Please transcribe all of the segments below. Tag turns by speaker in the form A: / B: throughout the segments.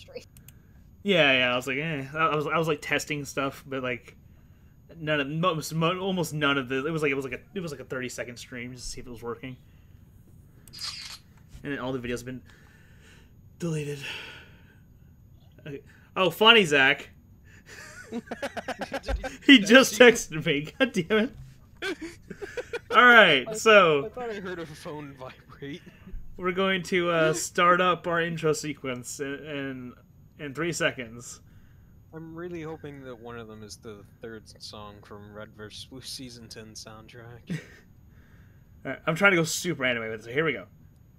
A: stream.
B: Yeah. I was like, I was like testing stuff, but like almost none of this. It was like a 30-second stream just to see if it was working. And then all the videos have been deleted. Okay. Oh, funny, Zach. He just texted me. God damn it. Alright, so...
C: I thought I heard a phone vibrate.
B: We're going to start up our intro sequence in 3 seconds.
C: I'm really hoping that one of them is the third song from Red vs. Blue Season 10 soundtrack.
B: Alright, I'm trying to go super anime with it, so here we go.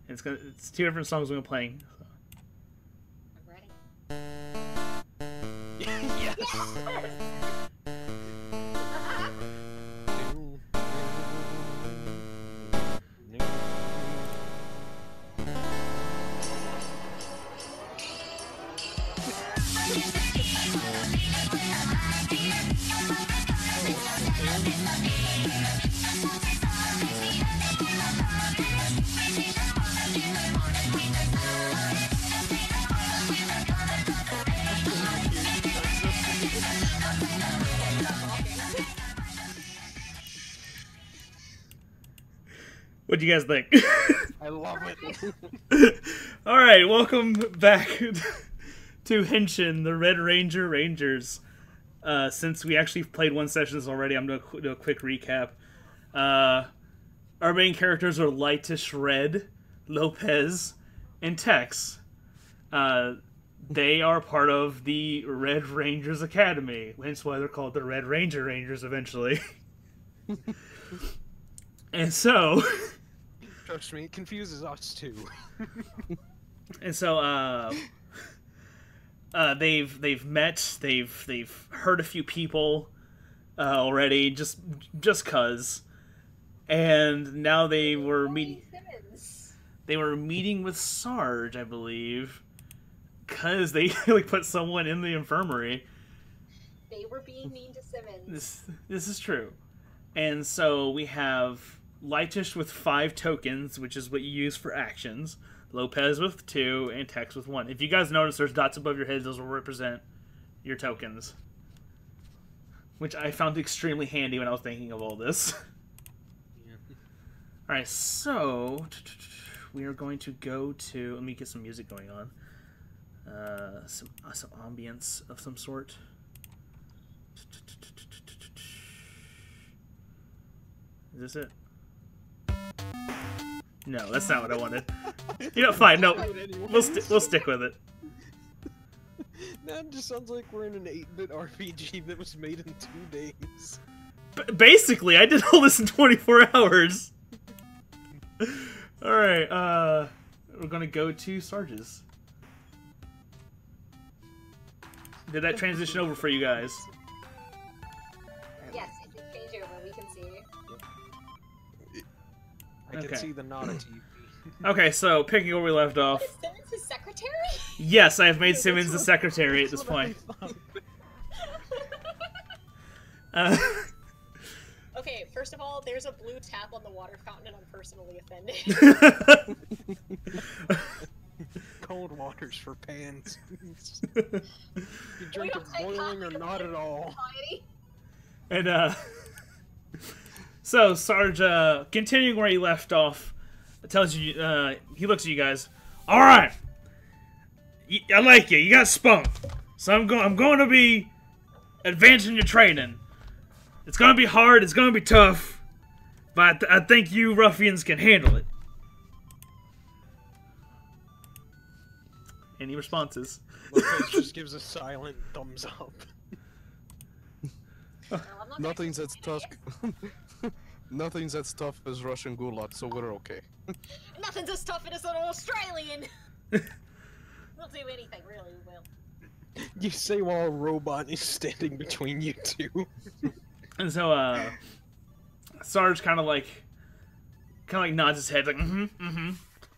B: It's 2 different songs we're going to be playing. So.
A: I'm ready.
C: Yes!
B: What'd you guys think?
C: I love it.
B: Alright, welcome back to HENSHIN, the Red Ranger Rangers. Since we actually played one session already, I'm going to do a quick recap. Our main characters are Lightish Red, Lopez, and Tex. They are part of the Red Rangers Academy, hence why they're called the Red Ranger Rangers eventually. And so...
C: Trust me, it confuses us too.
B: And so, they've met, they've hurt a few people already, just cause, and now they were meeting. They were meeting with Sarge, I believe, cause they like put someone in the infirmary.
A: They were being mean to Simmons.
B: This is true, and so we have Lightish with 5 tokens, which is what you use for actions. Lopez with 2, and Tex with 1. If you guys notice, there's dots above your heads. Those will represent your tokens. Which I found extremely handy when I was thinking of all this.
C: Yeah.
B: Alright, so... we are going to go to... Let me get some music going on. Some ambience of some sort. Is this it? No, that's not what I wanted. You know, fine. No, we'll stick with it.
C: That just sounds like we're in an 8-bit RPG that was made in 2 days.
B: Basically, I did all this in 24 hours. All right, we're gonna go to Sarge's. Did that transition over for you guys?
A: Yes, it did change over. We can see.
C: I can see the nod at TV.
B: Okay, so picking where we left off.
A: Is Simmons his secretary?
B: Yes, I have made Simmons the secretary at this point.
A: Okay, first of all, there's a blue tap on the water fountain and I'm personally offended.
C: Cold waters for pans. You drink it boiling or not at all.
B: And, so, Sarge, continuing where he left off, tells you, he looks at you guys. Alright! I like you. You got spunk. So I'm going to be advancing your training. It's going to be hard. It's going to be tough. But I think you ruffians can handle it. Any responses?
C: Lopez just gives a silent thumbs up.
D: Nothing's as tough. Nothing's as tough as Russian gulag, so we're okay.
A: Nothing's as tough as an Australian. We'll do anything, really. We will.
C: You say while a robot is standing between you two.
B: And so, Sarge kind of like nods his head, like,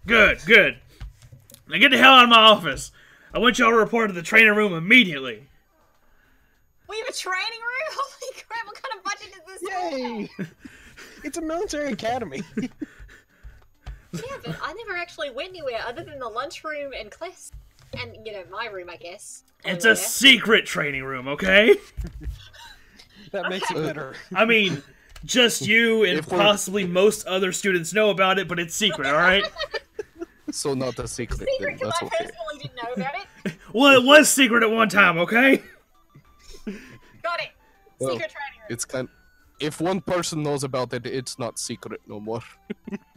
B: Good. Now get the hell out of my office. I want y'all to report to the training room immediately.
A: We have a training room? Holy crap, what kind of budget is this?
C: Yay! It's a military academy.
A: Yeah, but I never actually went anywhere other than the lunchroom and class. And, you know, my room, I guess.
B: It's
A: over
B: a
A: there.
B: secret training room, okay?
C: That makes it better.
B: I mean, just you and
D: If we're-
B: possibly most other students know about it, but it's secret, alright?
D: So not a secret, then
A: Secret, because
D: that's
A: I
D: okay.
A: personally didn't know about it.
B: Well, it was secret at one time, okay?
A: Got it.
D: Well,
A: Secret training room.
D: It's kind. If one person knows about it, it's not secret no more.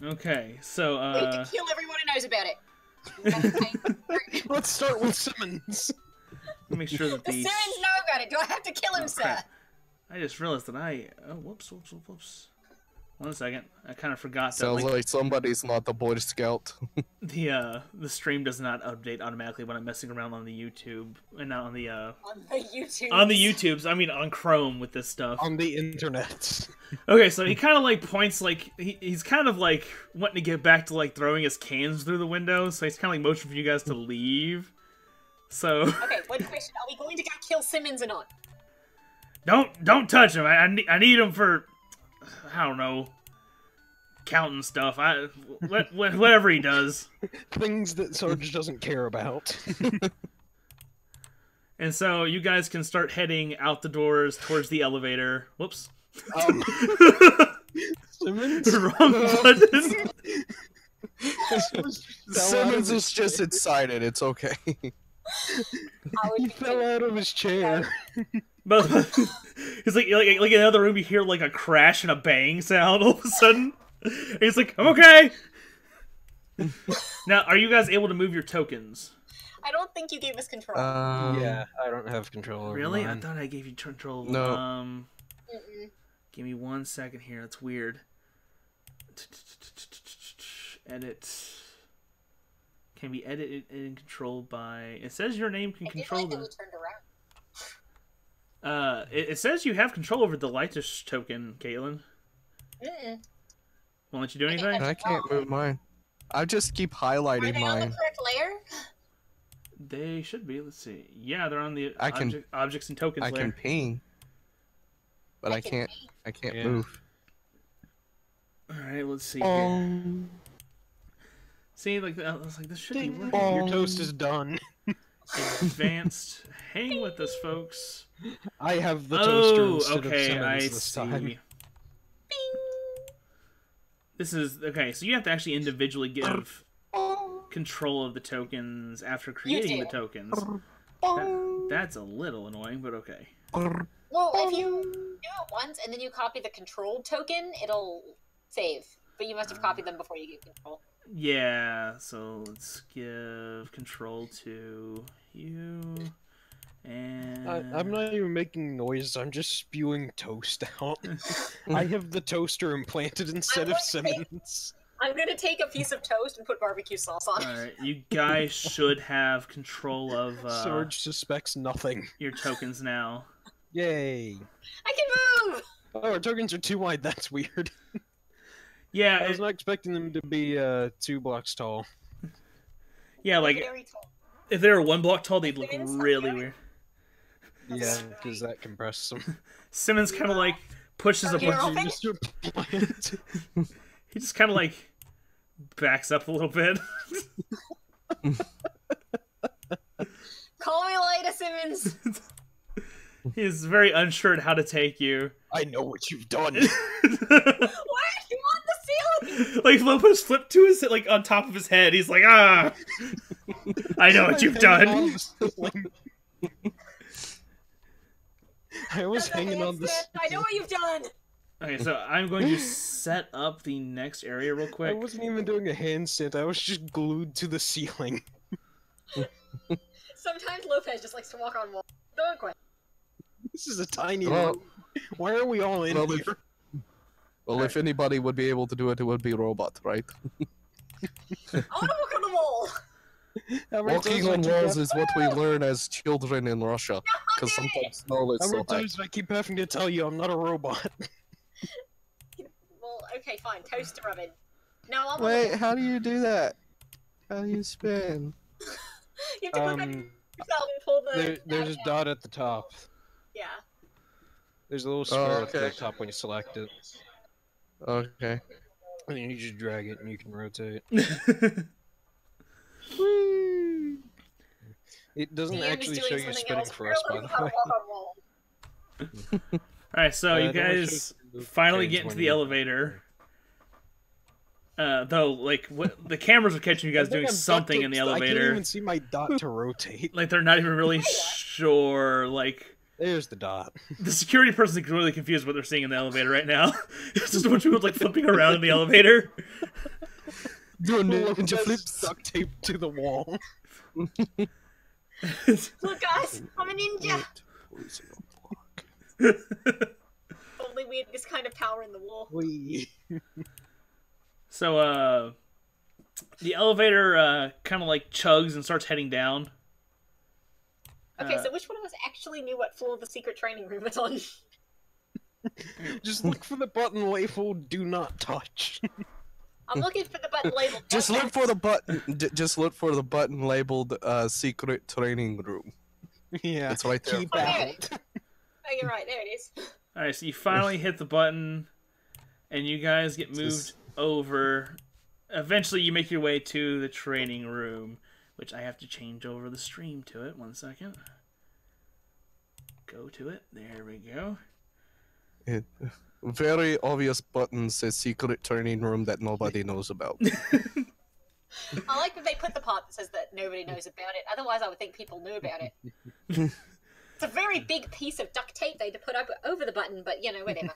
B: Okay, so,
A: We need to kill everyone who knows about it.
C: Let's start with Simmons.
B: let me make sure that
A: The
B: these...
A: Simmons know about it. Do I have to kill him,
B: Oh,
A: sir?
B: crap. I just realized that oh, whoops. 1 second. I kind of forgot that,
D: Sounds like somebody's not a Boy Scout.
B: the stream does not update automatically when I'm messing around on the YouTube, and not on the,
A: On the YouTube.
B: on the YouTubes, I mean on Chrome with this stuff.
C: On the internet.
B: Okay, so he kind of like points like he's kind of like wanting to get back to like throwing his cans through the window, so he's kind of like motioning for you guys to leave. So
A: Okay, one question. Are we going to go kill Simmons or not?
B: don't touch him. I need him for I don't know, counting stuff. Whatever he does.
C: Things that Sarge doesn't care about.
B: And so you guys can start heading out the doors towards the elevator. Whoops.
C: Simmons?
B: Wrong button.
D: Simmons is just excited. It's okay.
A: I would
C: He
A: be
C: fell out of his chair.
B: But he's like in another room. You hear like a crash and a bang sound all of a sudden. And he's like, "I'm okay." Now, are you guys able to move your tokens?
A: I don't think you gave us control.
C: Yeah, I don't have control over
B: Really? I
C: mine.
B: thought I gave you control.
D: No.
A: Mm-mm.
B: Give me 1 second here. That's weird. Edit. Can be edited and controlled by. It says your name can
A: I did
B: control
A: like that
B: the.
A: we turned around.
B: It says you have control over the Lightish token, Caitlin.
A: Mm-mm.
B: Won't let you do
A: I think
B: anything?
A: that's-
D: I can't move mine. I just keep
A: Are
D: highlighting
A: they on the
D: mine.
A: correct layer?
B: They should be. Let's see. Yeah, they're on the
D: I can-
B: objects and tokens
D: I
B: layer.
D: can ping, but I can't.
A: paint.
D: I can't
C: Yeah.
D: move.
B: All right, let's see here. See, like I was like, this should be working.
C: Your toast is done.
B: Advanced. Hang with us, folks.
C: I have the toaster
B: Oh,
C: instead
B: okay,
C: of Simmons
B: I
C: this
B: see.
C: time.
B: This is okay. So you have to actually individually give control of the tokens after creating the
A: do.
B: tokens. That's a little annoying, but okay.
A: Well, if you do it once and then you copy the controlled token, it'll save. But you must have copied them before you give control.
B: Yeah. So let's give control to you. And
C: I'm not even making noise, I'm just spewing toast out. I have the toaster implanted instead of Simmons.
A: I'm gonna take a piece of toast and put barbecue sauce on it.
B: All right, you guys should have control of
C: Sarge suspects nothing.
B: your tokens now.
C: Yay.
A: I can move!
C: Oh, our tokens are too wide, that's weird.
B: Yeah,
C: I was not expecting them to be 2 blocks tall.
B: yeah. Like
A: Very tall.
B: if they were 1 block tall, they'd look
A: Simmons,
B: really
A: okay.
B: weird.
C: Yeah, because that compressed them.
B: Simmons kind of like pushes a
A: Here,
B: bunch.
A: I'll
B: Of,
A: pick-
C: Just a plant.
B: he just kind of like backs up a little bit.
A: Call me later, Simmons!
B: He's very unsure how to take you.
C: I know what you've done.
A: Why are you on the ceiling?
B: Like Lopez flipped to his like on top of his head. He's like, ah, I know what you've done.
C: I was
A: That's a
C: hanging on the
A: handstand. I know what you've done!
B: Okay, so I'm going to set up the next area real
C: I
B: quick.
C: wasn't even doing a handstand, I was just glued to the ceiling.
A: Sometimes Lopez just likes to walk on walls. Don't quit.
C: This is a tiny
D: Well-
C: room. Why are we all in
D: Well,
C: here?
D: Well, if anybody would be able to do it, it would be Robot, right?
A: I wanna walk on the wall!
C: How many
D: Walking
C: times
D: on
C: do I keep
D: walls is what we learn as children in Russia, because
A: dang it!
D: sometimes snow is
C: How
D: so
C: many
D: high.
C: times do I keep having to tell you I'm not a robot?
A: Well, okay, fine. Toast to rubbin. No, I'm
D: Wait, how do you do that? How do you spin?
A: You have to put that yourself and pull the...
C: There's a dot at the top.
A: Yeah.
C: There's a little square at the
D: okay.
C: top when you select it.
D: Okay.
C: And then you just drag it and you can rotate. It doesn't
A: DM is
C: actually
A: doing
C: show you
A: something
C: spinning
A: else.
C: for us, by
A: Apparently
C: the
A: how
C: way.
A: to walk on wall.
B: Alright, so you
C: It only
B: guys
C: shows the
B: finally
C: trains
B: get into
C: when
B: the
C: you-
B: elevator. Though, like, the cameras are catching you guys
C: I think
B: doing
C: I'm
B: something in the
C: duct taped. I can't
B: elevator.
C: even see my dot to rotate.
B: Like, they're not even really sure, like...
C: There's the dot.
B: The security person's really confused what they're seeing in the elevator right now. It's just a bunch of people, like, flipping around in the elevator.
D: Doing ninja
C: Lopez
D: flips.
C: duct taped to the wall.
A: Look, guys, I'm a ninja. Only we had this kind of power in the wall.
C: Wee.
B: So, the elevator, kind of, like, chugs and starts heading down.
A: Okay, so which one of us actually knew what floor the secret training room was on?
C: Just look for the button labeled "Do Not Touch."
A: I'm looking for the button labeled.
D: Just look for the button. Just look for the button labeled "Secret Training Room."
C: Yeah,
D: It's right there.
C: keep
A: Oh, there
C: out.
A: it is. Oh, you're right. There it is.
B: Alright, so you finally hit the button, and you guys get moved over. Eventually, you make your way to the training room, which I have to change over the stream to it. 1 second. Go to it. There we go.
D: Very obvious button says "Secret Training Room" that nobody knows about.
A: I like that they put the part that says that nobody knows about it. Otherwise, I would think people knew about it. It's a very big piece of duct tape they had to put over the button, but you know, whatever.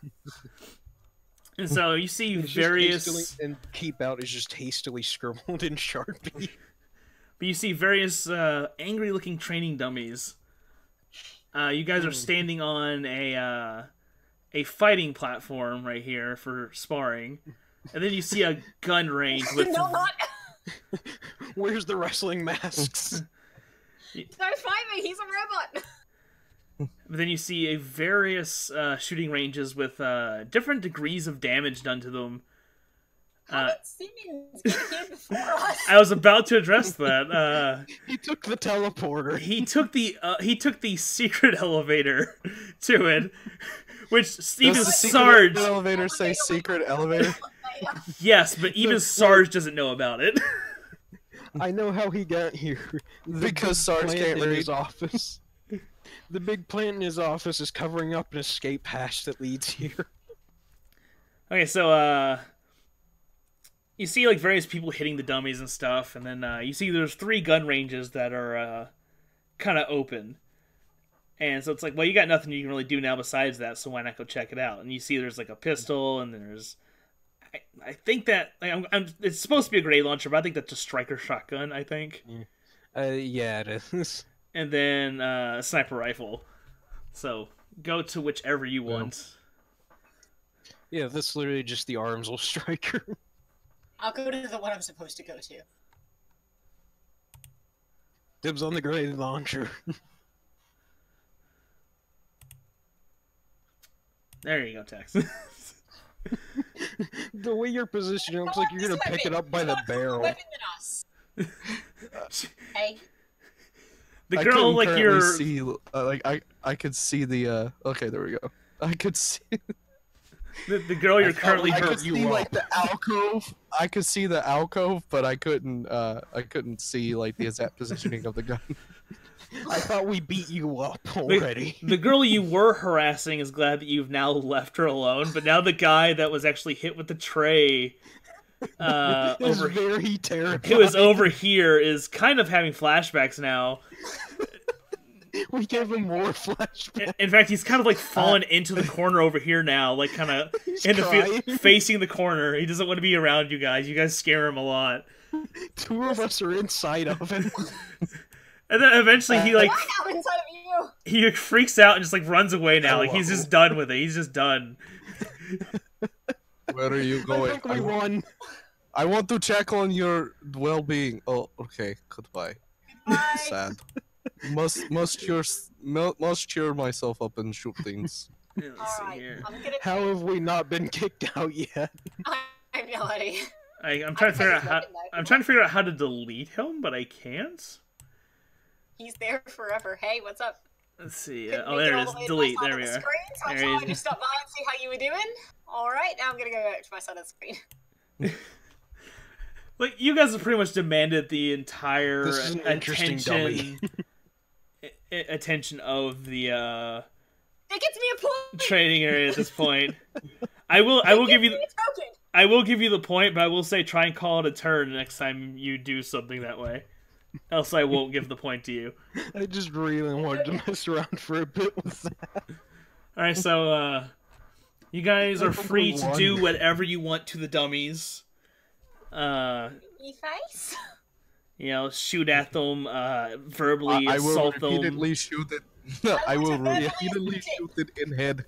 B: And so you see
C: It's just
B: various...
C: hastily- and "keep out" is just hastily scribbled in Sharpie.
B: But you see various angry-looking training dummies. You guys are standing on a fighting platform right here for sparring, and then you see a gun range with.
A: No, not.
C: Where's the wrestling masks?
A: Don't fight me. He's a robot.
B: But then you see a various shooting ranges with different degrees of damage done to them.
A: How did Simmons get here before us?
B: I was about to address that.
C: He took the teleporter.
B: He took the secret elevator to it, which even
D: Does the secret
B: Sarge.
D: elevator say "Secret Elevator"?
B: Yes, but even Sarge doesn't know about it.
C: I know how he got here. The
D: Because
C: big
D: Sarge
C: plant
D: can't
C: in
D: read.
C: his office. The big plant in his office is covering up an escape hatch that leads here.
B: Okay, so you see like various people hitting the dummies and stuff, and then you see there's 3 gun ranges that are kind of open. And so it's like, well, you got nothing you can really do now besides that, so why not go check it out? And you see there's like a pistol, and there's I think that like, it's supposed to be a grenade launcher, but I think that's a striker shotgun, I think.
C: Yeah, it is.
B: And then a sniper rifle. So go to whichever you want.
C: Yeah, that's literally just the arms will striker.
A: I'll go to the one I'm supposed to go to.
C: Dibs on the grenade launcher.
B: There you go, Tex.
C: The way you're positioned, it looks like you're gonna pick it up by the barrel.
A: Weapon than us. Hey.
B: The
D: I
B: girl,
D: couldn't
B: like
D: currently
B: you're
D: see, I could see the okay, there we go. I could see.
B: the girl you're currently
D: I
C: hurt
D: could
C: you
D: see
C: up.
D: like the alcove. I could see the alcove, but I couldn't see like the exact positioning of the gun.
C: I thought we beat you up already.
B: the girl you were harassing is glad that you've now left her alone, but now the guy that was actually hit with the tray
C: It's very terrifying.
B: who is over here is kind of having flashbacks now.
C: We gave him more flashbacks.
B: In fact, he's kind of like fallen into the corner over here now, like kind of in the
C: crying.
B: facing the corner. He doesn't want to be around you guys. You guys scare him a lot.
C: 2 of us are inside of it.
B: And then eventually he like
A: Wow, inside of you.
B: he freaks out and just like runs away now. Like he's
D: Hello.
B: just done with it. He's just done.
D: Where are you
C: I
D: going?
C: think we won.
D: I want to check on your well-being. Oh, okay. Goodbye.
A: Bye.
D: Sad. Must cheer myself up and shoot things.
B: Let's see
A: Alright,
B: here.
A: I'm gonna
C: How have we not been kicked out yet?
A: I have no idea.
B: I'm trying to figure out how
A: weapon, though.
B: I'm trying to figure out how to delete him, but I can't.
A: He's there forever. Hey, what's up?
B: Let's see.
A: Couldn't
B: Oh,
A: make
B: there
A: all
B: it
A: the
B: is.
A: way to my
B: Delete.
A: side
B: There
A: of
B: we
A: the
B: are.
A: screen, so I
B: There
A: thought
B: he
A: I'd
B: is.
A: just stop by and see how you were doing. Alright, now I'm gonna go back to my side of the screen.
B: Like you guys have pretty much demanded the entire
C: This is an interesting
B: attention attention of the
A: That gets me a point.
B: training area at this point. I will give you.
A: A token.
B: I will give you the point, but I will say try and call it a turn next time you do something that way. Else I won't give the point to you.
C: I just really wanted to mess around for a bit with that.
B: Alright, so, you guys are free to
C: One.
B: do whatever you want to the dummies.
A: E-face?
B: You know, shoot at them, verbally
D: I will
B: assault them.
D: repeatedly shoot it. I will repeatedly shoot it in head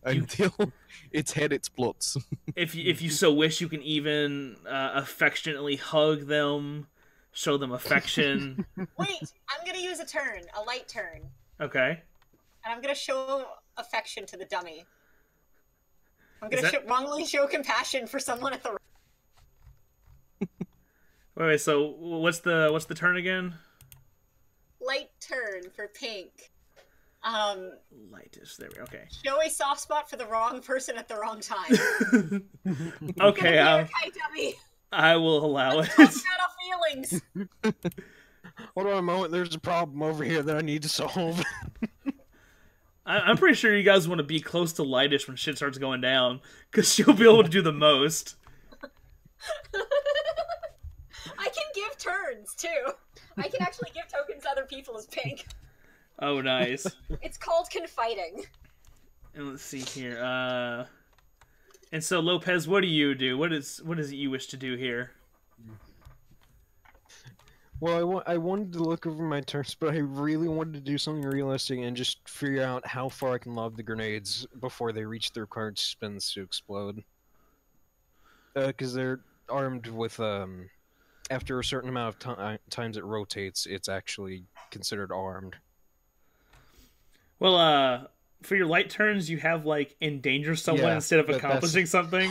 D: until its head explodes.
B: If you so wish, you can even affectionately hug them, show them affection.
A: Wait, I'm gonna use a turn, a light turn.
B: Okay.
A: And I'm gonna show affection to the dummy. I'm gonna
B: Is that-
A: wrongly show compassion for someone at the...
B: Wait, so what's the turn again?
A: Light turn for pink.
B: Lightish, there we go, okay.
A: Show a soft spot for the wrong person at the wrong time.
B: Okay,
A: Okay, dummy.
B: I will allow it.
A: Talk about our feelings.
C: Hold on a moment, there's a problem over here that I need to solve.
B: I'm pretty sure you guys want to be close to Lightish when shit starts going down, because she'll be able to do the most.
A: I can give turns, too. I can actually give tokens to other people as pink.
B: Oh, nice.
A: It's called confiding.
B: And let's see here. And so Lopez, what do you do? What is it you wish to do here?
C: Well, I wanted to look over my turns, but I really wanted to do something realistic and just figure out how far I can lob the grenades before they reach their required spins to explode. Because they're armed with, after a certain amount of times it rotates, it's actually considered armed.
B: Well, for your light turns, you have, like, endanger someone
C: Yeah,
B: instead of
C: but
B: accomplishing something.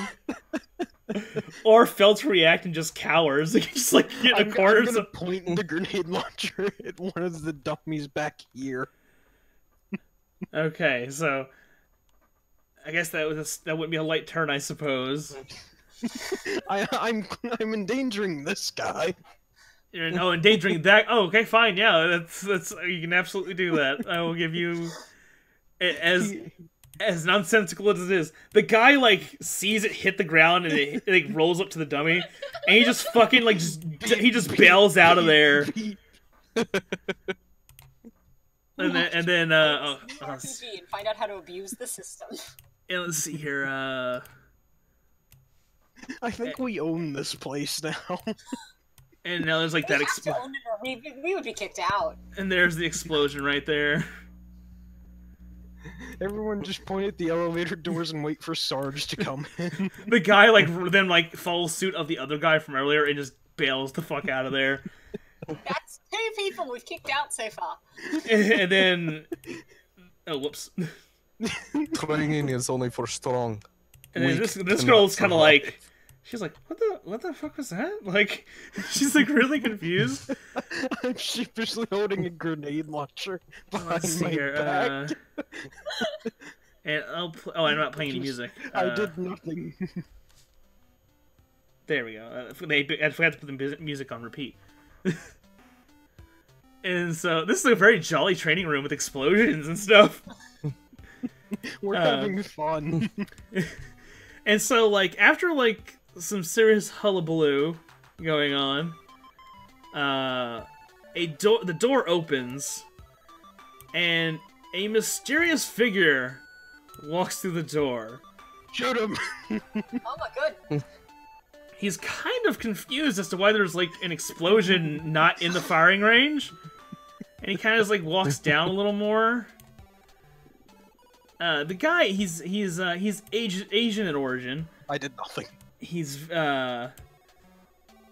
B: Or fail to react and just cowers. Like, just, like, get in a corner.
C: I'm gonna point the grenade launcher at one of the dummies back here.
B: Okay, so... I guess that wouldn't be a light turn, I suppose.
C: I'm endangering this guy.
B: You're endangering that. Oh, okay, fine. Yeah, that's you can absolutely do that. I will give you as nonsensical as it is. The guy like sees it hit the ground and it like rolls up to the dummy, and he just fucking like he just bails out of there. and then
A: RPG and find out how to abuse the system.
B: and let's see here.
C: I think we own this place now.
B: And now there's like
A: We
B: that
A: have to own it or we would be kicked out.
B: and there's the explosion right there.
C: Everyone just point at the elevator doors and wait for Sarge to come in.
B: The guy like then like follows suit of the other guy from earlier and just bails the fuck out of there.
A: That's 2 people we've kicked out so far.
B: And then oh whoops.
D: Training is only for strong.
B: And then
D: Weak
B: this
D: cannot
B: girl's kind of
D: survive.
B: like, she's like, what the fuck was that? Like, she's like really confused.
C: I'm sheepishly holding a grenade launcher behind
B: Let's see
C: my
B: here.
C: back.
B: And I'm not playing any music.
C: I did nothing.
B: There we go. I forgot to put the music on repeat. And so this is a very jolly training room with explosions and stuff.
C: We're having fun.
B: And so, like, after, like, some serious hullabaloo going on, the door opens, and a mysterious figure walks through the door.
C: Shoot him!
A: Oh my good.
B: He's kind of confused as to why there's, like, an explosion not in the firing range. And he kind of, like, walks down a little more. The guy, he's Asian in origin.
C: I did nothing.
B: He's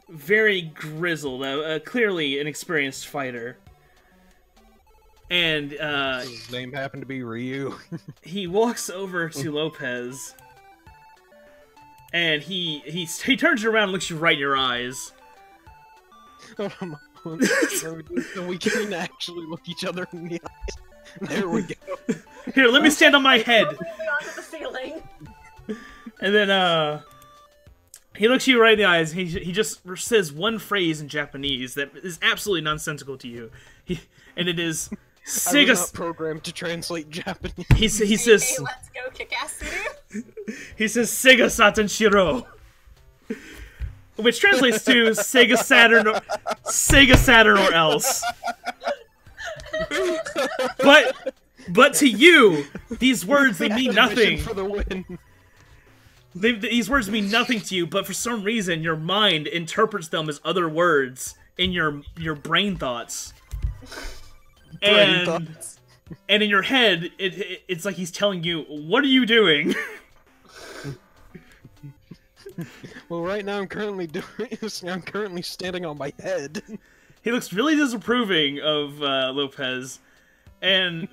B: very grizzled, clearly an experienced fighter. And
C: His name happened to be Ryu.
B: he walks over to Lopez, and he turns around and looks you right in your eyes.
C: So we can actually look each other in the eyes. There we go.
B: Here, let me stand on my head.
A: Completely onto the ceiling.
B: And then he looks you right in the eyes. He just says one phrase in Japanese that is absolutely nonsensical to you. And it is,
C: I was not programmed to translate Japanese.
B: He says,
A: Hey, let's go Kikasuru.
B: he says Sega Sanshiro, which translates to Sega Saturn or else. But to you, these words, they mean nothing.
C: For the win.
B: These words mean nothing to you, but for some reason your mind interprets them as other words in your brain thoughts. And in your head, it's like he's telling you, "What are you doing?"
C: Well, right now I'm currently standing on my head.
B: He looks really disapproving of Lopez, and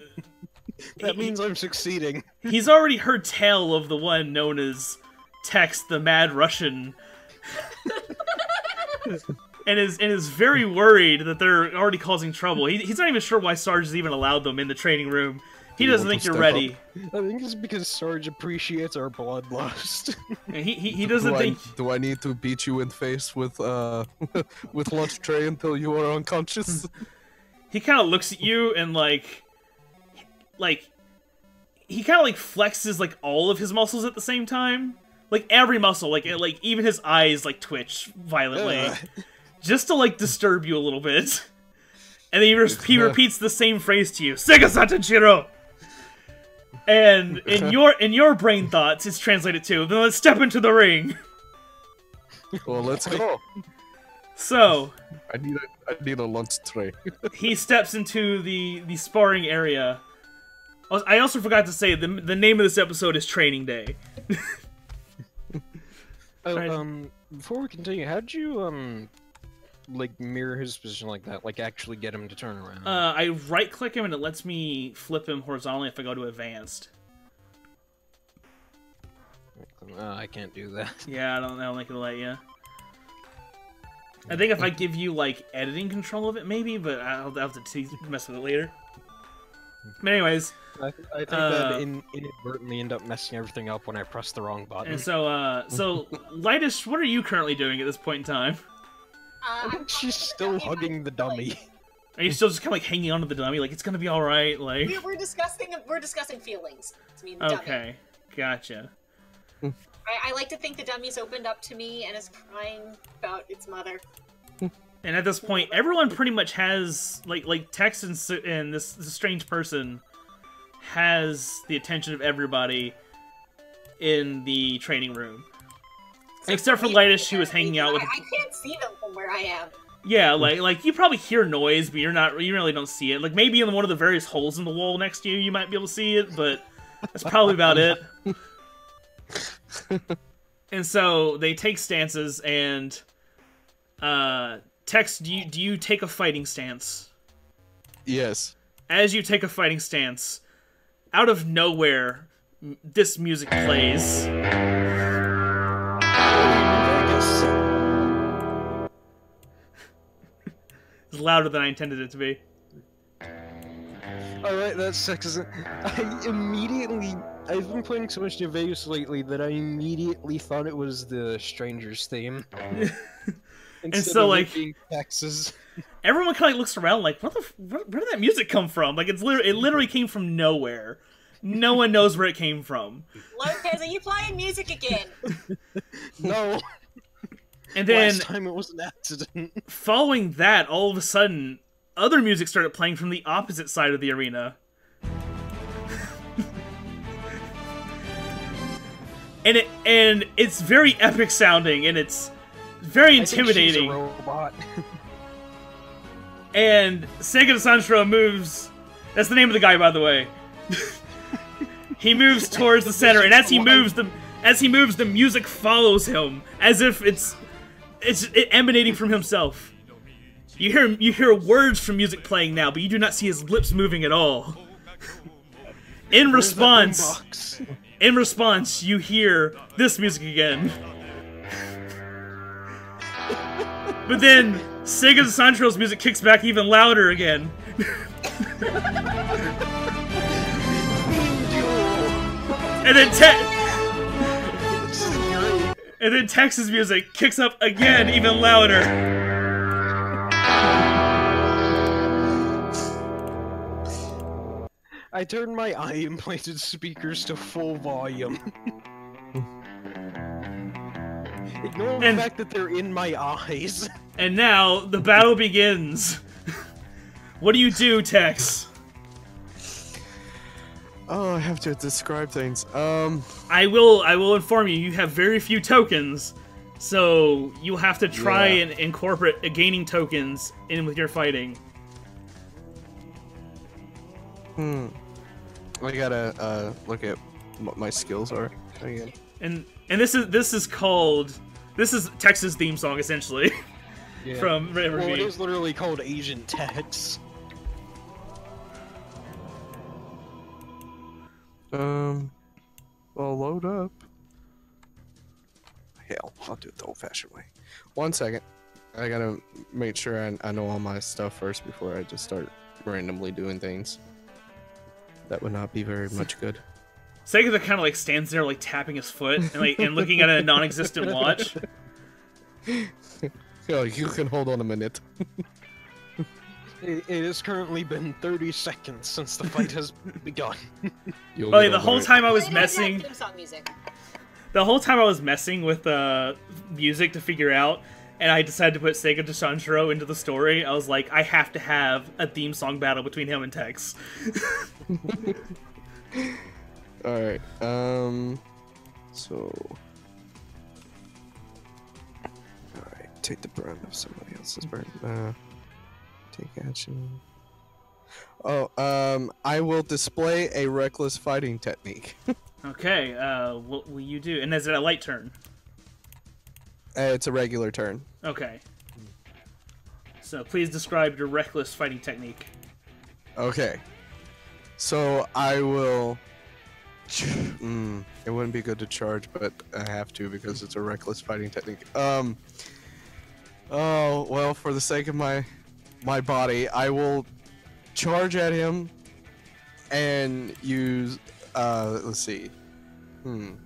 C: that means I'm succeeding.
B: He's already heard tale of the one known as Tex, the Mad Russian, and is very worried that they're already causing trouble. He's not even sure why Sarge has even allowed them in the training room. He doesn't think you're ready.
C: I think it's because Sarge appreciates our bloodlust.
B: He doesn't think.
D: Do I need to beat you in the face with with lunch tray until you are unconscious?
B: He kind of looks at you and like he kind of like flexes like all of his muscles at the same time, like every muscle, like even his eyes like twitch violently, just to like disturb you a little bit. And then he repeats the same phrase to you, "Sega Sanshiro." And in your brain thoughts, it's translated to, "Then let's step into the ring."
D: Well, let's go.
B: So
D: I need a lunch tray.
B: he steps into the sparring area. I also forgot to say the name of this episode is Training Day.
C: Before we continue, how'd you like mirror his position like that? Like actually get him to turn around?
B: I right click him and it lets me flip him horizontally if I go to advanced.
C: I can't do that.
B: Yeah, I don't think it'll let you. I think if I give you like editing control of it, maybe, but I'll have to mess with it later. But anyways,
C: I think that inadvertently end up messing everything up when I press the wrong button.
B: And so, Lightish, what are you currently doing at this point in time?
C: I think she's still hugging the dummy.
B: Are you still just kind of like hanging onto the dummy, like it's gonna be all right? Like
A: We're discussing feelings. I mean,
B: okay, gotcha.
A: I like to think the dummy's opened up to me and is crying about its mother.
B: And at this point, everyone pretty much has like Tex and this strange person has the attention of everybody in the training room, except for Lightish, who was hanging out with.
A: I can't see them from where I am.
B: Yeah, like you probably hear noise, but you really don't see it. Like maybe in one of the various holes in the wall next to you, you might be able to see it, but that's probably about it. And so they take stances, and Tex, do you take a fighting stance?
D: Yes.
B: As you take a fighting stance, out of nowhere, this music plays. It's louder than I intended it to be.
C: Alright, that's sexism. I've been playing so much New Vegas lately that I immediately thought it was the Stranger's theme.
B: And so, like,
C: Texas.
B: Everyone kind of looks around like, where did that music come from? Like, it literally came from nowhere. No one knows where it came from.
A: Lopez, are you playing music again?
C: No.
B: And then,
C: last time it was an accident.
B: Following that, all of a sudden, other music started playing from the opposite side of the arena. and it's very epic sounding, and it's very intimidating.
C: I think she's a robot.
B: And Segata Sanshiro moves. That's the name of the guy, by the way. He moves towards the center, and as he moves, the music follows him as if it's emanating from himself. You hear words from music playing now, but you do not see his lips moving at all. In response, you hear this music again. But then Segata Sanshiro's music kicks back even louder again. And then Tex's music kicks up again, even louder.
C: I turned my eye-implanted speakers to full volume. Ignore the fact that they're in my eyes.
B: And now the battle begins. What do you do, Tex?
D: Oh, I have to describe things.
B: I will inform you. You have very few tokens, so you'll have to try and incorporate gaining tokens in with your fighting.
D: I gotta look at what my skills are again.
B: And this is Tex's theme song essentially.
C: Yeah.
B: From River
C: Well,
B: V.
C: it is literally called Agent Tex.
D: Well, load up. Hell, I'll do it the old-fashioned way. 1 second. I gotta make sure I know all my stuff first before I just start randomly doing things. That would not be very much good.
B: Segata kind of like stands there like tapping his foot and looking at a non-existent watch.
D: Oh, you can hold on a minute.
C: It has currently been 30 seconds since the fight has begun.
B: The whole time I was messing.
A: Theme song music.
B: The whole time I was messing with music to figure out, and I decided to put Segata Sanshiro into the story. I was like, I have to have a theme song battle between him and Tex.
D: Alright, so... Alright, take the brunt of somebody else's burden. Take action. Oh, I will display a reckless fighting technique.
B: Okay, what will you do? And is it a light turn?
D: It's a regular turn.
B: Okay. So please describe your reckless fighting technique.
D: Okay. So I will... it wouldn't be good to charge, but I have to because it's a reckless fighting technique. Oh, well, for the sake of my body, I will charge at him and use, let's see. And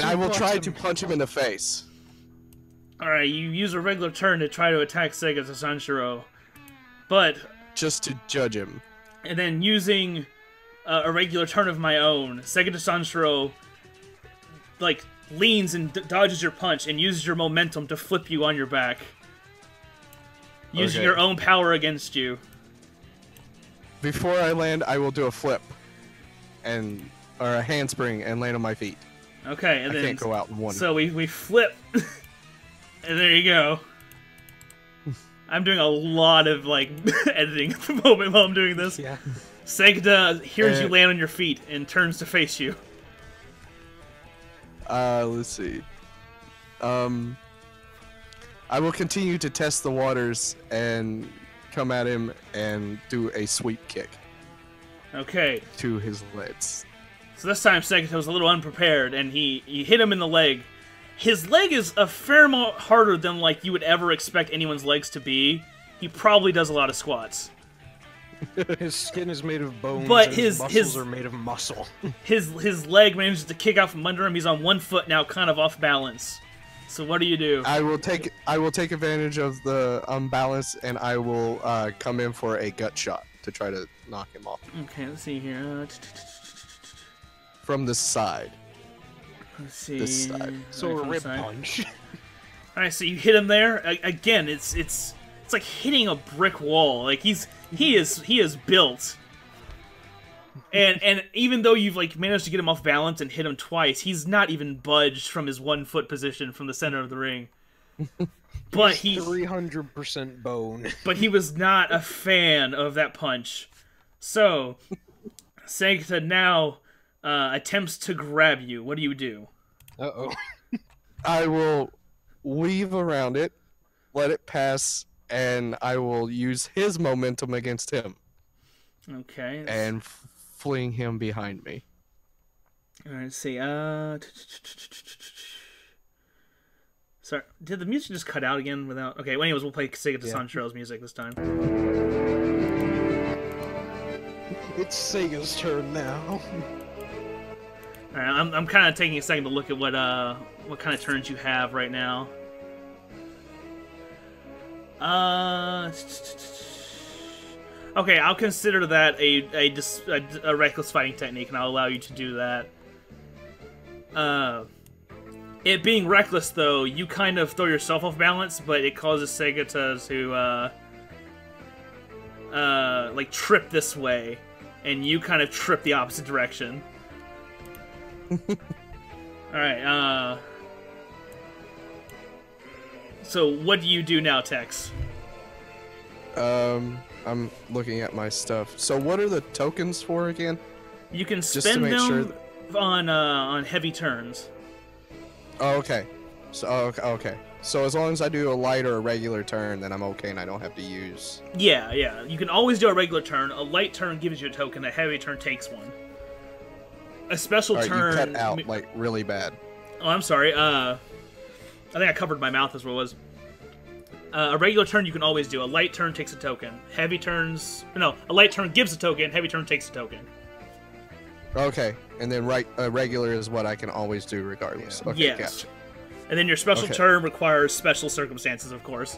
D: I will try to punch him in the face.
B: Alright, you use a regular turn to try to attack Segata Sanshiro. But...
D: just to judge him.
B: And then using a regular turn of my own, Segata Sanshiro, like, leans and dodges your punch and uses your momentum to flip you on your back. Using your own power against you.
D: Before I land, I will do a flip. Or a handspring and land on my feet.
B: Okay, and then...
D: I can't go out in one.
B: So we flip. And there you go. I'm doing a lot of, like, editing at the moment while I'm doing this.
C: Yeah.
B: Segata hears you land on your feet and turns to face you.
D: Let's see. I will continue to test the waters and come at him and do a sweep kick.
B: Okay.
D: To his legs.
B: So this time Segata was a little unprepared, and he hit him in the leg. His leg is a fair amount harder than, like, you would ever expect anyone's legs to be. He probably does a lot of squats.
C: His skin is made of bones,
B: but
C: and
B: his
C: muscles are made of muscle.
B: His leg manages to kick out from under him. He's on one foot now, kind of off balance. So what do you do?
D: I will take advantage of the unbalance, and I will come in for a gut shot to try to knock him off.
B: Okay, let's see here.
D: From the side.
B: Let's see.
D: This side.
C: So a rib punch.
B: All right, so you hit him there. Again, it's like hitting a brick wall. Like he is built. And even though you've like managed to get him off balance and hit him twice, he's not even budged from his 1 foot position from the center of the ring. But
C: he's 300% bone.
B: But he was not a fan of that punch. So Segata now attempts to grab you. What do you do?
C: Uh-oh.
D: I will weave around it, let it pass, and I will use his momentum against him.
B: Okay.
D: And fling him behind me.
B: Alright, let's see. Sorry, did the music just cut out again without... Okay, well, anyways, we'll play Segata Sanshiro's music this time.
C: It's Sega's turn now.
B: Alright, I'm kind of taking a second to look at what kind of turns you have right now. Okay, I'll consider that a reckless fighting technique, and I'll allow you to do that. It being reckless, though, you kind of throw yourself off balance, but it causes Segata to, like, trip this way, and you kind of trip the opposite direction. Alright, so what do you do now, Tex?
D: I'm looking at my stuff. So what are the tokens for again?
B: You can
D: Just to
B: spend
D: make
B: them
D: sure
B: on heavy turns.
D: Oh, okay. So okay. So as long as I do a light or a regular turn, then I'm okay, and I don't have to use.
B: Yeah, yeah. You can always do a regular turn. A light turn gives you a token. A heavy turn takes one. A special
D: All right,
B: turn.
D: you cut out like really bad.
B: Oh, I'm sorry. I think I covered my mouth. Is what it was. A regular turn you can always do. A light turn takes a token. Heavy turns... No, a light turn gives a token. Heavy turn takes a token.
D: Okay, and then regular is what I can always do regardless.
B: Yeah.
D: Okay,
B: Yes.
D: gotcha.
B: And then your special
D: Okay.
B: turn requires special circumstances, of course.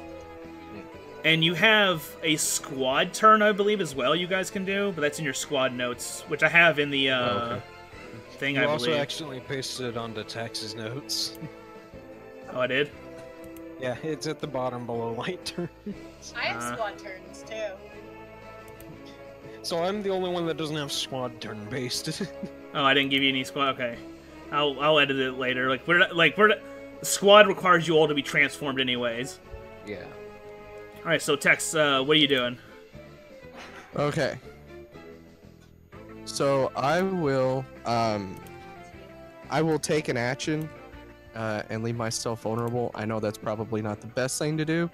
B: And you have a squad turn, I believe, as well you guys can do, but that's in your squad notes, which I have in the
D: okay.
B: thing,
C: You
B: I
C: also
B: believe.
C: accidentally pasted it onto Tex's notes.
B: Oh, I did?
C: Yeah, it's at the bottom below light turn.
A: I have squad turns too.
C: So I'm the only one that doesn't have squad turn based.
B: Oh, I didn't give you any squad. Okay, I'll edit it later. The squad requires you all to be transformed, anyways.
C: Yeah.
B: All right, so Tex, what are you doing?
D: Okay. So I will take an action and leave myself vulnerable. I know that's probably not the best thing to do,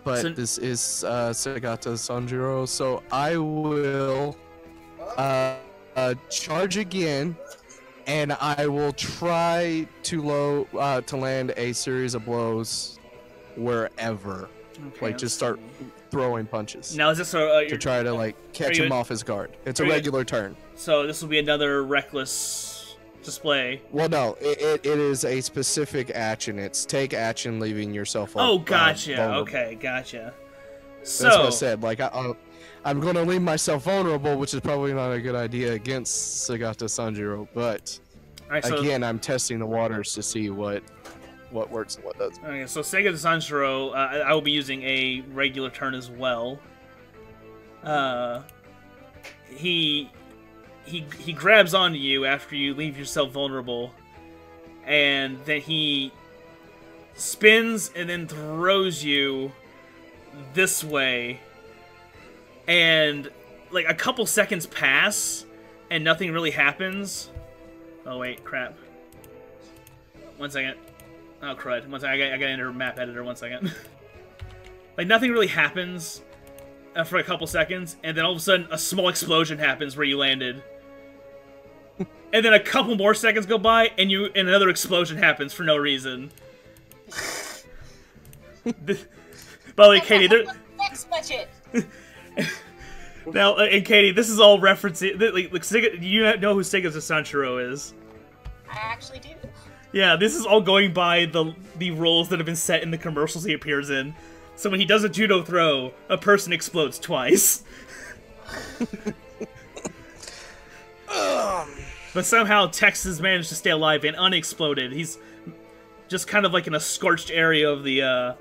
D: but
B: So-
D: this is Segata Sanshiro, so I will charge again, and I will try to land a series of blows wherever,
B: Okay,
D: like
B: let's
D: just start
B: see.
D: throwing punches
B: Now is this
D: to try to like catch
B: you-
D: him off his guard. It's a
B: are you-
D: regular turn.
B: So this will be another reckless display.
D: Well, no, it is a specific action. It's take action, leaving yourself.
B: Oh, gotcha.
D: vulnerable.
B: Okay, gotcha. So
D: That's what I said. Like I'm going to leave myself vulnerable, which is probably not a good idea against Segata Sanjiro. But
B: all right, so
D: again, I'm testing the waters to see what works and what doesn't.
B: okay, so Sega Sanshiro, I will be using a regular turn as well. He grabs onto you after you leave yourself vulnerable, and then he spins and then throws you this way, and like a couple seconds pass and nothing really happens. Oh wait, crap. 1 second. Oh crud. 1 second. I gotta enter map editor. 1 second. Like nothing really happens for a couple seconds, and then all of a sudden a small explosion happens where you landed. And then a couple more seconds go by, and another explosion happens for no reason. By the way, Katie,
A: Next budget.
B: now, and Katie, this is all referencing. Like, you know who Sega Sanshiro is?
A: I actually do.
B: Yeah, this is all going by the rules that have been set in the commercials he appears in. So when he does a judo throw, a person explodes twice. But somehow Tex has managed to stay alive and unexploded. He's just kind of like in a scorched area of the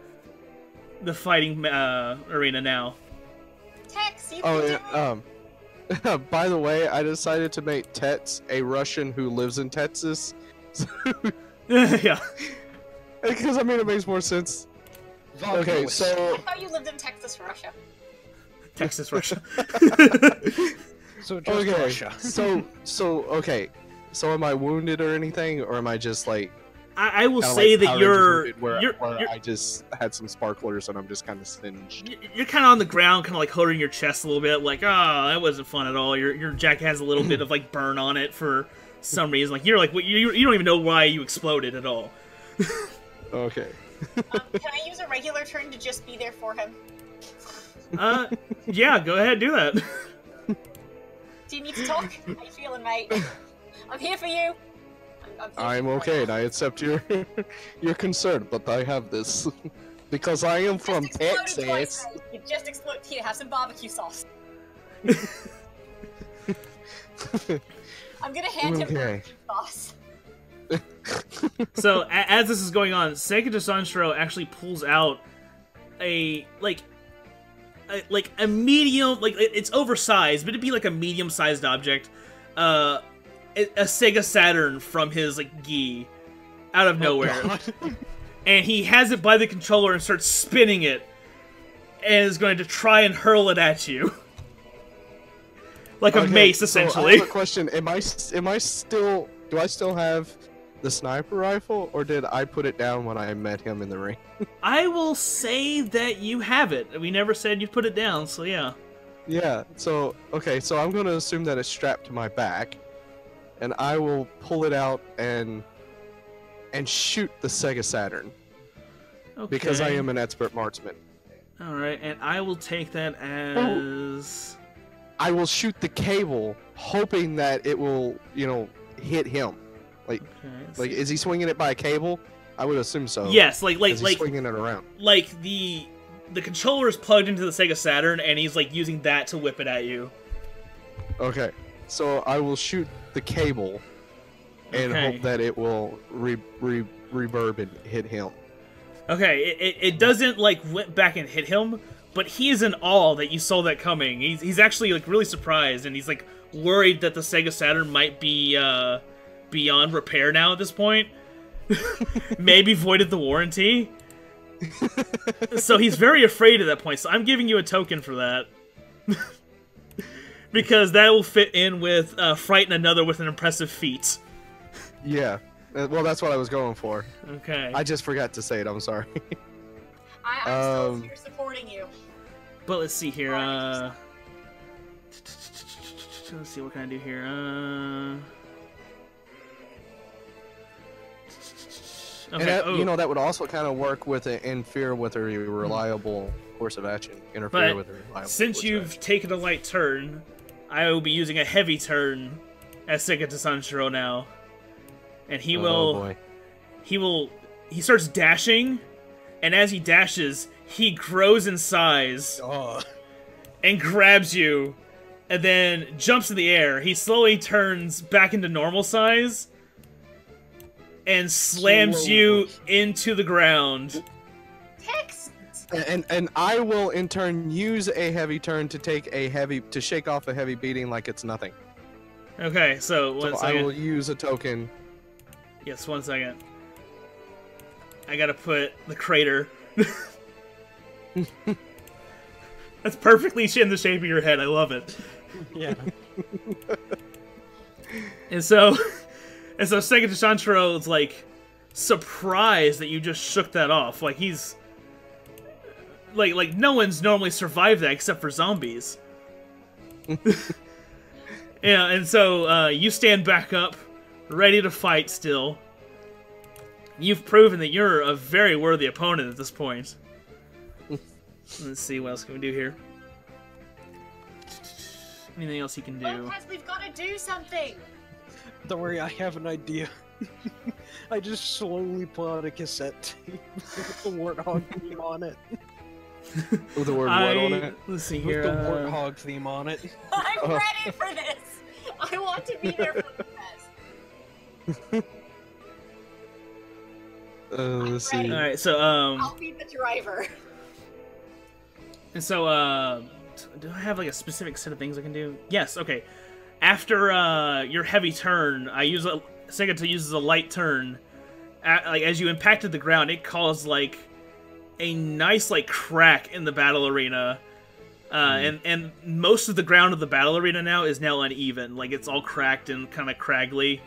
B: fighting arena now.
A: Tex, you
D: Oh,
A: can do
D: yeah,
A: it.
D: by the way, I decided to make Tets a Russian who lives in Texas.
B: Yeah.
D: Because I mean, it makes more sense. Okay, so
A: I thought you lived in Texas, Russia.
B: Texas, Russia.
C: So just
D: okay,
C: Russia.
D: so okay, so am I wounded or anything, or am I just like?
B: I will
D: kinda
B: say
D: like
B: that
D: Power
B: you're
D: Rangers wounded, where
B: you're
D: I just had some sparklers and I'm just kind of singed.
B: you're kind of on the ground, kind of like holding your chest a little bit, like, oh, that wasn't fun at all. Your jacket has a little bit of like burn on it for some reason. Like you don't even know why you exploded at all.
D: Okay.
A: Can I use a regular turn to just be there for him?
B: Yeah, go ahead, do that.
A: Do you need to talk? How you feeling, mate? I'm here for you. I'm here
D: I'm
A: for you.
D: okay, and I accept your your concern, but I have this because I am from
A: Just exploded twice,
D: Texas.
A: mate. You just exploded. Here, have some barbecue sauce. I'm gonna hand him
D: Okay.
A: the boss.
B: So as this is going on, Segata Sanshiro actually pulls out a medium, like it's oversized, but it'd be like a medium-sized object, a Sega Saturn from his like gi, out of nowhere, and he has it by the controller and starts spinning it, and is going to try and hurl it at you, like a mace, essentially.
D: So I have a question: Am I still? Do I still have the sniper rifle, or did I put it down when I met him in the ring?
B: I will say that you have it. We never said you put it down, so yeah.
D: Yeah. So okay. So I'm gonna assume that it's strapped to my back, and I will pull it out and shoot the Sega Saturn
B: Okay.
D: because I am an expert marksman.
B: All right, and I will take that as.
D: I will shoot the cable, hoping that it will, hit him. Like,
B: Okay,
D: is he swinging it by a cable? I would assume so.
B: yes, like
D: He's swinging it around.
B: like the controller is plugged into the Sega Saturn, and he's like using that to whip it at you.
D: Okay, so I will shoot the cable, and
B: Okay.
D: hope that it will reverb and hit him.
B: Okay, it doesn't like whip back and hit him, but he's in awe that you saw that coming. He's actually like really surprised, and he's like worried that the Sega Saturn might be beyond repair now at this point. Maybe voided the warranty. So he's very afraid at that point. So I'm giving you a token for that. Because that will fit in with frighten another with an impressive feat.
D: Yeah. Well, that's what I was going for.
B: Okay.
D: I just forgot to say it. I'm sorry.
A: I'm still here supporting you.
B: But let's see here. Let's see what can I do here. Okay.
D: And that,
B: oh.
D: that would also kind of work with it, interfere with a reliable course of action. Interfere
B: But
D: with a reliable
B: since
D: course of
B: you've
D: action.
B: taken a light turn, I will be using a heavy turn as Segata Sanshiro now. And he
D: boy.
B: he starts dashing, and as he dashes, he grows in size and grabs you, and then jumps in the air. He slowly turns back into normal size and slams you into the ground.
A: Text.
D: And I will in turn use a heavy turn to shake off a heavy beating like it's nothing.
B: Okay, so one
D: So
B: second.
D: I will use a token.
B: Yes, 1 second. I gotta put the crater. That's perfectly in the shape of your head. I love it.
C: Yeah.
B: And so Segata Sanshiro is like surprised that you just shook that off. Like he's like no one's normally survived that except for zombies. Yeah, and so you stand back up, ready to fight still. You've proven that you're a very worthy opponent at this point. Let's see, what else can we do here? Anything else he can do?
A: Lopez, we've got to do something.
C: Don't worry, I have an idea. I just slowly pull out a cassette tape with the Warthog theme on it.
D: With the word what on it?
B: Let's see
C: With
B: here.
C: the Warthog theme on it.
A: I'm ready for this. I want to be there for the best.
D: Let's see.
A: ready.
B: All right, so
A: I'll be the driver.
B: and so do I have like a specific set of things I can do? Yes. Okay. After your heavy turn, Segata uses a light turn. Like as you impacted the ground, it caused like a nice like crack in the battle arena. And most of the ground of the battle arena now is now uneven. Like it's all cracked and kind of craggly.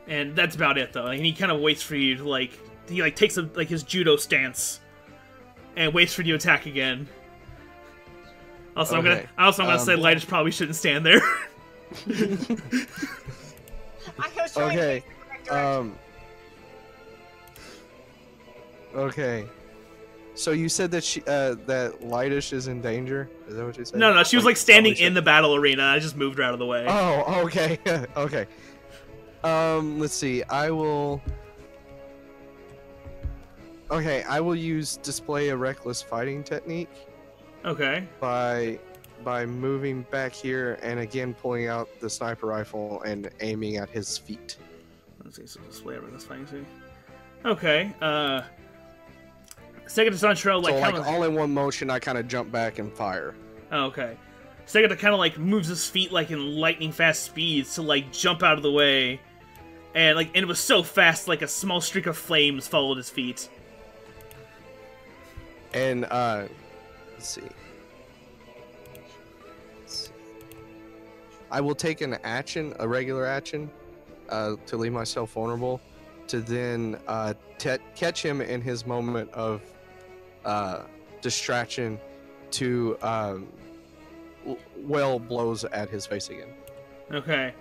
B: And that's about it though. And he kind of waits for you to he takes his judo stance and waits for you to attack again. Also,
D: Okay.
B: I'm gonna say Lightish probably shouldn't stand there.
A: I was trying to
D: Okay.
A: take the correct direction.
D: Okay. So you said that that Lightish is in danger? Is that what you said?
B: No, she was like standing
D: probably
B: in the battle arena. I just moved her out of the way.
D: Oh, okay. Okay. Let's see. I will use display a reckless fighting technique,
B: Okay.
D: By moving back here and again pulling out the sniper rifle and aiming at his feet.
B: Let's see, so display everything that's fine. See. Okay. Segata Sanshiro like
D: so
B: kind of
D: all in one motion, I kind of jump back and fire.
B: Oh, okay. Segata kind of like moves his feet like in lightning fast speeds to like jump out of the way, and it was so fast like a small streak of flames followed his feet.
D: And let's see. I will take an action, a regular action, to leave myself vulnerable, to then catch him in his moment of distraction, to well blows at his face again.
B: Okay.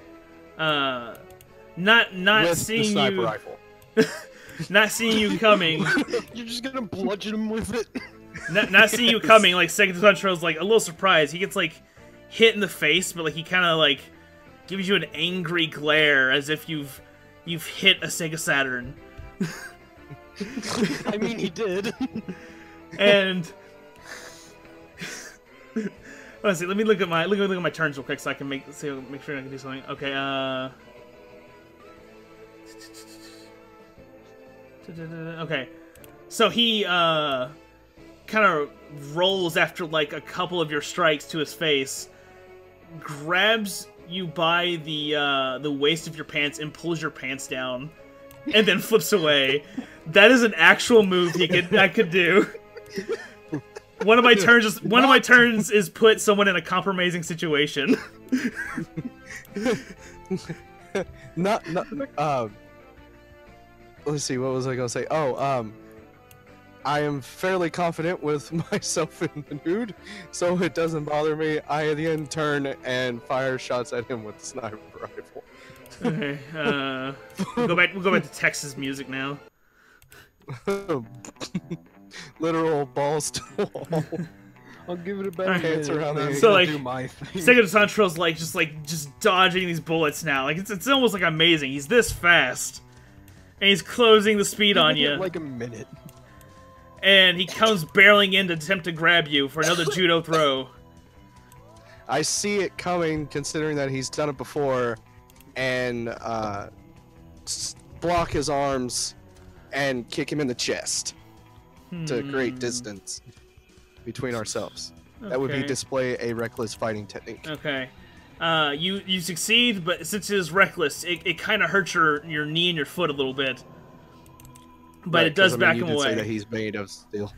B: Not
D: with
B: seeing
D: the sniper
B: you.
D: Rifle.
B: Not seeing you coming.
C: You're just gonna bludgeon him with it.
B: Not seeing you coming. Like Segata Sanshiro's like a little surprised. He gets like hit in the face, but like he kind of like gives you an angry glare as if you've hit a Sega Saturn.
C: I mean, he did.
B: And let's see. Let me look at my turns real quick so I can make sure I can do something. Okay. Okay. So he kind of rolls after like a couple of your strikes to his face, grabs you by the waist of your pants and pulls your pants down, and then flips away. That is an actual move I could do. One of my turns is put someone in a compromising situation.
D: Let's see, what was I gonna say? Oh, I am fairly confident with myself in the nude, so it doesn't bother me. I again turn and fire shots at him with the sniper rifle.
B: Okay, we'll go back to Texas music now.
D: Literal balls to the wall.
C: I'll give it a better
D: Hands around the
B: So like,
C: do my thing.
B: Segata Sanshiro's just dodging these bullets now. Like it's almost like amazing. He's this fast, and he's closing the speed on you.
C: Like a minute.
B: And he comes barreling in to attempt to grab you for another judo throw.
D: I see it coming, considering that he's done it before, and block his arms and kick him in the chest to create distance between ourselves. Okay. That would be display a reckless fighting technique.
B: Okay. You succeed, but since it is reckless, it kind of hurts your knee and your foot a little bit. But it does back him away.
D: Say that he's made of steel.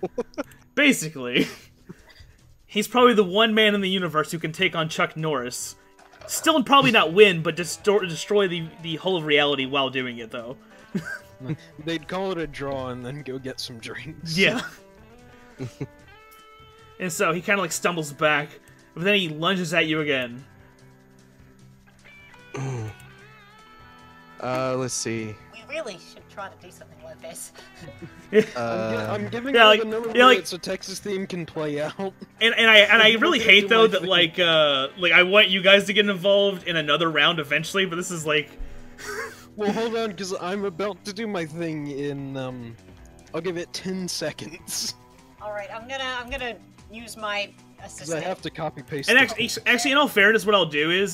B: Basically. He's probably the one man in the universe who can take on Chuck Norris. Still probably not win, but destroy the whole of reality while doing it, though.
C: They'd call it a draw and then go get some drinks.
B: Yeah. And so he kind of like stumbles back, but then he lunges at you again.
D: Let's see.
A: We really should try to do something like this.
C: I'm giving
B: yeah,
C: like, another minute so Texas theme can play out.
B: And I really hate though that like I want you guys to get involved in another round eventually, but this is like.
C: Well, hold on, because I'm about to do my thing in I'll give it 10 seconds.
A: All right, I'm gonna use my assistant.
C: I have to copy paste.
B: And actually, in all fairness, what I'll do is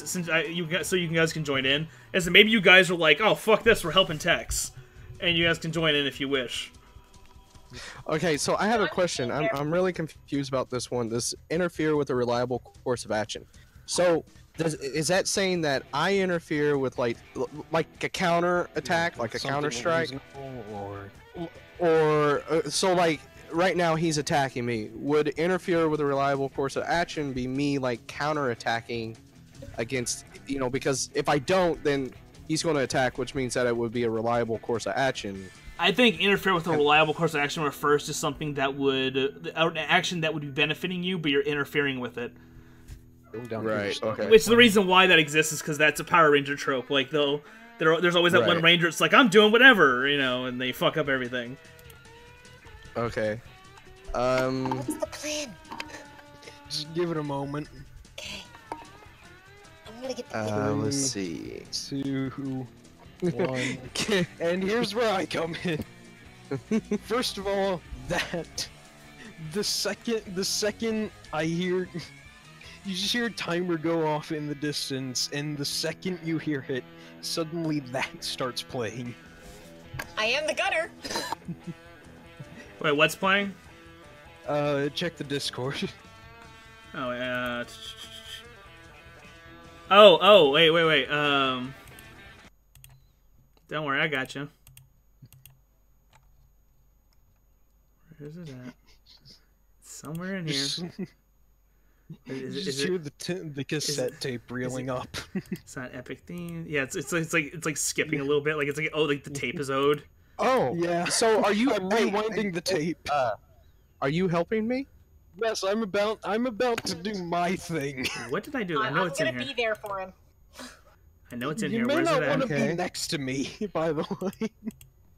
B: so you guys can join in, is that maybe you guys are like, oh fuck this, we're helping Tex, and you guys can join in if you wish.
D: Okay, so I have a question. I'm really confused about this one. This interfere with a reliable course of action. So is that saying that I interfere with like a counter attack, like a counter strike, or so like right now he's attacking me? Would interfere with a reliable course of action be me like counter attacking against, you know, because if I don't, then he's going to attack, which means that it would be a reliable course of action.
B: I think interfere with a reliable course of action refers to something that would an action that would be benefiting you, but you're interfering with it.
D: Right. Okay.
B: Which the reason why that exists is because that's a Power Ranger trope. Like there's always that one Ranger. It's like, I'm doing whatever, you know, and they fuck up everything.
D: Okay.
A: What's the plan?
C: Just give it a moment.
A: Okay. I'm gonna get the
D: let's see.
C: 2, 1. And here's where I come in. First of all, The second I hear, you just hear a timer go off in the distance, and the second you hear it, suddenly that starts playing.
A: I am the gunner.
B: Wait, what's playing?
C: Check the Discord.
B: Oh, Oh, wait. Don't worry, I got you. Where's it at? Somewhere in here.
C: Just hear the cassette tape reeling up.
B: It's not epic theme. Yeah, it's like skipping a little bit. Like it's like, oh, like the tape is owed.
D: Oh,
C: yeah.
D: So are you
C: I'm rewinding the tape?
D: Are you helping me?
C: Yes, I'm about to do my thing.
B: What did I do? I know it's in here.
A: I'm gonna be there for him.
B: I know it's in
C: You
B: here.
C: may
B: Where's
C: not
B: it at?
C: want to be next to me, by the way.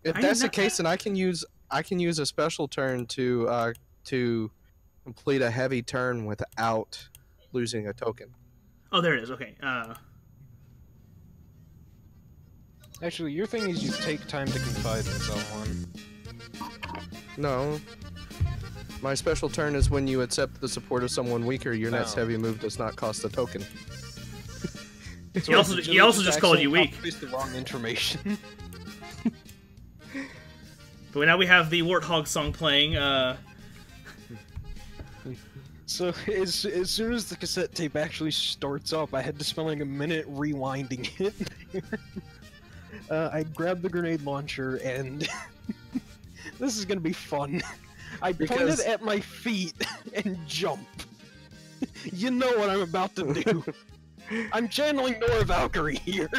D: If that's the case, then I can use a special turn to complete a heavy turn without losing a token.
B: Oh, there it is. Okay.
C: Actually, your thing is you take time to confide in someone.
D: No. My special turn is when you accept the support of someone weaker. Your next heavy move does not cost a token.
B: He also just called you weak.
C: The wrong information.
B: But now we have the Warthog song playing.
C: So as soon as the cassette tape actually starts up, I had to spend like a minute rewinding it. I grabbed the grenade launcher, and this is gonna be fun. I point it at my feet and jump. You know what I'm about to do. I'm channeling Nora Valkyrie here.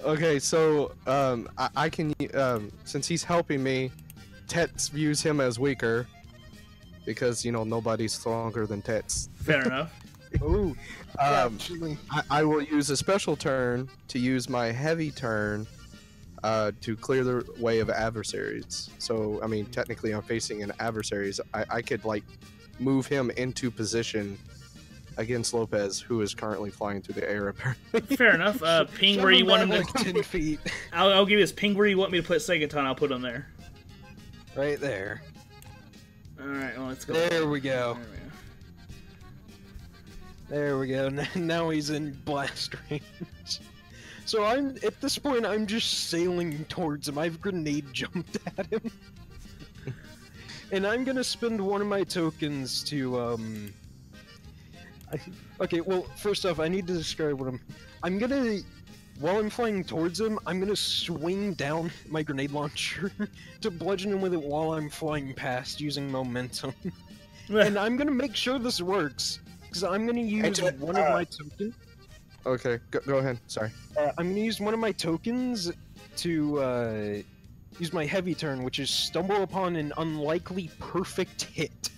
D: Okay, so I can since he's helping me, Tets views him as weaker because nobody's stronger than Tets.
B: Fair enough.
C: Ooh.
D: I will use a special turn to use my heavy turn to clear the way of adversaries. So I mean, technically, I'm facing an adversaries. I could like move him into position against Lopez, who is currently flying through the air, apparently.
B: Fair enough. Ping where you want him to...
C: Like 10 feet.
B: I'll give you this ping where you want me to put Segata, I'll put him there.
C: Right there.
B: Alright, well, let's go.
C: There we go. There we go. Now he's in blast range. So at this point, I'm just sailing towards him. I've grenade jumped at him. And I'm gonna spend one of my tokens to, okay, well, first off, I need to describe what I'm gonna, while I'm flying towards him, I'm gonna swing down my grenade launcher to bludgeon him with it while I'm flying past using momentum. And I'm gonna make sure this works, because I'm gonna use one of my tokens.
D: Okay, go ahead, sorry.
C: I'm gonna use one of my tokens to, use my heavy turn, which is stumble upon an unlikely perfect hit.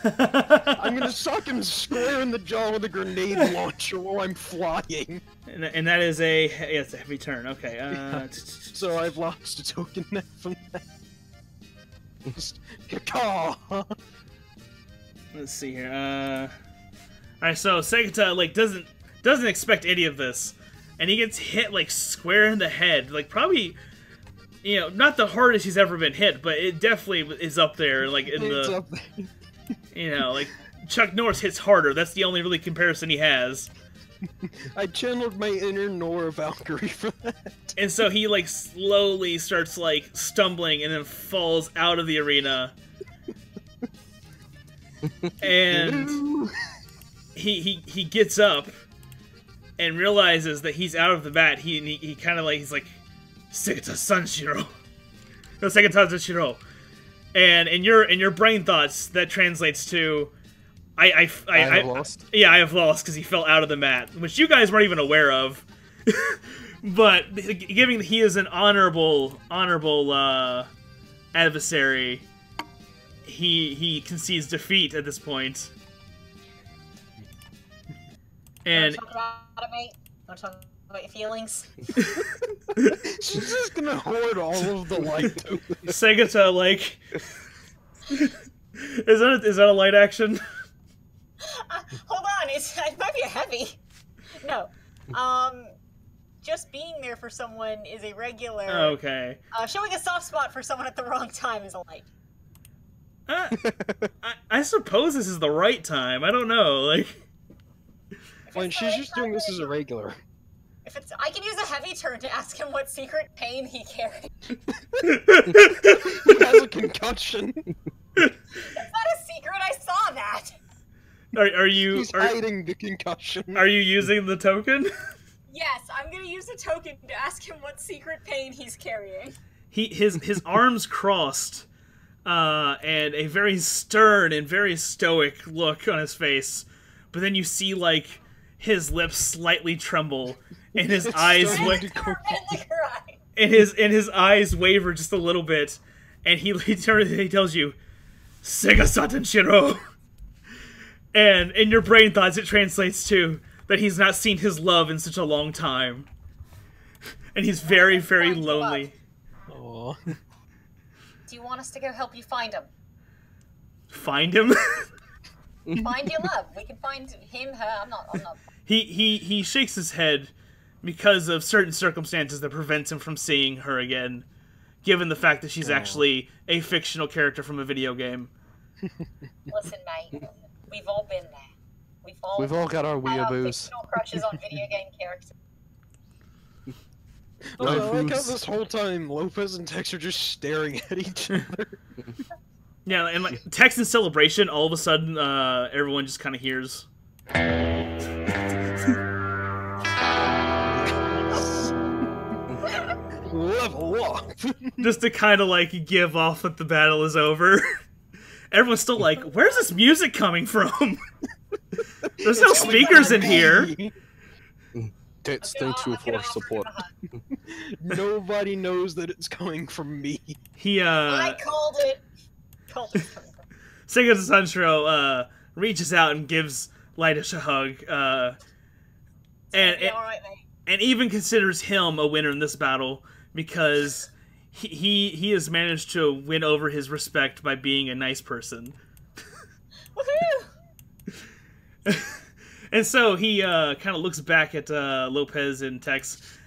C: I'm gonna sock him square in the jaw with a grenade launcher while I'm flying.
B: And that is it's a heavy turn. Okay.
C: So I've lost a token from that. Caw.
B: Let's see here. All right. So Segata like doesn't expect any of this, and he gets hit like square in the head. Like probably, not the hardest he's ever been hit, but it definitely is up there. Like it's up there. Like Chuck Norris hits harder. That's the only really comparison he has.
C: I channeled my inner Nora Valkyrie for that.
B: And so he like slowly starts like stumbling and then falls out of the arena. And he gets up and realizes that he's out of the bat. He kind of like he's like Segata Sanshiro. No, Segata Sanshiro. And in your brain thoughts, that translates to, I have lost. Yeah, I have lost because he fell out of the mat, which you guys weren't even aware of. But given that he is an honorable adversary, he concedes defeat at this point. And
A: talk about it, mate. Want to talk about your feelings?
C: She's just gonna hoard all of the light.
B: Segata, like, is that a light action?
A: Hold on, it might be a heavy. No, just being there for someone is a regular.
B: Okay.
A: Showing a soft spot for someone at the wrong time is a light.
B: I suppose this is the right time. I don't know. Like,
C: When she's just doing this as a regular.
A: If it's, I can use a heavy turn to ask him what secret pain he carries.
C: He has a concussion.
A: That's not a secret. I saw that.
B: are you
C: He's hiding the concussion.
B: Are you using the token?
A: Yes, I'm gonna use a token to ask him what secret pain he's carrying.
B: His arms crossed, and a very stern and very stoic look on his face. But then you see like his lips slightly tremble, and his eyes his eyes waver just a little bit, and he tells you, "Sega Sanshiro." And in your brain thoughts, it translates to that he's not seen his love in such a long time, and he's very, very lonely.
C: Aww.
A: Do you want us to go help you find him?
B: Find him?
A: Find your love. We can find him, her. I'm not.
B: He shakes his head because of certain circumstances that prevents him from seeing her again, given the fact that she's actually a fictional character from a video game.
A: Listen, mate. We've all been there.
D: We've all got our
A: had our
D: weeaboos.
A: fictional crushes on video game characters.
C: I like how this whole time Lopez and Tex are just staring at each other.
B: Yeah, and like Text and Celebration, all of a sudden, everyone just kind of hears.
C: Level up.
B: Just to kind of like give off that the battle is over. Everyone's still like, where's this music coming from? There's no speakers in here.
D: Thanks to for support.
C: Nobody knows that it's coming from me.
A: I called it.
B: Segata Sanshiro reaches out and gives Lightish a hug, and even considers him a winner in this battle because he has managed to win over his respect by being a nice person.
A: Woohoo!
B: And so he kind of looks back at Lopez and Tex.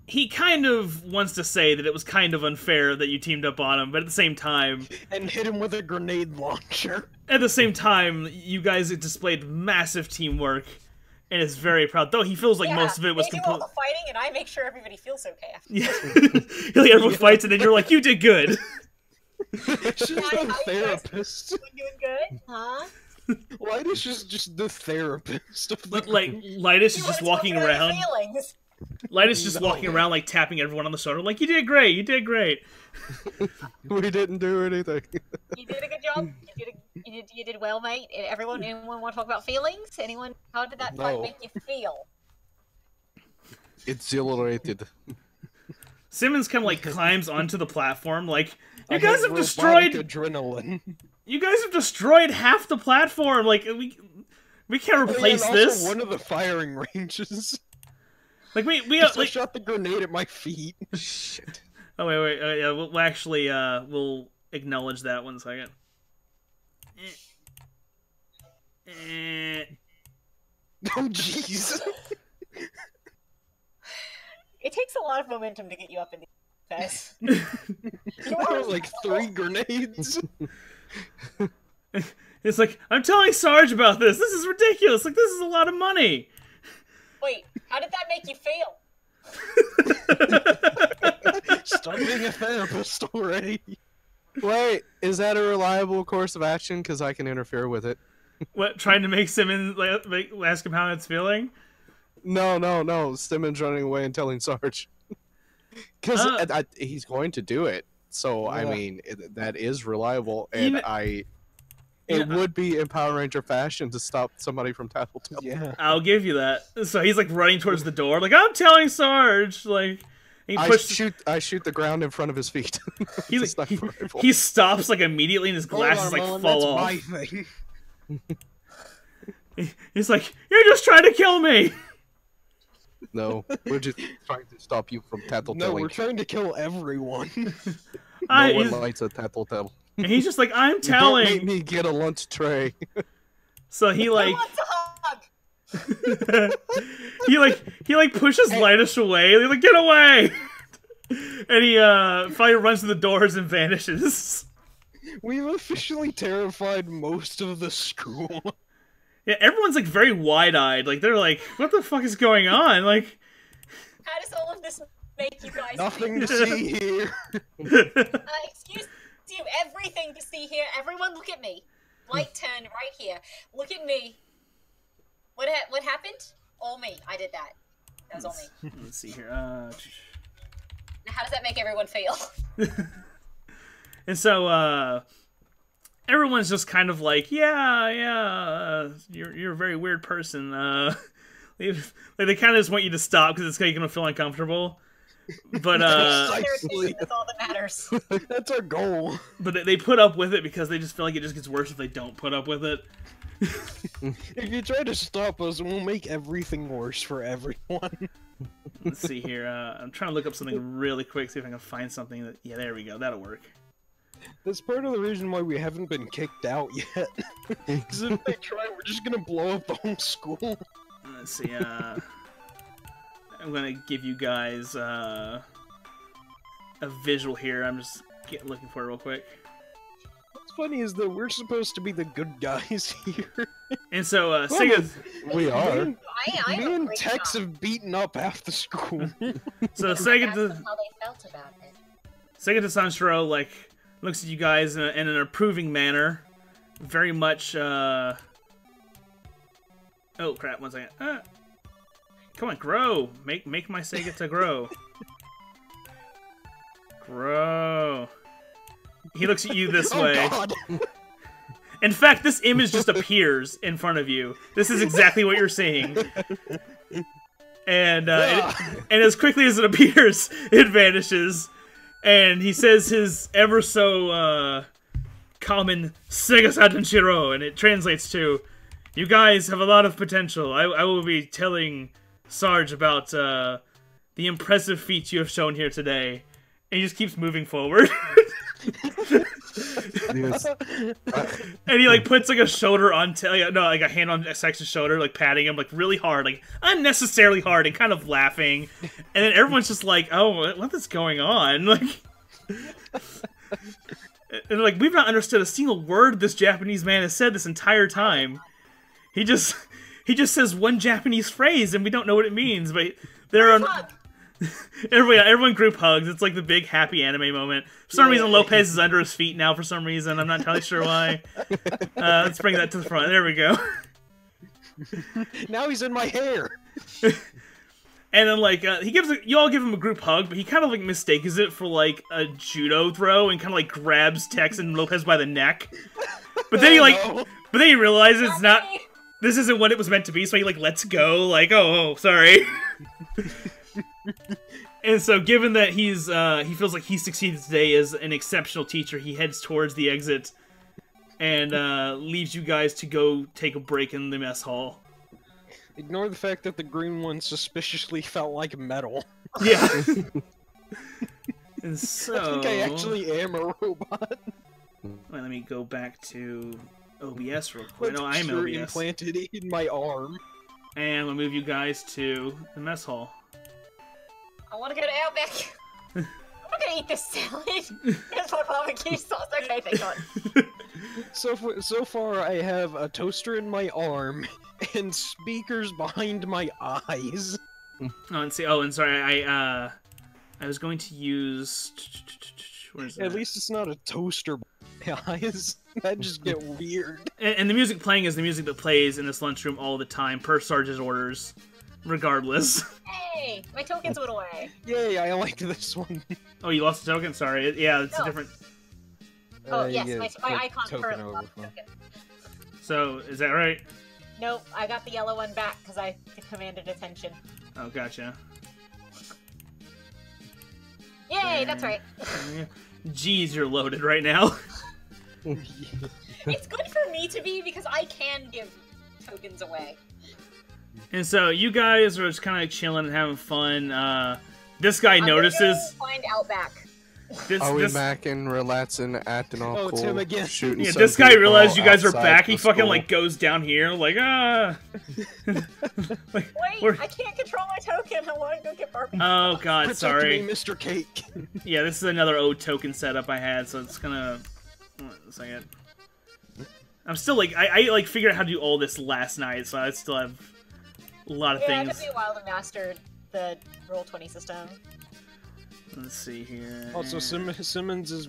B: He kind of wants to say that it was kind of unfair that you teamed up on him, but at the same time...
C: And hit him with a grenade launcher.
B: At the same time, you guys have displayed massive teamwork, and is very proud. Though he feels like most of it was
A: they do all the fighting, and I make sure everybody feels okay after.
B: Yeah, like everyone fights, and then you're like, you did good.
C: She's the therapist.
A: You doing good? Huh?
C: Lightish is just the therapist of the
B: Like, Lightish is just walking around. Lightish just walking around, like, tapping everyone on the shoulder, like, you did great, you did great.
D: We didn't do anything.
A: You did a good job. You did well, mate. Anyone want to talk about feelings? Anyone? How did that fight make you feel?
D: Exhilarated.
B: Simmons kind of, like, climbs onto the platform, like, you guys have destroyed...
C: adrenaline.
B: You guys have destroyed half the platform, like, we can't replace this.
C: Also one of the firing ranges.
B: Like, we
C: I shot the grenade at my feet.
D: Shit.
B: Oh, wait, yeah, we'll actually, we'll acknowledge that 1 second.
C: Oh, jeez.
A: It takes a lot of momentum to get you up in the fest.
C: That was like 3 grenades.
B: It's like, I'm telling Sarge about this. This is ridiculous. Like, this is a lot of money.
A: Wait, how did that make you feel?
C: Stop being a therapist already.
D: Wait, is that a reliable course of action? Because I can interfere with it.
B: What, trying to make Simmons ask him how it's feeling?
D: No. Simmons running away and telling Sarge. Because he's going to do it. So, I mean, that is reliable. And it would be in Power Ranger fashion to stop somebody from tattletale.
C: Yeah.
B: I'll give you that. So he's like running towards the door, like, I'm telling Sarge. Like,
D: I shoot the ground in front of his feet.
B: He stops like immediately, and his glasses like fall off.
C: My thing.
B: He's like, "You're just trying to kill me."
D: No, we're just trying to stop you from tattletaling.
C: No, we're trying to kill everyone.
D: No one likes a tattletale.
B: And he's just like, "I'm telling."
D: Don't make me get a lunch tray.
B: So he like.
A: Who wants a hug?
B: he pushes Lightish away. He's like, "Get away!" And he finally runs to the doors and vanishes.
C: We've officially terrified most of the school.
B: Yeah, everyone's like very wide-eyed. Like they're like, "What the fuck is going on?" Like,
A: How does all of this make you guys
C: Nothing
A: feel?
C: to see here.
A: Excuse you, everything to see here. Everyone look at me. Light turn right here. Look at me. What happened? All me. I did that. That was all me.
B: let's see here.
A: Now, how does that make everyone feel?
B: And so everyone's just kind of like, yeah, you're a very weird person. Like they kind of just want you to stop because it's going to feel uncomfortable. But
C: Precisely.
A: That's all that matters.
C: That's our goal.
B: but they put up with it because they just feel like it just gets worse if they don't put up with it.
C: If you try to stop us, we'll make everything worse for everyone.
B: Let's see here. I'm trying to look up something really quick, see if I can find something that. Yeah, there we go. That'll work.
C: That's part of the reason why we haven't been kicked out yet. Because if they try, we're just gonna blow up the whole school.
B: Let's see. I'm gonna give you guys a visual here. I'm just looking for it real quick.
C: What's funny is that we're supposed to be the good guys here.
B: And so Sega.
D: We are.
A: I
C: Me
A: am
C: and
A: great
C: Tex
A: job.
C: have beaten up half the school.
B: So
A: Ask
B: Segata
A: them how they felt about it.
B: Sanshiro like looks at you guys in an approving manner, very much. Oh crap! 1 second. Come on, grow. Make my Segata grow. Grow. He looks at you this way.
C: Oh God!
B: In fact, this image just appears in front of you. This is exactly what you're seeing. And and as quickly as it appears, it vanishes. And he says his ever so common Segata Sanshiro, and it translates to, "You guys have a lot of potential. I will be telling Sarge about the impressive feats you have shown here today." And he just keeps moving forward.
D: Yes.
B: And he like puts like a shoulder on, like a hand on Sex's shoulder, like patting him like really hard, like unnecessarily hard, and kind of laughing. And then everyone's just like, "Oh, what is going on?" Like, and like we've not understood a single word this Japanese man has said this entire time. He just says one Japanese phrase, and we don't know what it means. But there are.
A: Hug.
B: Everyone group hugs. It's like the big happy anime moment. For some reason, Lopez is under his feet now. For some reason, I'm not entirely sure why. Let's bring that to the front. There we go.
C: Now he's in my hair.
B: And then like you all give him a group hug, but he kind of like mistakes it for like a judo throw and kind of like grabs Tex and Lopez by the neck. But then but then he realizes it's not. This isn't what it was meant to be. So he like lets go. Like oh sorry. And so, given that he feels like he succeeded today as an exceptional teacher, he heads towards the exit and leaves you guys to go take a break in the mess hall.
C: Ignore the fact that the green one suspiciously felt like metal.
B: Yeah. And so,
C: I think I actually am a robot.
B: Wait, let me go back to OBS real quick.
C: With
B: No, I'm
C: texture
B: OBS.
C: implanted in my arm.
B: And we'll move you guys to the mess hall.
A: I want to go to Outback. I'm not gonna eat this salad. Here's my barbecue sauce. Okay, thank God.
C: So far, I have a toaster in my arm and speakers behind my eyes.
B: Oh, and see. Oh, and sorry. I was going to use. Where's that?
C: At least it's not a toaster behind my eyes. That just get weird.
B: And the music playing is the music that plays in this lunchroom all the time, per Sarge's orders, regardless.
A: Hey, my tokens went away.
C: Yay, I like this one.
B: Oh, you lost a token? Sorry. Yeah, it's a
A: No.
B: different.
A: Oh yes,
C: yeah,
A: my icon
C: token
A: currently
C: overflow.
A: lost token.
B: So, is that right?
A: Nope, I got the yellow one back because I commanded attention.
B: Oh, gotcha.
A: Yay, that's right.
B: Jeez, you're loaded right now.
A: It's good for me to be because I can give tokens away.
B: And so, you guys are just kind of chilling and having fun. This guy
A: I'm gonna
B: notices.
A: go find Outback.
D: Are we macking, relaxing, acting all
C: Oh, it's
D: cool?
C: him again.
D: Shooting
B: Yeah,
D: some
B: this guy
D: people
B: realized you guys are
D: outside
B: back.
D: the
B: He fucking
D: school.
B: like goes down here, like like,
A: Wait,
B: we're-
A: I can't control my token. I want to go get barbecue.
B: Oh god,
C: Protect
B: sorry.
C: me, Mr. Cake.
B: Yeah, this is another O token setup I had, so it's gonna Hold on a second. I'm still like I like figured out how to do all this last night, so I still have a lot of
A: Yeah,
B: things.
A: it took me a while to master the Roll20 system.
B: Let's see here.
C: Also, Simmons is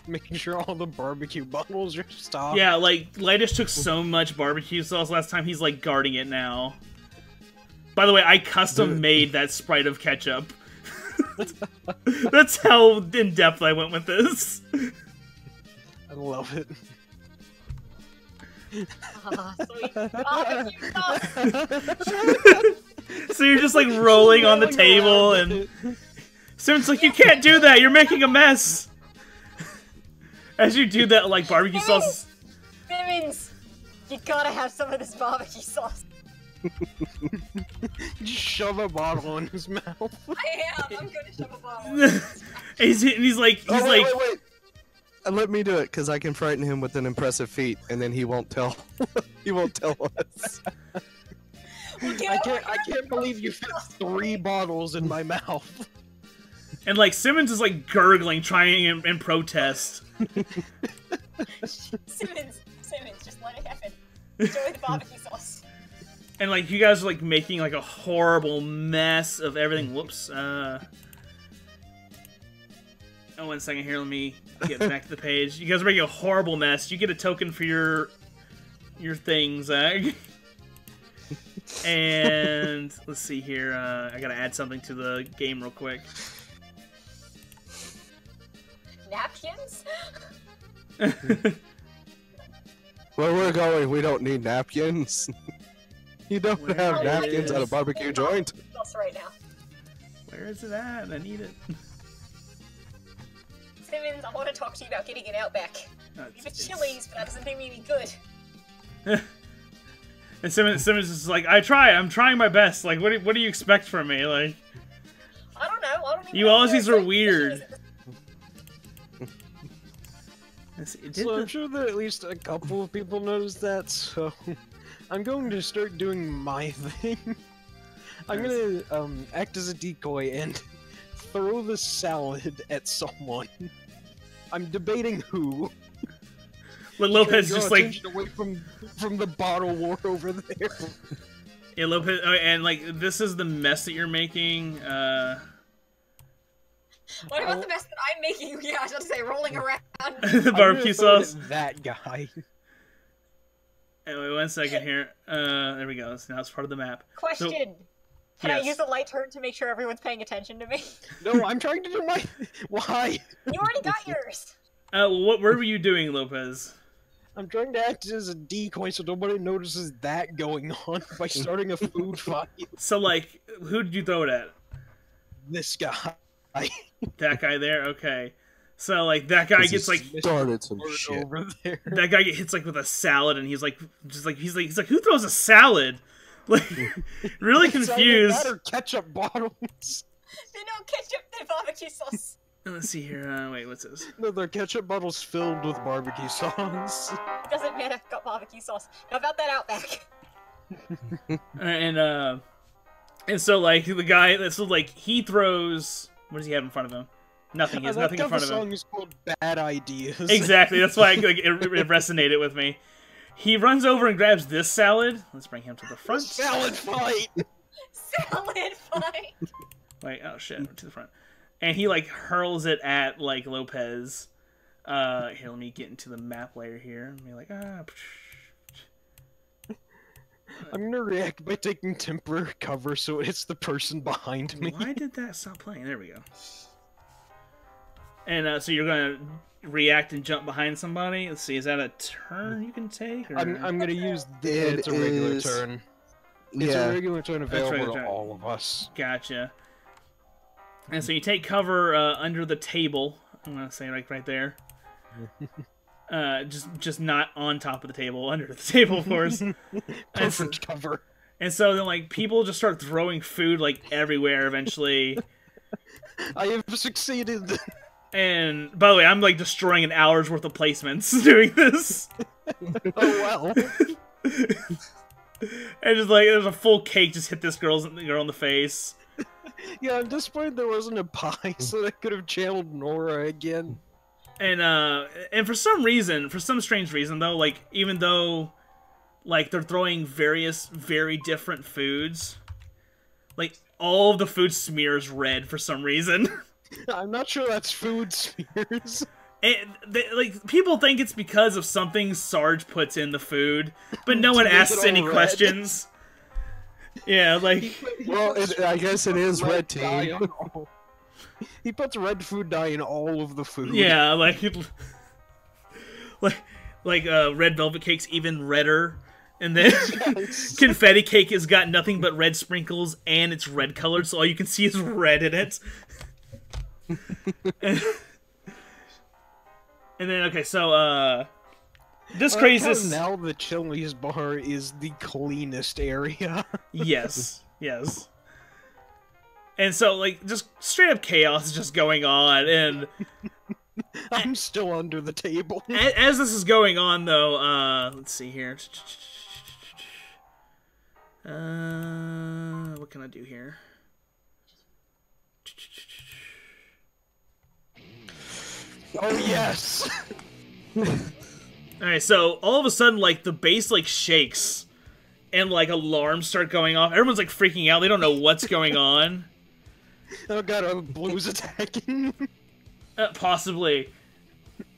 C: making sure all the barbecue bottles are stocked.
B: Yeah, like Lightish took so much barbecue sauce last time. He's like guarding it now. By the way, I custom made that Sprite of ketchup. That's how in depth I went with this.
C: I love it.
A: Sweet barbecue sauce.
B: So you're just like rolling on the table, and Simon's like, "You can't do that. You're making a mess." As you do that, like barbecue sauce.
A: Simmons, you gotta have some of this barbecue sauce.
C: Just shove a bottle in his mouth.
A: I am. I'm gonna shove a bottle. In
B: he's like,
D: wait. Let me do it, because I can frighten him with an impressive feat, and then he won't tell. He won't tell us.
C: I can't believe you fit 3 bottles in my mouth.
B: And like Simmons is like gurgling, trying in protest.
A: Simmons, just let it happen. Enjoy the barbecue sauce.
B: And like you guys are like making like a horrible mess of everything. Whoops. Oh, 1 second here. Let me get back to the page. You guys are making a horrible mess. You get a token for your thing, Zach. And let's see here. I gotta add something to the game real quick.
A: Napkins?
D: Where we're going, we don't need napkins. You don't have napkins at a barbecue joint.
A: Sauce right now.
B: Where is it at? I need it.
A: Simmons, I want to talk to you about getting an Outback.
B: Oh,
A: We have Chili's, but that doesn't make me any good.
B: And Simmons is like, I'm trying my best. Like, what do you expect from me? Like,
A: I don't know. I don't even
B: you
A: know
B: Aussies
A: where
B: are weird.
C: So I'm sure that at least a couple of people noticed that, so I'm going to start doing my thing. I'm gonna act as a decoy and throw the salad at someone. I'm debating who.
B: Lopez just like
C: away from the bottle war over there.
B: Yeah, Lopez, and like this is the mess that you're making.
A: What about the mess that I'm making? Yeah, I was about to say rolling around.
B: The barbecue sauce.
C: That guy.
B: Anyway, 1 second here. There we go. So now it's part of the map.
A: Question.
B: So,
A: Can I
B: yes.
A: use a light turn to make sure everyone's paying attention to me?
C: No, I'm trying to do my. Why?
A: You already got yours.
B: What were you doing, Lopez?
C: I'm trying to act as a decoy so nobody notices that going on by starting a food fight.
B: So like, who did you throw it at?
C: This guy.
B: That guy there. Okay. So like that guy gets like
D: started some shit.
C: Over there.
B: that guy gets hits like with a salad, and he's like he's like who throws a salad? Like really confused.
C: That or ketchup bottles.
A: They don't ketchup, they're barbecue sauce.
B: Let's see here. Wait, what's this?
C: No, they're ketchup bottles filled with barbecue sauce.
A: It doesn't matter, got barbecue sauce. How about that Outback?
B: And so like the guy, so like he throws. What does he have in front of him? Nothing. He has nothing in front of him.
C: The song is called Bad Ideas.
B: Exactly. That's why like, it resonated with me. He runs over and grabs this salad. Let's bring him to the front.
C: Salad fight.
A: Salad fight.
B: Wait. Oh shit. To the front. And he like hurls it at like Lopez. Here, let me get into the map layer here. Let me like
C: I'm gonna react by taking temporary cover so it hits the person behind me.
B: Why did that stop playing? There we go. And so you're gonna react and jump behind somebody. Let's see, is that a turn you can take? Or...
C: I'm gonna use it's a regular turn. It's a regular turn available to all of us.
B: Gotcha. And so you take cover under the table. I'm gonna say like right there. Just not on top of the table, under the table, of course.
C: Perfect cover.
B: And so then like people just start throwing food like everywhere eventually.
C: I have succeeded.
B: And by the way, I'm like destroying an hour's worth of placements doing this.
C: Oh well.
B: And just like there's a full cake just hit this girl in the face.
C: Yeah, I'm disappointed there wasn't a pie so I could have channeled Nora again.
B: And for some reason, for some strange reason though, like even though like they're throwing various very different foods, like all of the food smears red for some reason.
C: I'm not sure that's food smears.
B: And like people think it's because of something Sarge puts in the food, but no one
C: make
B: asks
C: it
B: any
C: all red.
B: questions. Yeah, like
D: Well, I guess it is red
C: dye
D: tea.
C: on all- He puts red food dye in all of the food.
B: yeah, like red velvet cake's even redder. And then confetti cake has got nothing but red sprinkles and it's red colored, so all you can see is red in it. And then okay, so this craziness.
C: Now the Chili's bar is the cleanest area.
B: Yes, yes. And so like just straight up chaos is just going on, and
C: I'm still under the table.
B: as this is going on though, let's see here. What can I do here?
C: Oh yes.
B: Alright, so all of a sudden, like, the base, like, shakes. And, like, alarms start going off. Everyone's, like, freaking out. They don't know what's going on.
C: Oh god, a blues attacking.
B: Possibly.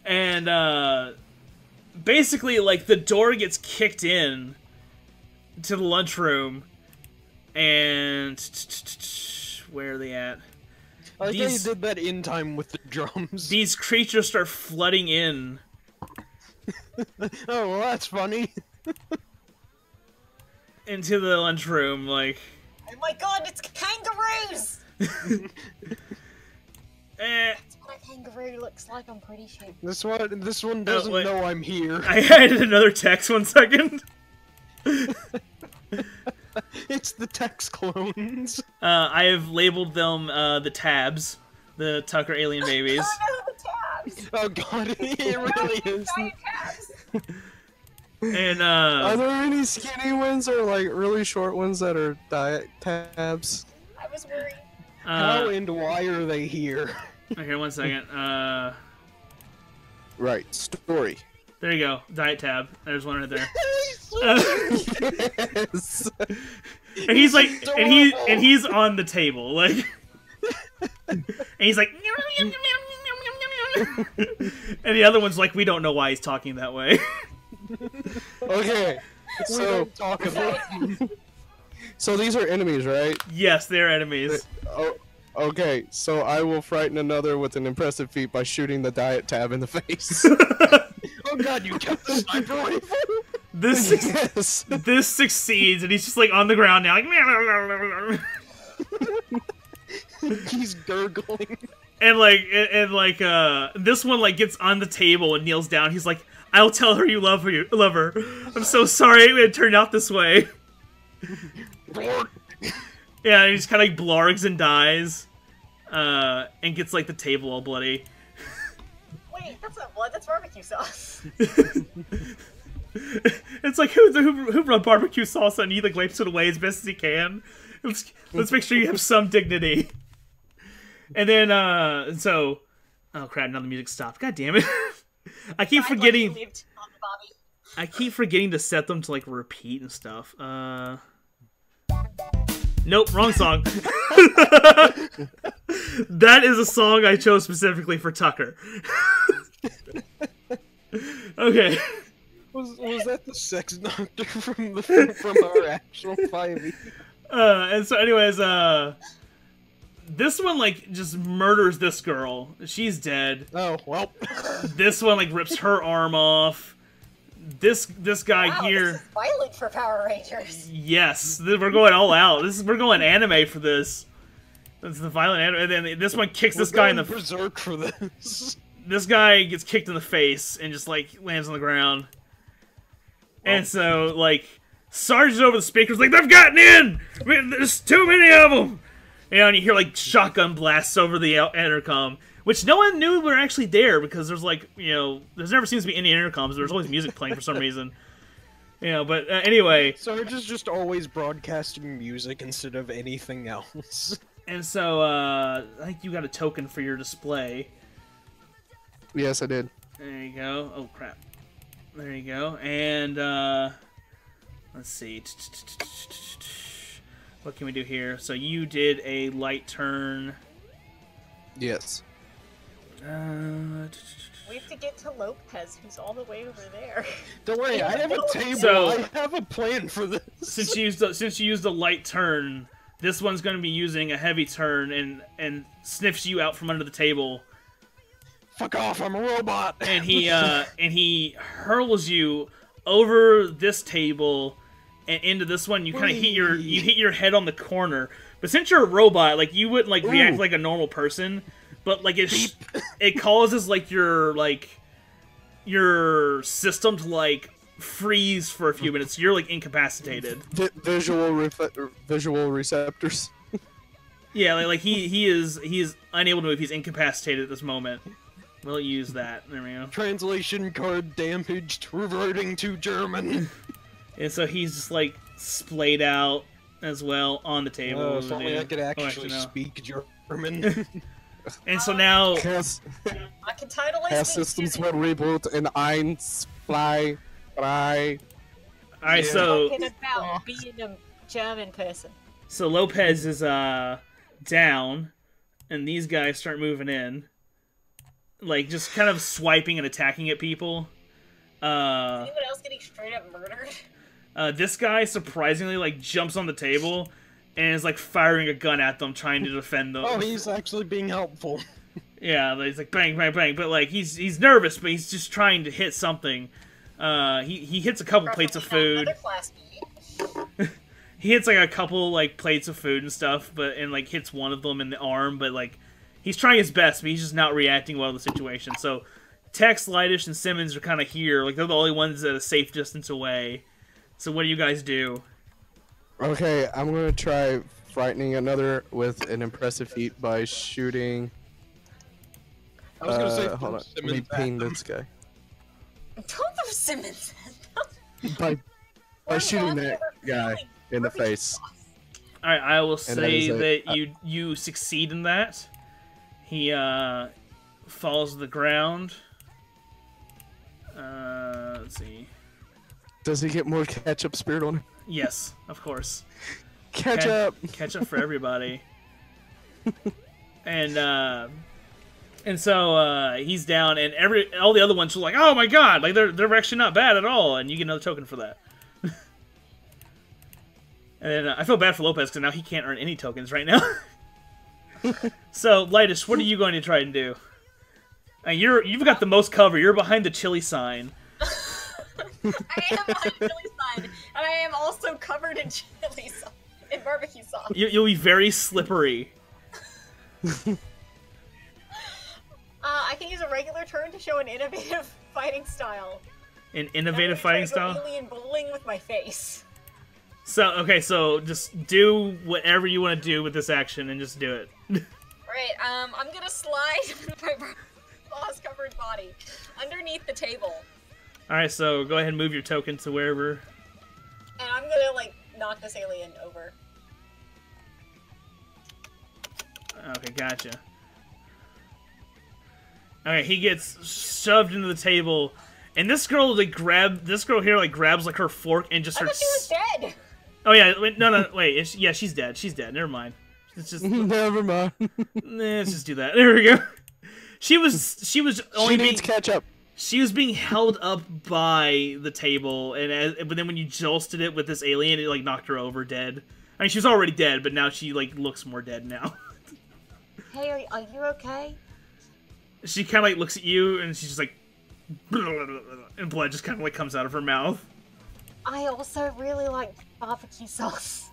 B: And, basically, like, the door gets kicked in to the lunchroom. And... where are they at?
C: I like how you did that in time with the drums.
B: These creatures start flooding in.
C: Oh, well, that's funny.
B: Into the lunchroom, like...
A: Oh my god, it's kangaroos! That's what a kangaroo looks like, I'm pretty sure.
C: This one doesn't
B: wait.
C: know I'm here.
B: I added another text, 1 second.
C: It's the Tex clones.
B: I have labeled them the tabs, the Tucker alien babies.
A: Oh no, the tabs!
C: Oh god, it really is.
A: Giant tabs!
B: And
D: Are there any skinny ones or like really short ones that are diet tabs?
A: I was worried.
C: How and why are they here?
B: Okay, 1 second.
D: Right, story.
B: There you go, diet tab. There's one right there.
D: Yes.
B: And he's like, and he's on the table, like, and he's like, and the other one's like, we don't know why he's talking that way.
D: Okay,
C: We
D: so
C: don't talk about.
D: so these are enemies, right?
B: Yes, they're enemies.
D: Oh, okay. So I will frighten another with an impressive feat by shooting the diet tab in the face.
C: Oh god, you kept the sniper rifle.
B: This this succeeds, and he's just like on the ground now, like,
C: He's gurgling.
B: and this one like gets on the table and kneels down. He's like, I'll tell her you love her. I'm so sorry it turned out this way. Yeah, and he just kind of like blargs and dies, and gets like the table all bloody.
A: Wait, that's not blood, that's barbecue sauce.
B: It's like who brought barbecue sauce and he like wipes it away as best as he can. Let's make sure you have some dignity. And then so, oh crap! Now the music stopped. God damn it! I keep forgetting. I keep forgetting to set them to like repeat and stuff. Nope, wrong song. That is a song I chose specifically for Tucker. Okay.
C: Was that the sex doctor from our actual 5e?
B: And so anyways, this one like just murders this girl. She's dead.
C: Oh well.
B: This one like rips her arm off. This guy
A: Wow,
B: here.
A: this is violent for Power Rangers.
B: Yes, we're going all out. We're going anime for this. That's the violent anime. And then this one kicks this guy in the.
C: berserk for this.
B: This guy gets kicked in the face and just like lands on the ground. And so like Sarge is over the speakers like, they've gotten in. There's too many of them. And you hear like shotgun blasts over the intercom, which no one knew were actually there because there's like, you know, there's never seems to be any intercoms. There's always music playing for some reason. You know, but anyway.
C: Sarge is just always broadcasting music instead of anything else.
B: And so I think you got a token for your display.
D: Yes, I did.
B: There you go. Oh crap. There you go. And let's see. What can we do here? So you did a light turn.
D: Yes.
A: We have to get to Lopez, who's all the way over there.
C: Don't worry, I have a table.
B: So-
C: I have a plan for this.
B: Since you used a light turn, this one's going to be using a heavy turn and sniffs you out from under the table.
C: Fuck off! I'm a robot.
B: And he hurls you over this table and into this one. You kind of hit your head on the corner. But since you're a robot, like you wouldn't like react like a normal person. But like it causes like your system to like freeze for a few minutes. You're like incapacitated.
D: Visual receptors.
B: Yeah, like he is unable to move. He's incapacitated at this moment. We'll use that. There we go.
C: Translation card damaged, reverting to German.
B: And so he's just like splayed out as well on the table.
C: Oh, if only I could actually
B: no.
C: speak German.
B: And so now,
A: I can totally speak
D: systems
A: German.
D: will reboot in 1, 2, 3.
B: all right. So
A: Talking about being a German person.
B: so Lopez is down, and these guys start moving in, like just kind of swiping and attacking at people.
A: Is anyone else getting straight up murdered?
B: This guy surprisingly like jumps on the table and is like firing a gun at them, trying to defend them.
C: Oh, he's actually being helpful.
B: Yeah, he's like bang, bang, bang, but like he's nervous, but he's just trying to hit something. He hits a couple plates of food.
A: Another class B.
B: He hits like a couple like plates of food and stuff, and like hits one of them in the arm, but like he's trying his best, but he's just not reacting well to the situation. So Tex, Lightish, and Simmons are kind of here, like they're the only ones at a safe distance away. So what do you guys do?
D: Okay, I'm gonna try frightening another with an impressive feat by shooting.
C: I was gonna say,
D: hold on. Let me
C: Simmons
D: ping
C: at them.
D: this guy.
A: Don't throw Simmons.
D: By shooting that guy in the face.
B: All right, I will
D: that
B: say
D: is
B: that you succeed in that. He falls to the ground. Let's see.
D: Does he get more ketchup spirit on him?
B: Yes, of course.
D: Ketchup.
B: Ketchup for everybody. And so he's down, and all the other ones are like, "Oh my god!" Like they're actually not bad at all, and you get another token for that. And I feel bad for Lopez because now he can't earn any tokens right now. So Lightish, what are you going to try and do? You've got the most cover. You're behind the chili sign.
A: I am behind chili sign, and I am also covered in chili sauce, in barbecue sauce.
B: You'll be very slippery.
A: I can use a regular turn to show an innovative fighting style.
B: An innovative fighting style?
A: Alien bowling with my face.
B: So, okay, so just do whatever you want to do with this action and just do it.
A: Alright, I'm gonna slide with my sauce-covered body underneath the table.
B: Alright, so go ahead and move your token to wherever.
A: And I'm gonna, like, knock this alien over.
B: Okay, gotcha. Alright, he gets shoved into the table, and this girl here like grabs like her fork and just
A: I thought
B: starts.
A: she was dead!
B: Oh yeah, wait, no, wait, yeah, she's dead. She's dead. Never mind. Let's just
D: Never mind.
B: let's just do that. There we go. She was only
D: She
B: being
D: needs ketchup.
B: she was being held up by the table, but then when you jolted it with this alien, it like knocked her over dead. I mean, she was already dead, but now she like looks more dead now.
A: Hey, are you okay?
B: She kind of like looks at you, and she's just like, and blood just kind of like comes out of her mouth.
A: I also really like barbecue sauce.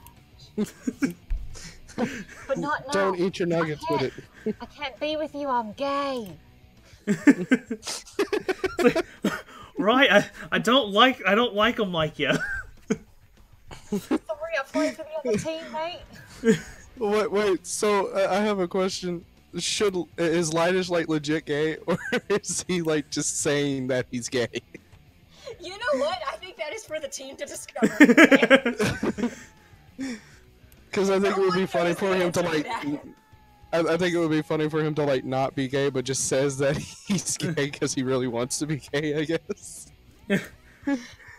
A: But not now.
D: Don't eat your nuggets with it.
A: I can't be with you, I'm gay.
B: Right? I don't like them like you.
A: Sorry, I played for the other team, mate.
D: Wait. So I have a question. Is Lightish like legit gay, or is he like just saying that he's gay?
A: You know what? I think that is for the team to discover.
D: Because I think it would be
A: one
D: funny
A: knows
D: for
A: the
D: him to
A: answer
D: like.
A: to
D: I think it would be funny for him to like not be gay, but just says that he's gay because he really wants to be gay. I guess.
A: Only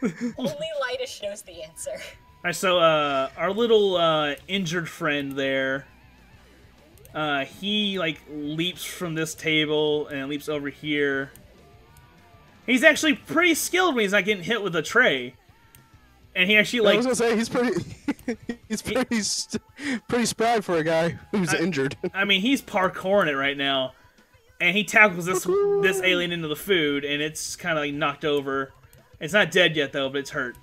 A: Lightish knows the answer.
B: Alright, so our little injured friend there, he like leaps from this table and leaps over here. He's actually pretty skilled when he's not getting hit with a tray. And he actually like.
D: I was gonna say he's pretty spry for a guy who's injured.
B: I mean, he's parkouring it right now, and he tackles this alien into the food, and it's kind of like knocked over. It's not dead yet though, but it's hurt.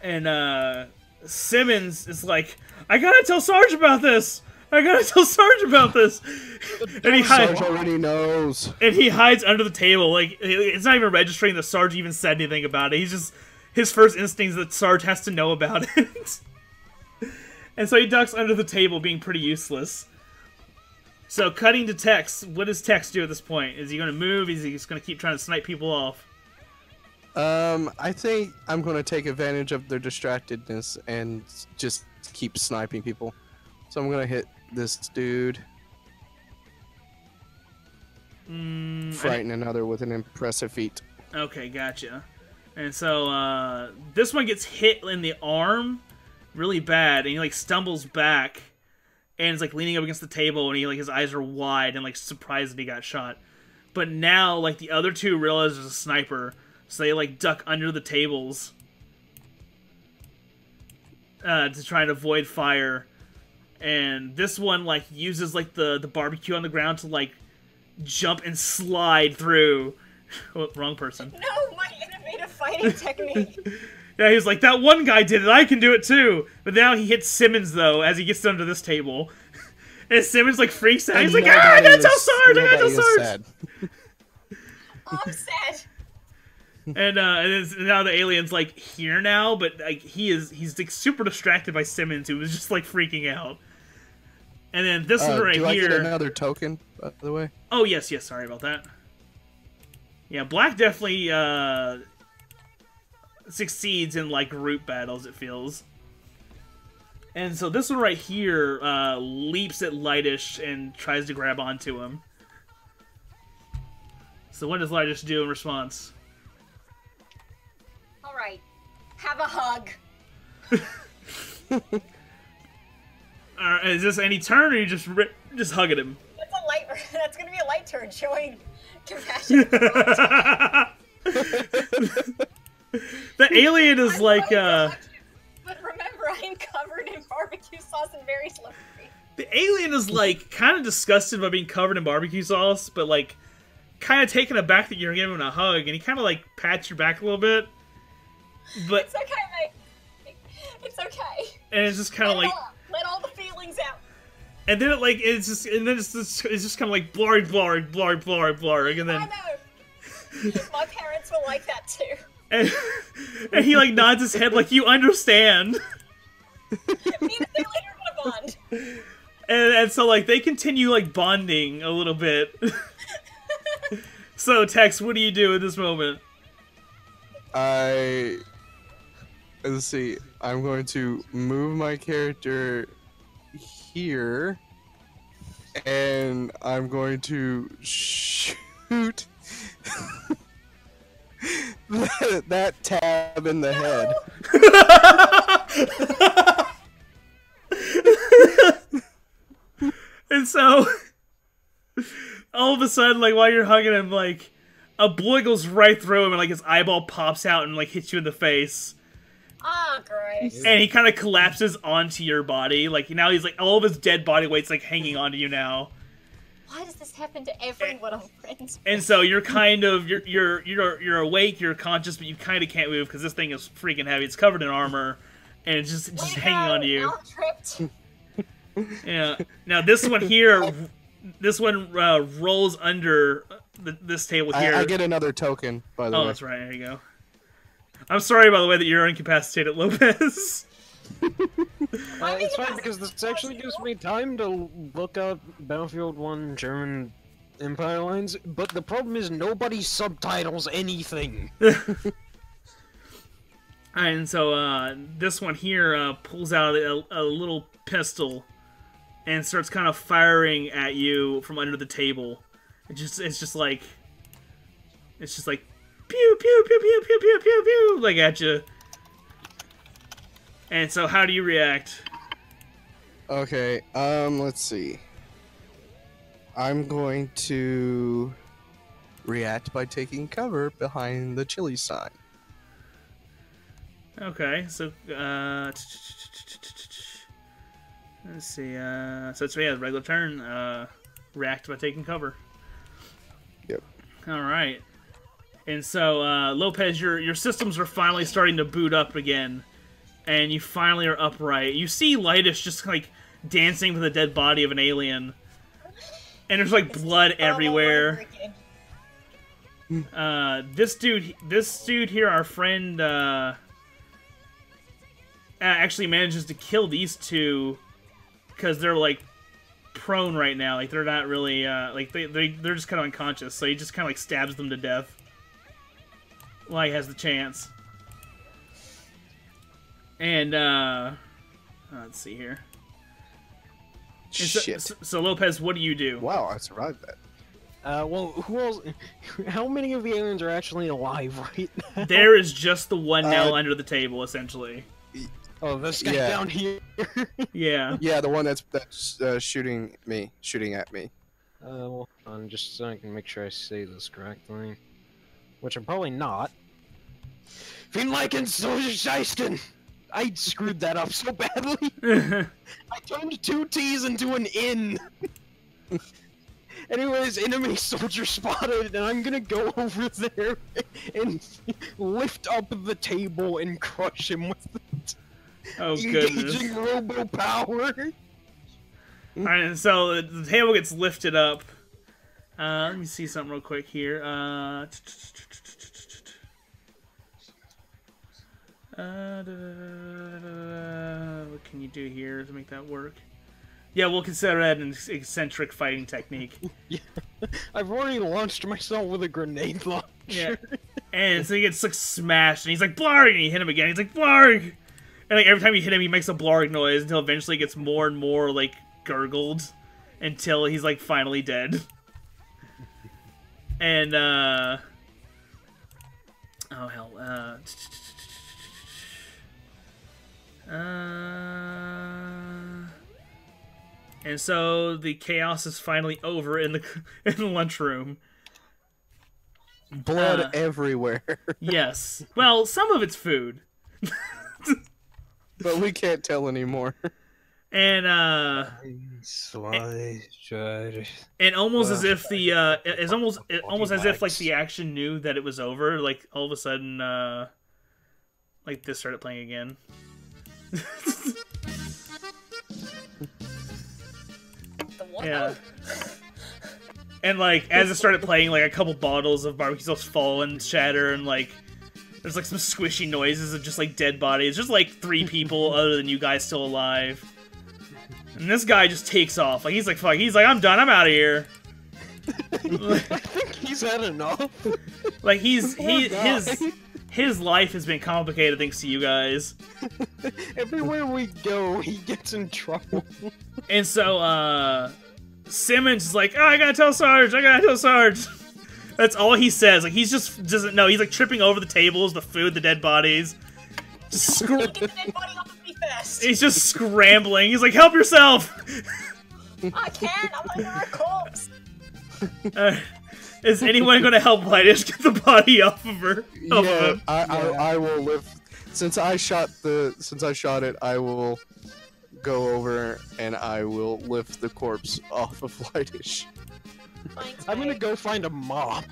B: And Simmons is like, I gotta tell Sarge about this. I gotta tell Sarge about this. And he hides.
D: Sarge already knows.
B: And he hides under the table. Like it's not even registering that Sarge even said anything about it. He's just. His first instinct is that Sarge has to know about it. And so he ducks under the table, being pretty useless. So, cutting to Tex, what does Tex do at this point? Is he going to move? Is he just going to keep trying to snipe people off?
D: I think I'm going to take advantage of their distractedness and just keep sniping people. So I'm going to hit this dude. Frighten another with an impressive feat.
B: Okay, gotcha. And so, this one gets hit in the arm really bad, and he, like, stumbles back, and is, like, leaning up against the table, and he, like, his eyes are wide, and, like, surprised that he got shot. But now, like, the other two realize there's a sniper, so they, like, duck under the tables to try and avoid fire. And this one, like, uses, like, the barbecue on the ground to, like, jump and slide through. Oh, wrong person.
A: No, my innovative fighting technique.
B: Yeah, he's like, that one guy did it, I can do it too. But now he hits Simmons, though, as he gets under this table. And Simmons, like, freaks out. He's like, I gotta tell Sarge! I gotta tell Sarge!
A: Oh, I'm sad.
B: And now the alien's, like, here now, but, like, he's like, super distracted by Simmons, who was just, like, freaking out. And then this one right
D: do I
B: here...
D: get another token, by the way?
B: Oh, yes, sorry about that. Yeah, Black definitely succeeds in, like, group battles, it feels. And so this one right here leaps at Lightish and tries to grab onto him. So what does Lightish do in response?
A: Alright. Have a hug.
B: Is this any turn, or you just hugging him?
A: That's gonna be a light turn, showing compassion.
B: The alien is like,
A: But remember, I'm covered in barbecue sauce and very slippery.
B: The alien is like kind of disgusted by being covered in barbecue sauce, but like kind of taken aback that you're giving him a hug, and he kind of like pats your back a little bit. But
A: it's okay, mate. It's okay.
B: And it's just kind of like
A: let all the feelings out.
B: And then it's just kind of like blarg, blarg, blarg, blarg, blarg, and then.
A: I know. My parents were like that too.
B: And he like nods his head like you understand.
A: Me and the later gonna bond.
B: And so like they continue like bonding a little bit. So Tex, what do you do at this moment?
D: Let's see. I'm going to move my character here, and I'm going to shoot that tab in the head.
B: And so, all of a sudden, like, while you're hugging him, like, a bullet goes right through him, and, like, his eyeball pops out and, like, hits you in the face.
A: Ah, great.
B: And he kind of collapses onto your body. Like, now he's, like, all of his dead body weight's, like, hanging onto you now.
A: Why does this happen to everyone I'm friends with?
B: And so you're kind of, you're awake, you're conscious, but you kind of can't move because this thing is freaking heavy. It's covered in armor, and it's just hanging onto you.
A: Tripped.
B: Yeah. Now this one here, rolls under this table here.
D: I get another token, by the way.
B: Oh, that's right. There you go. I'm sorry, by the way, that you're incapacitated, Lopez.
C: It's fine because this actually gives me time to look up Battlefield 1 German Empire lines, but the problem is nobody subtitles anything.
B: And so this one here pulls out a little pistol and starts kind of firing at you from under the table. It's just like pew pew pew pew pew pew pew pew like at you. And so, how do you react?
D: Okay, let's see. I'm going to react by taking cover behind the chili sign.
B: Okay, so let's see. So it's regular turn. React by taking cover.
D: Yep.
B: All right. And so Lopez, your systems are finally starting to boot up again, and you finally are upright. You see Lightish just like dancing with the dead body of an alien, and there's like blood everywhere. This dude here, our friend, actually manages to kill these two because they're like prone right now. Like they're not really like they're just kind of unconscious. So he just kind of like stabs them to death while he has the chance. And let's see here.
D: Shit.
B: So Lopez, what do you do?
D: Wow, I survived that.
C: Well, who else? How many of the aliens are actually alive right now?
B: There is just the one now under the table, essentially.
C: Oh, this guy
D: Yeah.
C: down here.
B: Yeah.
D: Yeah, the one that's shooting at me.
C: Well, just so I can make sure I say this correctly, which I'm probably not. Finleiken Sojaisten! I screwed that up so badly. I turned 2 T's into an N. Anyways, enemy soldier spotted, and I'm gonna go over there and lift up the table and crush him with it.
B: Oh goodness.
C: Engaging robo power.
B: Alright, so the table gets lifted up. Let me see something real quick here. What can you do here to make that work? Yeah, we'll consider that an eccentric fighting technique.
C: Yeah. I've already launched myself with a grenade launcher.
B: Yeah. And so he gets like smashed, and he's like, Blarg! And you hit him again, he's like, Blarg! And like every time you hit him, he makes a Blarg noise until eventually it gets more and more like gurgled until he's like finally dead. And oh hell, and so the chaos is finally over in the lunchroom.
D: Blood everywhere.
B: Yes. Well, some of it's food.
D: But we can't tell anymore.
B: And almost as if the it's almost as if like the action knew that it was over. Like all of a sudden, like this started playing again. Yeah. And like as it started playing, like a couple bottles of barbecue sauce fall and shatter, and like there's like some squishy noises of just like dead bodies. Just like 3 people other than you guys still alive. And this guy just takes off. Like he's like, fuck. He's like, I'm done. I'm out of here.
C: I think he's had enough.
B: Like his life has been complicated thanks to you guys.
C: Everywhere we go, he gets in trouble.
B: And so Simmons is like, oh, I gotta tell Sarge. That's all he says. Like he just doesn't know. He's like tripping over the tables, the food, the dead bodies. Just
A: Get the dead body off of me first.
B: He's just scrambling. He's like, help yourself.
A: I can't. I'm under a corpse.
B: Is anyone going to help Lightish get the body off of her? Off of him?
D: I will lift. Since I shot it, I will go over and I will lift the corpse off of Lightish.
A: Thanks,
C: I'm gonna
A: mate.
C: go find a mop.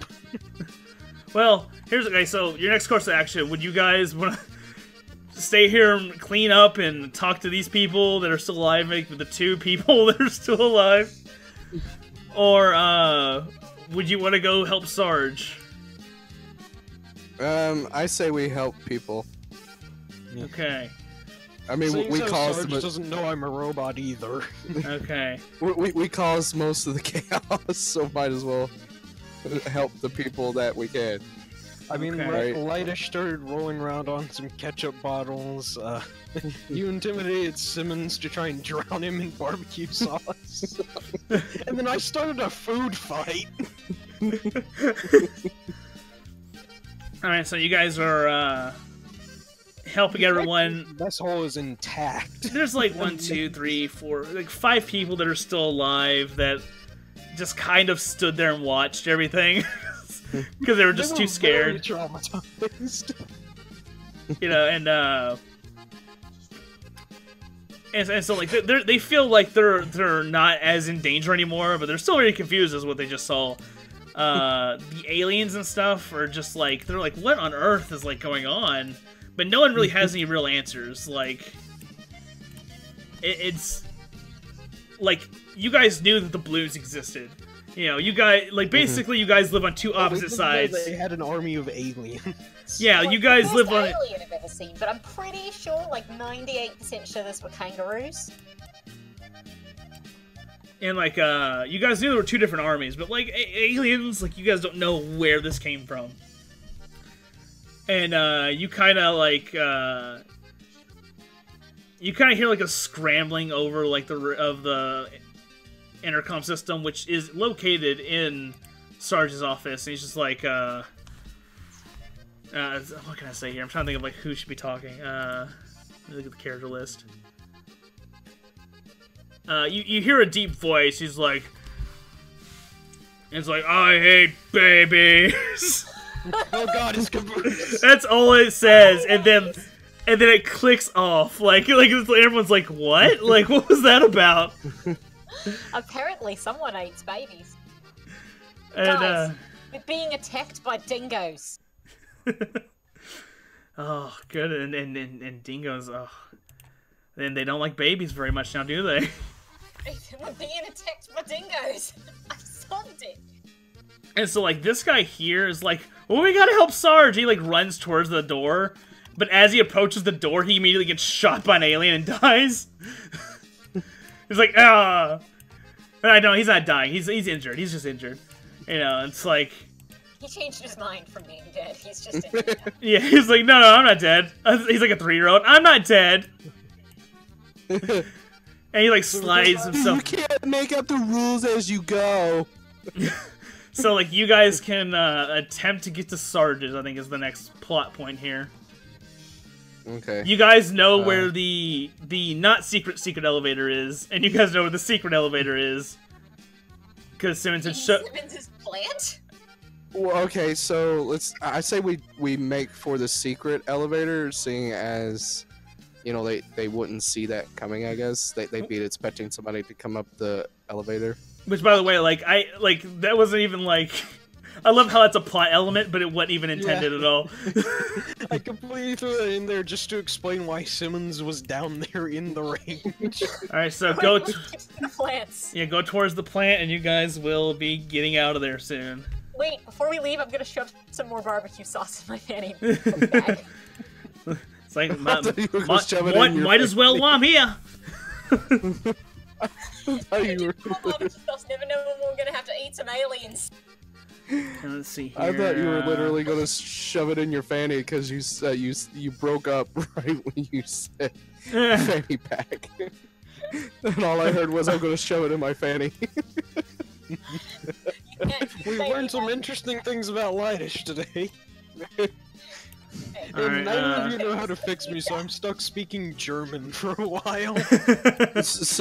B: Well, here's okay. So your next course of action. Would you guys want to stay here and clean up and talk to these people that are still alive, make the 2 people that are still alive, or would you want to go help Sarge?
D: I say we help people.
B: Okay.
D: I mean,
C: Seeing
D: we
C: so
D: caused
C: Sarge doesn't know I'm a robot either.
B: Okay.
D: we caused most of the chaos, so might as well help the people that we can.
C: I mean,
B: Okay.
C: Lightish started rolling around on some ketchup bottles. You intimidated Simmons to try and drown him in barbecue sauce. And then I started a food fight.
B: Alright, so you guys are helping everyone.
C: This hole is intact.
B: There's like 1, 2, 3, 4, like 5 people that are still alive that just kind of stood there and watched everything because they were just too scared.
C: Very traumatized.
B: You know, and so like they feel like they're not as in danger anymore, but they're still very confused as what they just saw. The aliens and stuff are just like, they're like, what on earth is like going on? But no one really has any real answers. Like, it's like, you guys knew that the blues existed. You know, you guys, like, basically you guys live on two opposite sides.
C: They had an army of aliens.
B: Yeah, you guys live on.
A: Alien I've ever seen, but I'm pretty sure, like 98% sure this were kangaroos.
B: And like, you guys knew there were two different armies, but like aliens, like you guys don't know where this came from. And you kind of like, you kind of hear like a scrambling over like the intercom system, which is located in Sarge's office. And he's just like, what can I say here? I'm trying to think of like who should be talking. Let me look at the character list. You hear a deep voice. He's like, it's like, I hate babies.
C: Oh god, it's caboose.
B: That's all it says, and then it clicks off. Like everyone's like, what? Like, what was that about?
A: Apparently, someone eats babies.
B: And
A: Guys, we're being attacked by dingoes.
B: oh, good. And dingoes. Oh, and they don't like babies very much now, do they?
A: We're being attacked by dingoes. I solved it.
B: And so, like, this guy here is like, well, we gotta help Sarge. He, like, runs towards the door. But as he approaches the door, he immediately gets shot by an alien and dies. He's like, ah. I know, he's not dying. He's injured. He's just injured. You know, it's like...
A: He changed his mind from being dead. He's just injured now.
B: Yeah, he's like, no, I'm not dead. He's like a 3-year-old. I'm not dead. And he, like, slides himself...
D: You can't make up the rules as you go.
B: So, like, you guys can attempt to get to Sarge's, I think is the next plot point here.
D: Okay.
B: You guys know where the not secret elevator is, and you guys know where the secret elevator is. Because Simmons had
A: Simmons' plant?
D: Well, okay, so I say we make for the secret elevator, seeing as, you know, they wouldn't see that coming, I guess. They'd be expecting somebody to come up the elevator.
B: Which, by the way, that wasn't even, like... I love how that's a plot element, but it wasn't even intended at all.
C: I completely threw that in there just to explain why Simmons was down there in the range.
B: Alright, so go...
A: the plants.
B: Yeah, go towards the plant, and you guys will be getting out of there soon.
A: Wait, before we leave, I'm gonna shove some more barbecue sauce in my fanny bag.
B: It's like,
D: might
B: as well while I'm here.
A: Never know when we're gonna have to eat some aliens.
B: Let's see here.
D: I thought you were literally gonna shove it in your fanny because you said you broke up right when you said fanny pack, and all I heard was I'm gonna shove it in my fanny.
C: We learned some interesting things about Lightish today.
B: Alright,
C: neither of you know how to fix me, so I'm stuck speaking German for a while. Because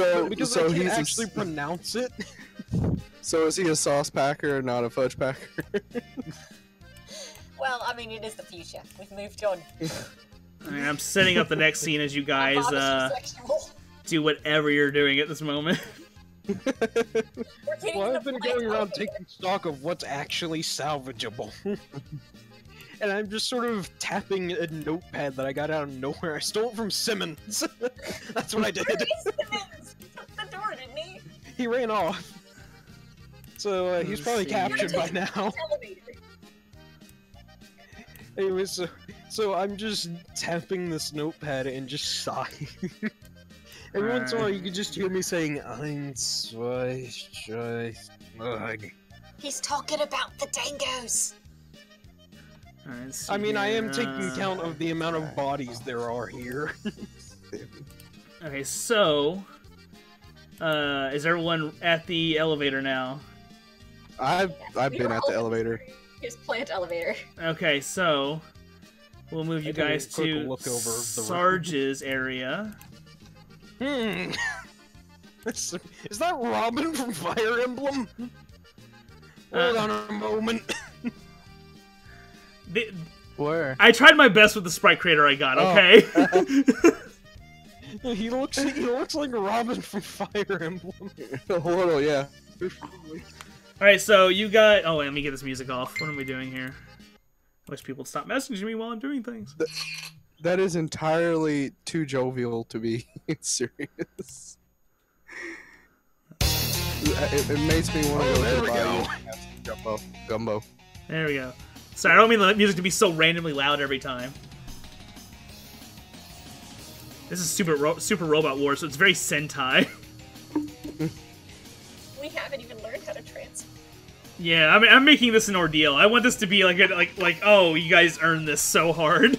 C: I can't actually pronounce it.
D: So is he a sauce packer, not a fudge packer?
A: Well, I mean, it is the future. We've moved on.
B: Alright, I'm setting up the next scene as you guys do whatever you're doing at this moment.
C: Well, I've been going around taking stock of what's actually salvageable. And I'm just sort of tapping a notepad that I got out of nowhere. I stole it from Simmons. That's what I did.
A: Simmons took the door, didn't he?
C: He ran off. So he's probably captured by now. Anyway, so I'm just tapping this notepad and just sighing. Every once in a while, you can just hear me saying, "Ein, zwei, drei,
A: He's talking about the dingoes.
B: Alright, let's see
C: I mean, I am
B: here.
C: taking count of the amount of bodies there are here.
B: Okay, so is everyone at the elevator now?
D: I've
A: We
D: been
A: were
D: at the
A: all-
D: elevator.
A: Here's plant elevator.
B: Okay, so we'll move you
C: I took a
B: guys
C: quick
B: to
C: look over the room.
B: Sarge's area.
C: Is that Robin from Fire Emblem? Hold on a moment.
D: Where?
B: I tried my best with the sprite creator I got.
D: Oh.
B: Okay.
C: He looks like Robin from Fire Emblem.
D: A little, yeah.
B: All right, so you got. Oh, wait, let me get this music off. What am we doing here? I wish people would stop messaging me while I'm doing things.
D: That is entirely too jovial to be serious. It makes me want to go
C: there
D: to
C: we
D: the
C: go.
D: Gumbo. Gumbo.
B: There we go. Sorry, I don't mean the music to be so randomly loud every time. This is Super Robot War, so it's very Sentai.
A: We haven't even learned how to transfer.
B: Yeah, I mean, I'm making this an ordeal. I want this to be like, oh, you guys earned this so hard.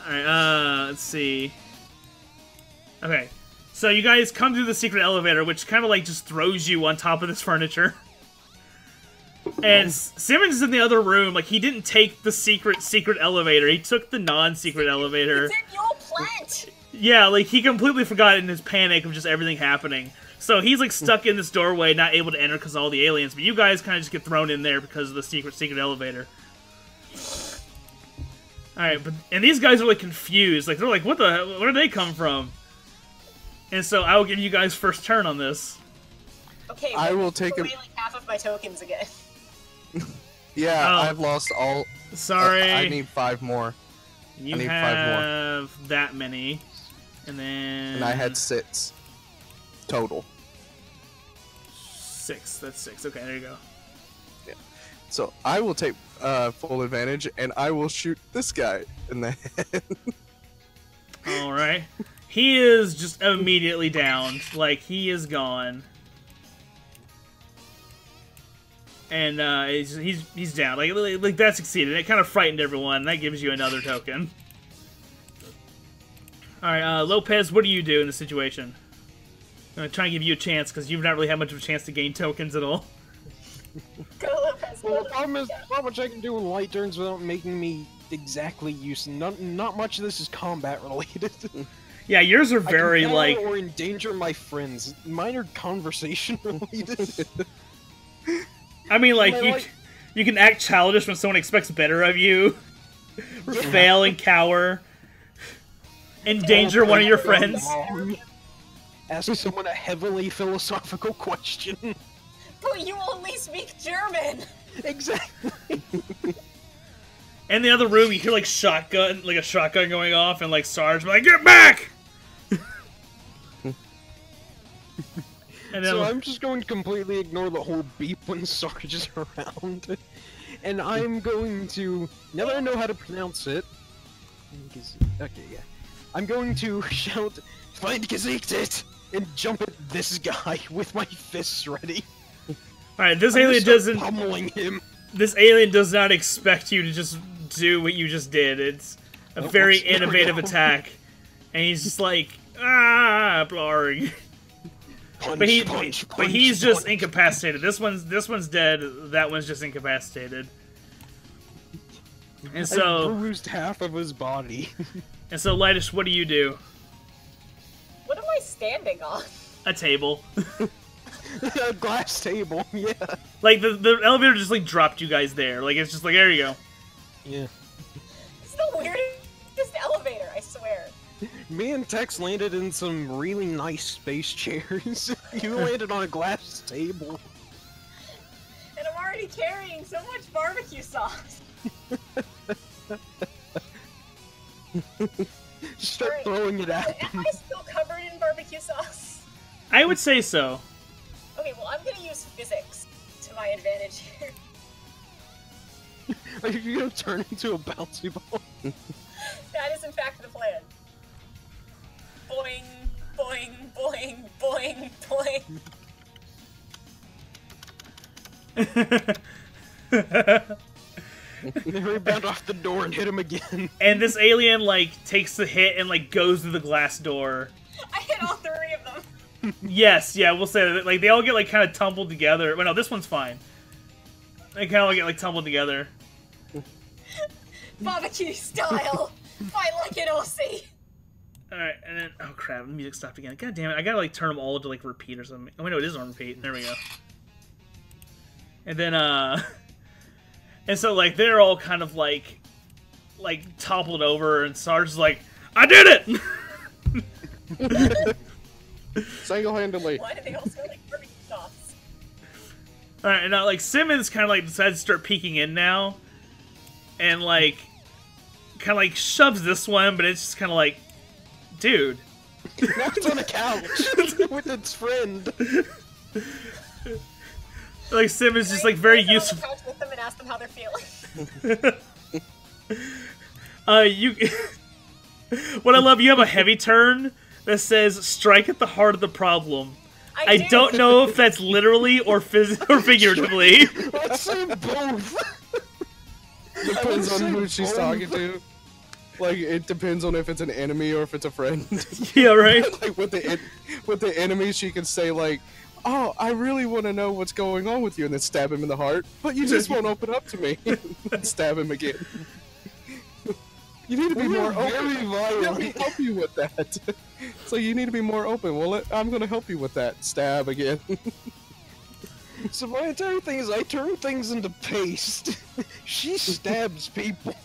B: Alright, let's see. Okay, so you guys come through the secret elevator, which kind of like just throws you on top of this furniture. And Simmons is in the other room. Like, he didn't take the secret elevator. He took the non-secret elevator.
A: It's in your plant!
B: Yeah, like, he completely forgot in his panic of just everything happening. So he's, like, stuck in this doorway, not able to enter because of all the aliens. But you guys kind of just get thrown in there because of the secret elevator. Alright, and these guys are, like, confused. Like, they're like, where did they come from? And so I will give you guys first turn on this.
A: Okay,
D: I will
A: take
D: take
A: away like half of my tokens again.
D: Yeah,
B: Oh.
D: I've lost all.
B: Sorry.
D: I need 5 more.
B: You
D: I need 5
B: have that many. And then...
D: And I had 6 total.
B: 6. That's 6. Okay, there you go.
D: So I will take full advantage, and I will shoot this guy in the head.
B: Alright. He is just immediately downed. Like, he is gone. And he's down. Like that succeeded. It kind of frightened everyone. That gives you another token. Alright, Lopez, what do you do in this situation? I'm gonna try and give you a chance, because you've not really had much of a chance to gain tokens at all.
A: Go Lopez, go
C: Well, the problem is,
A: Lopez.
C: not much I can do in light turns without making me exactly useless. Not much of this is combat related.
B: Yeah, yours are
C: I can
B: very,
C: kill
B: like...
C: or endanger my friends. Mine are conversation related.
B: I mean, like,
C: Well,
B: you can act childish when someone expects better of you. Fail and cower. Endanger one of your friends.
C: Ask someone a heavily philosophical question.
A: But you only speak German!
C: Exactly.
B: In the other room, you hear, like, a shotgun going off, and, like, Sarge, like, get back! And then,
C: So I'm just going to completely ignore the whole beep when Sarge is around. And I'm going to, now that I know how to pronounce it, okay, yeah. I'm going to shout, "Find Gesichtet!" and jump at this guy with my fists ready.
B: Alright, this
C: I'm gonna
B: alien
C: start
B: doesn't...
C: pummeling him.
B: This alien does not expect you to just do what you just did. It's a very
C: whoops, there we
B: innovative
C: go.
B: attack. And he's just like, blarg.
C: Punch,
B: But
C: punch,
B: but
C: punch,
B: he's just
C: punch.
B: incapacitated. This one's dead. That one's just incapacitated. And
C: I
B: so
C: bruised half of his body.
B: Lightish, what do you do?
A: What am I standing on?
B: A table.
C: A glass table, yeah.
B: Like the elevator just like dropped you guys there. Like it's just like there you go.
C: Yeah.
A: It's the weirdest elevator, I swear.
C: Me and Tex landed in some really nice space chairs. You landed on a glass table.
A: And I'm already carrying so much barbecue sauce.
C: Just start
A: Alright.
C: throwing it at
A: Am
C: him.
A: I still covered in barbecue sauce?
B: I would say so.
A: Okay, well, I'm gonna use physics to my advantage here.
C: Are you gonna turn into a bouncy ball?
A: That is, in fact, the plan. Boing, boing, boing, boing, boing.
C: They rebound off the door and hit him again.
B: And this alien, like, takes the hit and, like, goes through the glass door.
A: I hit all 3 of them.
B: Yes, yeah, we'll say that. Like, they all get, like, kind of tumbled together. Well, no, this one's fine. They kind of get, like, tumbled together.
A: Barbecue style. Fight like an Aussie.
B: Alright, and then... Oh, crap. The music stopped again. God damn it. I gotta, like, turn them all to, like, repeat or something. Oh, wait, no, it is on repeat. There we go. And then, And so, like, they're all kind of, like, toppled over, and Sarge's like, I did it!
D: Single-handedly.
A: Why do they all smell like barbecue sauce?
B: Alright, and now, like, Simmons kind of, like, decides to start peeking in now. And, like, kind of, like, shoves this one, but it's just kind of like, dude.
C: Now it's on a couch with its friend.
B: Like, Simmons is just, like, very useful.
A: Couch with them and ask them how they're feeling.
B: What I love, you have a heavy turn that says, strike at the heart of the problem. I don't know if that's literally or figuratively.
C: Let's say both.
D: Depends on who she's talking to. Like, it depends on if it's an enemy or if it's a friend.
B: Yeah, right?
D: Like, with the enemy, she can say, like, oh, I really want to know what's going on with you, and then stab him in the heart, but you just won't open up to me. And stab him again. You need to be more open. Let me help you with that. So you need to be more open. Well, I'm going to help you with that. Stab again.
C: So my entire thing is I turn things into paste. She stabs people.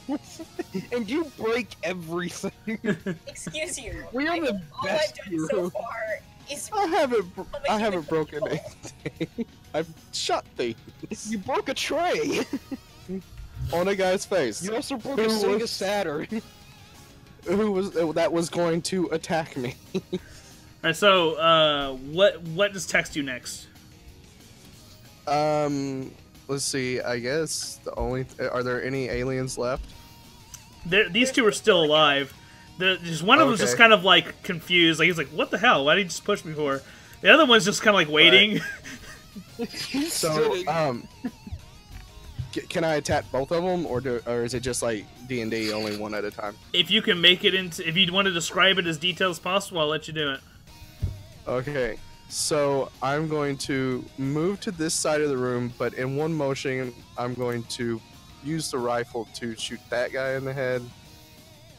C: And you break everything.
A: Excuse you.
C: We are the best
A: all I've done so far is
D: I haven't broken anything. I've shot things.
C: You broke a tray.
D: On a guy's face.
C: You also broke a Sega Saturn.
D: That was going to attack me.
B: Alright, so, what does Tex do next?
D: Let's see, I guess are there any aliens left?
B: These two are still alive. Just one of them's just kind of, like, confused. Like, he's like, what the hell? Why did he just push me for? The other one's just kind of, like, waiting.
D: Right. So, can I attack both of them, or is it just like D&D, only one at a time?
B: If you can make it into, if you want to describe it as detailed as possible, I'll let you do it.
D: Okay, so I'm going to move to this side of the room, but in one motion, I'm going to use the rifle to shoot that guy in the head,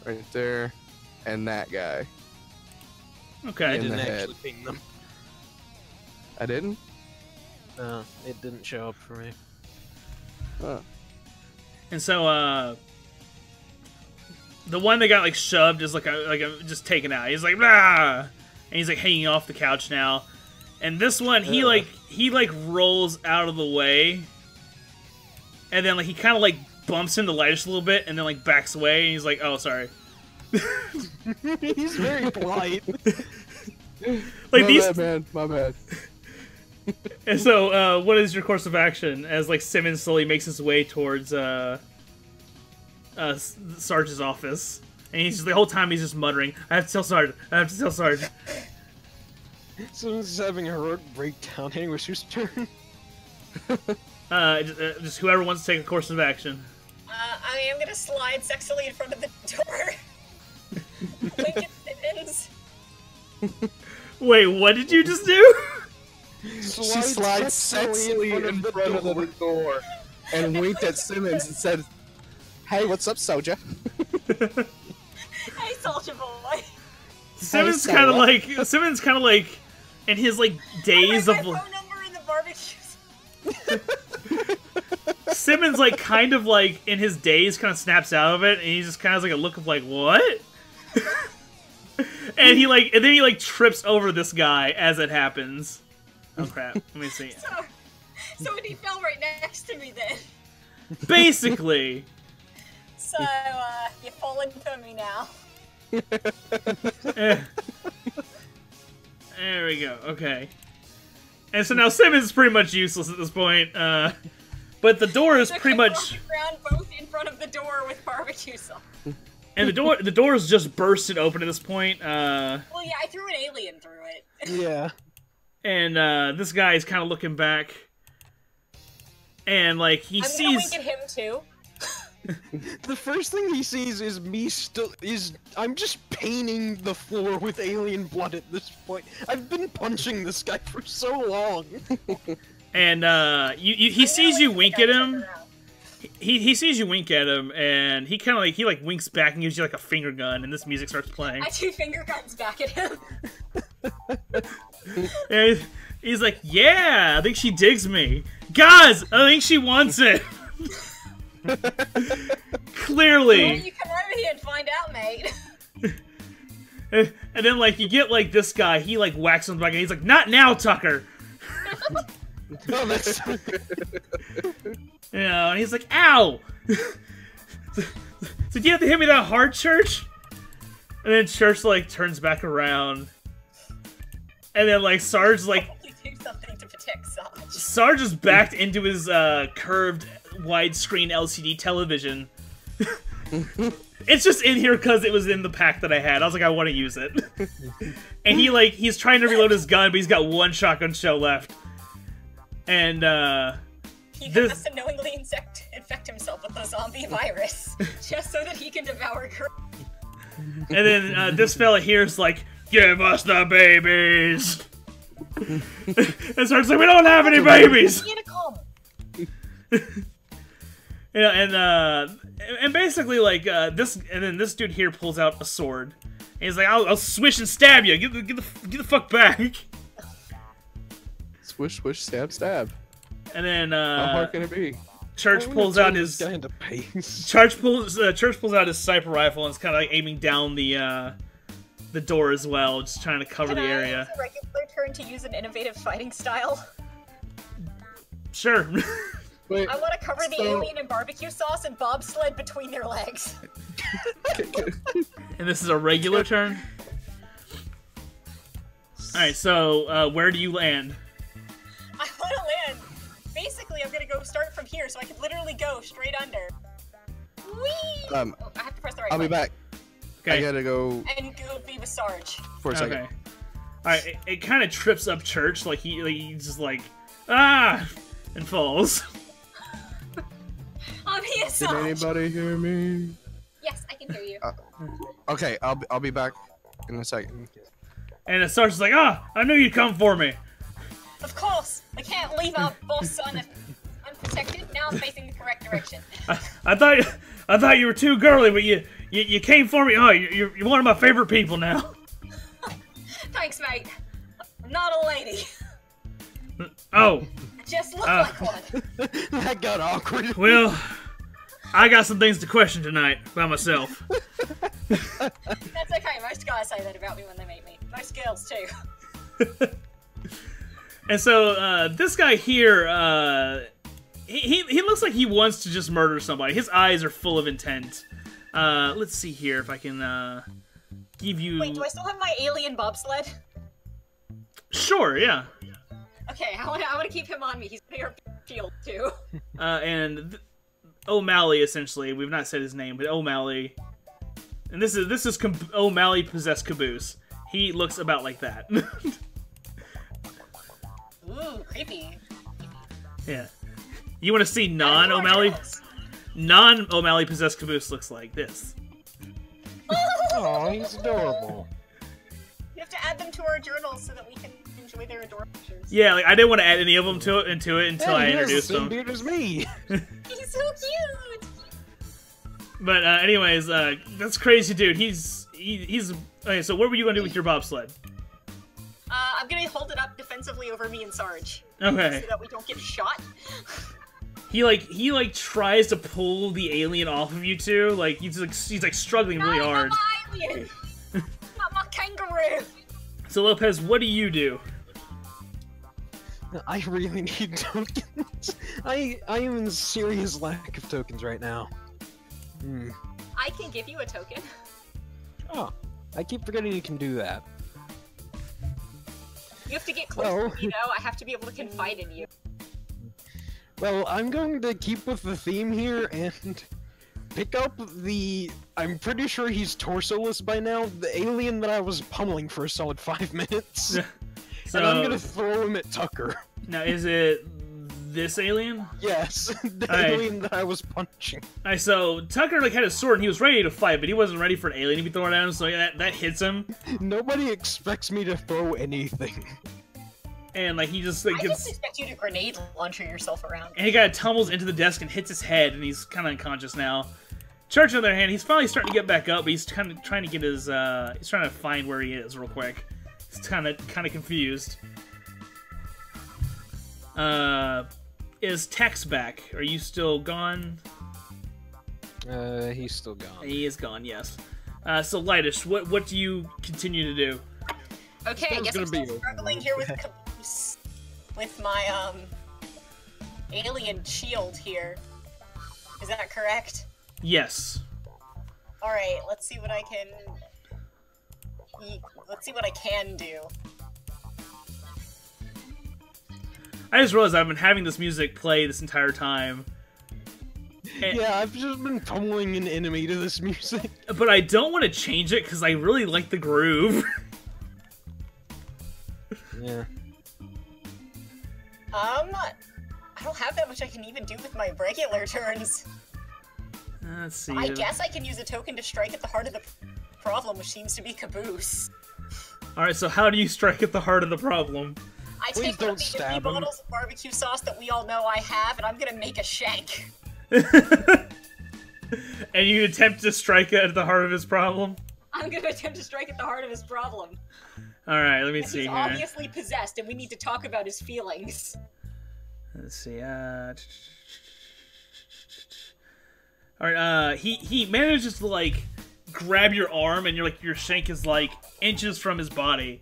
D: right there, and that guy.
B: Okay.
C: I
D: In
C: didn't
D: the
C: actually
D: head.
C: ping them.
D: I didn't?
C: No, it didn't show up for me.
D: Huh.
B: And so, the one that got, like, shoved is, like a just taken out. He's like, "Blah!" And he's, like, hanging off the couch now. And this one, he rolls out of the way. And then, like, he kind of, like, bumps into light just a little bit, and then, like, backs away, and he's like, oh, sorry.
C: He's very polite.
B: Like,
D: My bad, man. My bad.
B: And so, what is your course of action as, like, Simmons slowly makes his way towards, Sarge's office? And he's just, the whole time he's just muttering, I have to tell Sarge, I have to tell Sarge.
C: Simmons is having a heroic breakdown. Anyways, whose turn?
B: Just whoever wants to take a course of action.
A: I am gonna slide sexily in front of the door. Wink at Simmons.
B: Wait, what did you just do?
D: She slides sexily in front of the door and winked at Simmons and said, "Hey, what's up, soldier?"
A: Hey, soldier boy.
B: Simmons kind of like, in his, like, days
A: My
B: of...
A: phone number in the barbecue.
B: Simmons, like, kind of, like, in his daze, kind of snaps out of it, and he just kind of has, like, a look of, like, what? And then he, like, trips over this guy as it happens. Oh, crap. Let me see.
A: So he fell right next to me then.
B: Basically.
A: So, you're falling for me now.
B: There we go. Okay. And so now Simmons is pretty much useless at this point. But the door is pretty much...
A: Ground both in front of the door with barbecue sauce.
B: And the door is just bursted open at this point.
A: Well, yeah, I threw an alien through it.
C: Yeah.
B: And this guy is kind of looking back. and like he
A: I'm gonna
B: sees.
A: wink at him too.
C: The first thing he sees is me I'm just painting the floor with alien blood at this point. I've been punching this guy for so long.
B: And he sees you wink at him. He sees you wink at him, and he kind of like winks back and gives you like a finger gun, and this music starts playing.
A: I do finger guns back at him.
B: And he's like, "Yeah, I think she digs me, guys. I think she wants it." Clearly.
A: Well, you come over here and find out, mate.
B: And then like you get like this guy, he like whacks him back, and he's like, "Not now, Tucker."
C: Oh, that's
B: You know, and he's like, "Ow!" So do you have to hit me that hard, Church? And then Church like turns back around, and then like Sarge like
A: Probably do something to protect Sarge.
B: Sarge is backed into his curved widescreen LCD television. It's just in here because it was in the pack that I had. I was like, I want to use it. And he's trying to reload his gun, but he's got one shotgun shell left. And
A: He has to knowingly infect himself with the zombie virus, just so that he can devour girls.
B: And then this fella here is like, "Give us the babies." And Sarge's like, "We don't have any babies." You know, and basically like this, and then this dude here pulls out a sword. And he's like, "I'll swish and stab you. Get the fuck back."
D: Swish, swish, stab, stab.
B: And then
D: How hard can it be?
B: Church pulls out his Church pulls out his sniper rifle and is kind of like aiming down the door as well, just trying to cover the area.
A: It's a regular turn to use an innovative fighting style.
B: Sure.
D: Wait,
A: I want to cover the alien in barbecue sauce and bobsled between their legs.
B: And this is a regular turn. All right, so where do you land?
A: I want to land. Basically, I'm gonna go start from here, so I can literally go straight under. Whee! Oh, I have to press the right
D: I'll be
A: button.
D: back.
B: Okay.
D: I gotta go
A: And go be with Sarge.
D: for a second.
B: Okay. All right. It kind of trips up Church, like he's just like ah, and falls.
A: I'm here,
D: Did
A: Sarge.
D: anybody hear me?
A: Yes, I can hear you.
D: Okay, I'll be back in a second.
B: And Sarge is like, "Ah, I knew you'd come for me."
A: Of course, I can't leave our boss unprotected. Now I'm facing the correct direction.
B: I thought you were too girly, but you came for me. Oh, you're one of my favorite people now.
A: Thanks, mate. I'm not a lady.
B: Oh,
A: I just look like one.
C: That got awkward.
B: well, I got some things to question tonight by myself.
A: That's okay. Most guys say that about me when they meet me. Most girls too.
B: And so this guy here, he looks like he wants to just murder somebody. His eyes are full of intent. Let's see here if I can give you.
A: Wait, do I still have my alien bobsled?
B: Sure, yeah.
A: Okay, I want to keep him on me. He's near shield too.
B: And O'Malley, essentially, we've not said his name, but O'Malley, and this is O'Malley possessed Caboose. He looks about like that.
A: Ooh, creepy.
B: Yeah. You want to see non-O'Malley possessed Caboose looks like this.
C: Oh, he's adorable.
A: You have to add them to our journals so that we can enjoy their adorable pictures.
B: Yeah, like I didn't want to add any of them into it until I
C: He has
B: introduced
C: the same
B: them.
C: beard as me.
A: He's so cute.
B: But anyways, that's crazy, dude. He's okay. So what were you gonna do with your bobsled?
A: I'm gonna hold it up defensively over me and Sarge.
B: Okay.
A: So that we don't get shot.
B: He tries to pull the alien off of you two. Like he's struggling really hard.
A: Not my alien. Not my kangaroo.
B: So Lopez, what do you do?
C: I really need tokens. I am in serious lack of tokens right now.
A: I can give you a token.
C: Oh, I keep forgetting you can do that.
A: You have to get close
C: Well.
A: to me, though. I have to be able to confide in you.
C: Well, I'm going to keep with the theme here and pick up the... I'm pretty sure he's torsoless by now, the alien that I was pummeling for a solid 5 minutes.
B: So
C: And I'm gonna throw him at Tucker.
B: now is it This alien?
C: Yes, the
B: Alright.
C: alien that I was punching.
B: Alright, so Tucker like had his sword and he was ready to fight, but he wasn't ready for an alien to be thrown at him, so that hits him.
C: Nobody expects me to throw anything.
B: And like he just like
A: I
B: gets,
A: just expect you to grenade launcher yourself around.
B: and he kind of tumbles into the desk and hits his head, and he's kind of unconscious now. Church, on the other hand, he's finally starting to get back up, but he's kind of trying to get his, he's trying to find where he is real quick. He's kind of confused. Is Tex back? Are you still gone?
C: He's still gone.
B: He is gone, yes. So Lightish, what do you continue to do?
A: Okay, I guess I'm
C: gonna
A: still
C: be
A: struggling here with Caboose, with my alien shield here. Is that correct?
B: Yes.
A: All right, let's see what I can. Let's see what I can do.
B: I just realized I've been having this music play this entire time. And,
C: Yeah, I've just been pummeling an enemy to this music.
B: but I don't want to change it because I really like the groove.
C: Yeah.
A: I don't have that much I can even do with my regular turns.
B: Let's see.
A: I guess I can use a token to strike at the heart of the problem, which seems to be Caboose.
B: Alright, so how do you strike at the heart of the problem?
A: I
C: Please
A: take one
C: don't
A: of the
C: stab
A: empty
C: him.
A: bottles of barbecue sauce that we all know I have, and I'm gonna make a shank.
B: And you attempt to strike at the heart of his problem?
A: I'm gonna attempt to strike at the heart of his problem.
B: Alright, let me
A: And
B: see
A: he's
B: here.
A: obviously possessed, and we need to talk about his feelings.
B: Let's see, Alright, he manages to, like, grab your arm, and your shank is, like, inches from his body.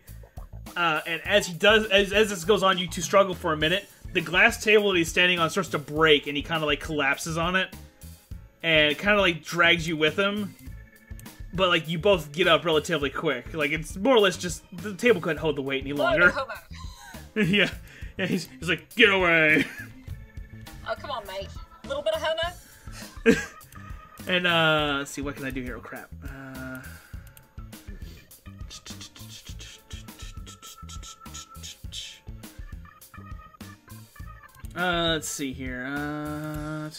B: And as he does, as this goes on, you two struggle for a minute. The glass table that he's standing on starts to break, and he kind of, like, collapses on it. And it kind of, like, drags you with him. But, like, you both get up relatively quick. Like, it's more or less just, the table couldn't hold the weight any longer.
A: Homo.
B: Yeah, he's like, get away!
A: Oh, come on, mate. A little bit of homo?
B: And, let's see, what can I do here? Oh, crap. Let's see here.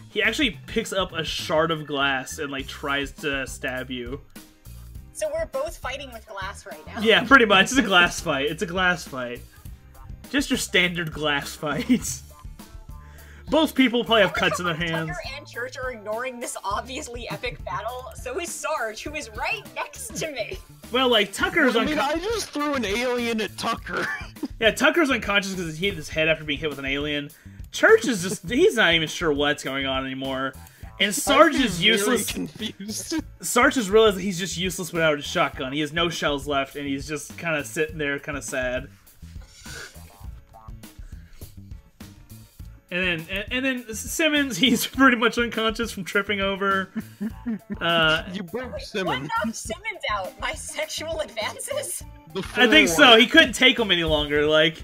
B: He actually picks up a shard of glass and, like, tries to stab you.
A: So we're both fighting with glass right now.
B: Yeah, pretty much. It's a glass fight. It's a glass fight. Just your standard glass fight. Both people probably have cuts in their hands.
A: Tucker and Church are ignoring this obviously epic battle, so is Sarge, who is right next to me.
B: Well, like, Tucker's
C: I mean,
B: unconscious.
C: I just threw an alien at Tucker.
B: Yeah, Tucker's unconscious because he hit his head after being hit with an alien. Church is just, he's not even sure what's going on anymore. And Sarge
C: I'm
B: is
C: very
B: useless.
C: confused.
B: Sarge has realized that he's just useless without his shotgun. He has no shells left, and he's just kind of sitting there, kind of sad. And then Simmons, he's pretty much unconscious from tripping over.
C: You broke
A: What
C: Simmons.
A: knocked Simmons out? My sexual advances?
B: I think so. He couldn't take him any longer. Like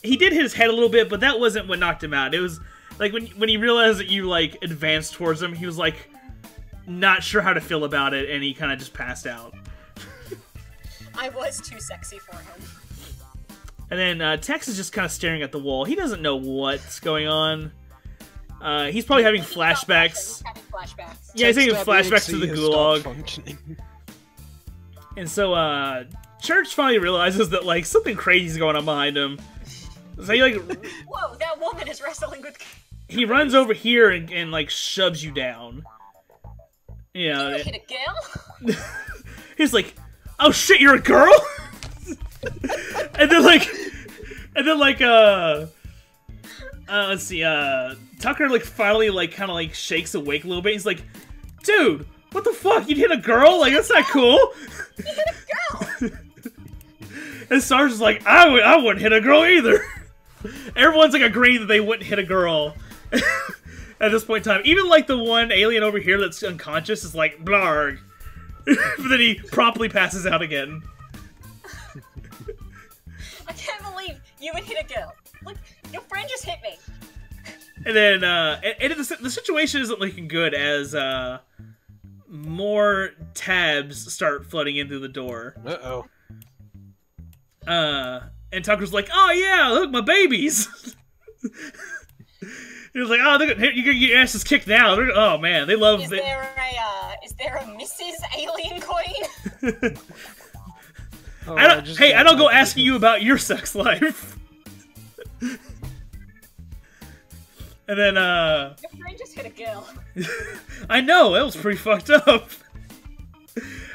B: he did hit his head a little bit, but that wasn't what knocked him out. It was like when he realized that you like advanced towards him, he was like not sure how to feel about it, and he kind of just passed out.
A: I was too sexy for him.
B: And then Tex is just kind of staring at the wall. He doesn't know what's going on. He's probably having flashbacks.
A: He's having flashbacks.
B: Yeah, he's having
C: Text
B: flashbacks to the
C: has stopped
B: gulag.
C: functioning.
B: And so Church finally realizes that like something crazy is going on behind him. So he like
A: Whoa, that woman is wrestling with...
B: he runs over here and like shoves you down. You know,
A: You hit a girl?
B: he's like, "Oh shit, you're a girl?" and then let's see, Tucker like finally like kind of like shakes awake a little bit. He's like, "Dude, what the fuck? You hit a girl? Like that's not cool."
A: You hit a girl!
B: And Sarge is like, I wouldn't hit a girl either." Everyone's like agreeing that they wouldn't hit a girl at this point in time. Even like the one alien over here that's unconscious is like, blarg. But then he promptly passes out again.
A: I can't believe you would hit a girl. Look, your friend just hit me.
B: And then, the situation isn't looking good as, more tabs start flooding in through the door.
C: Uh-oh.
B: And Tucker's like, "Oh yeah, look, my babies." He was like, "Oh, you're gonna get your asses kicked now." Oh man, they love.
A: Is there a Mrs. Alien Queen?
C: Oh,
B: I don't go asking you about your sex life. And then
A: Your friend just hit a girl.
B: I know, that was pretty fucked up.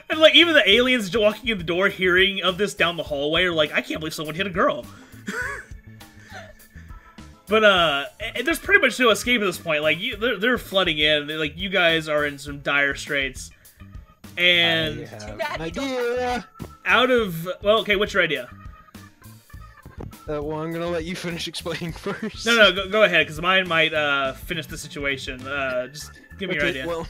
B: And like even the aliens walking in the door, hearing of this down the hallway, are like, "I can't believe someone hit a girl." But there's pretty much no escape at this point. Like they're flooding in. Like you guys are in some dire straits. And out of okay, what's your idea?
C: Well, I'm gonna let you finish explaining first.
B: No, go ahead, because mine might finish the situation. Just give me your idea.
C: Well,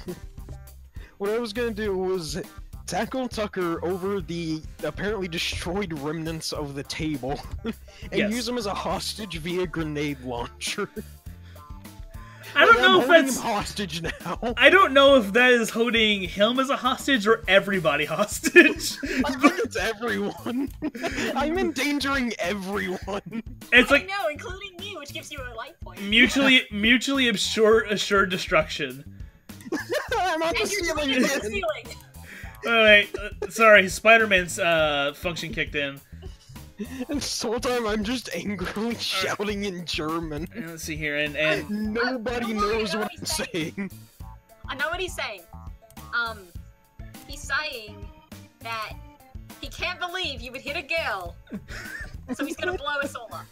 C: what I was gonna do was tackle Tucker over the apparently destroyed remnants of the table, and use him as a hostage via grenade launcher.
B: I don't know if
C: that's him hostage now.
B: I don't know if that is holding him as a hostage or everybody hostage.
C: I think it's everyone. I'm endangering everyone.
B: It's like
A: no, including me, which gives you a life point.
B: mutually assured destruction.
C: I'm on the ceiling.
B: Alright, sorry, Spider-Man's function kicked in.
C: And this whole time I'm just angrily shouting in German.
B: Let's see here, and
C: nobody knows what I'm saying.
A: I know what he's saying. He's saying that he can't believe you would hit a girl, so he's gonna blow us all up.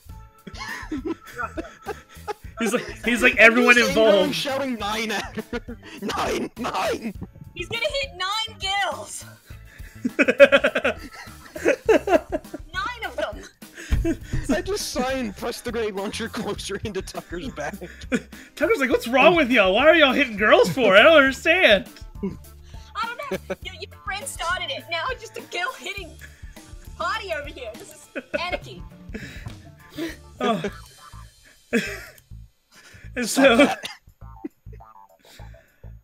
B: He's like everyone involved.
C: I'm shouting 9 at her. 9.
A: He's gonna hit 9 girls. 9 of them!
C: I just sigh and press the grenade launcher closer into Tucker's back.
B: Tucker's like, "What's wrong with y'all? Why are y'all hitting girls for? I don't understand."
A: I don't know. Your friend started it. Now it's just a girl hitting party over here. This is anarchy.
B: Oh. And so,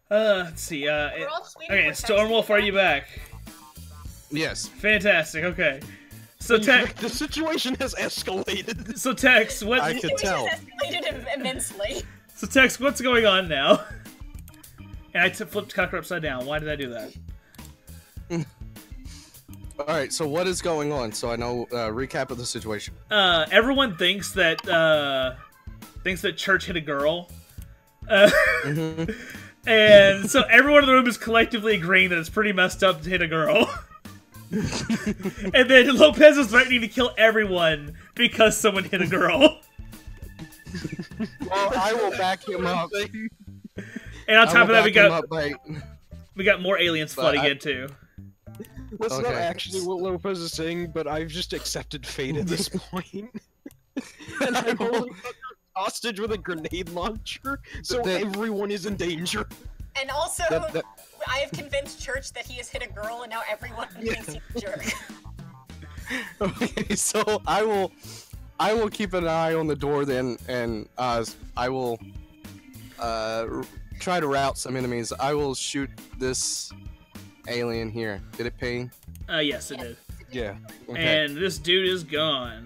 B: let's see. Okay, Stormwolf, are you back?
D: Yes.
B: Fantastic. Okay. So Tex,
C: the situation has escalated.
B: So Tex, what?
D: I could tell.
A: Escalated immensely.
B: So Tex, what's going on now? And I flipped Tucker upside down. Why did I do that?
D: All right. So what is going on? So I know. Recap of the situation.
B: Everyone thinks that Church hit a girl. And so everyone in the room is collectively agreeing that it's pretty messed up to hit a girl. And then Lopez is threatening to kill everyone because someone hit a girl.
D: Well, I will back him up.
B: And on top of that, we got more aliens flooding in too.
C: That's not actually what Lopez is saying, but I've just accepted fate at this point. And I'm holding hostage with a grenade launcher, so everyone is in danger.
A: And also, I have convinced Church that he has hit a girl, and now everyone thinks he's a jerk.
D: Okay, so I will keep an eye on the door then, and I will try to rout some enemies. I will shoot this alien here. Did it ping?
B: Yes, it did.
C: Yeah.
B: Okay. And this dude is gone.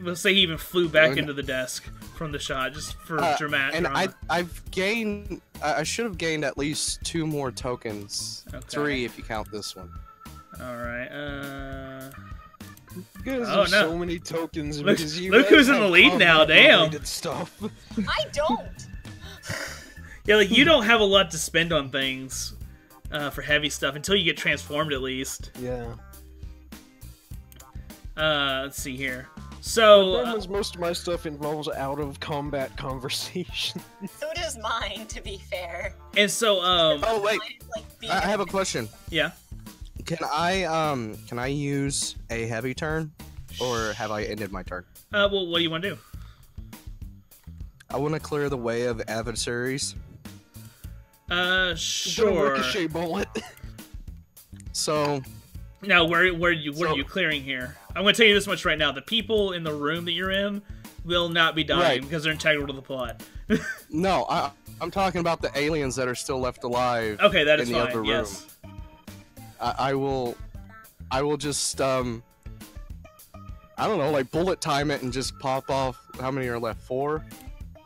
B: Let's say he even flew back into the desk from the shot, just for drama.
D: And I've gained. I should have gained at least 2 more tokens. Okay. 3 if you count this one.
B: All right.
C: You guys have so many tokens.
B: Look who's in the lead now. Damn.
C: Stuff.
A: I don't.
B: Yeah, like you don't have a lot to spend on things for heavy stuff until you get transformed, at least.
C: Yeah.
B: Let's see here. So,
C: most of my stuff involves out-of-combat conversation.
A: So does mine, to be fair.
B: And so,
D: oh wait, I have a question.
B: Yeah.
D: Can I use a heavy turn, or have I ended my turn?
B: Well, what do you want to do?
D: I want to clear the way of adversaries.
B: Sure.
C: Ricochet bullet.
D: So.
B: Now, where are you clearing here? I'm going to tell you this much right now. The people in the room that you're in will not be dying because they're integral to the plot.
D: No, I'm talking about the aliens that are still left alive.
B: Okay, that is
D: in the
B: fine.
D: other room.
B: Yes.
D: I will just I don't know, like bullet time it and just pop off. How many are left? 4?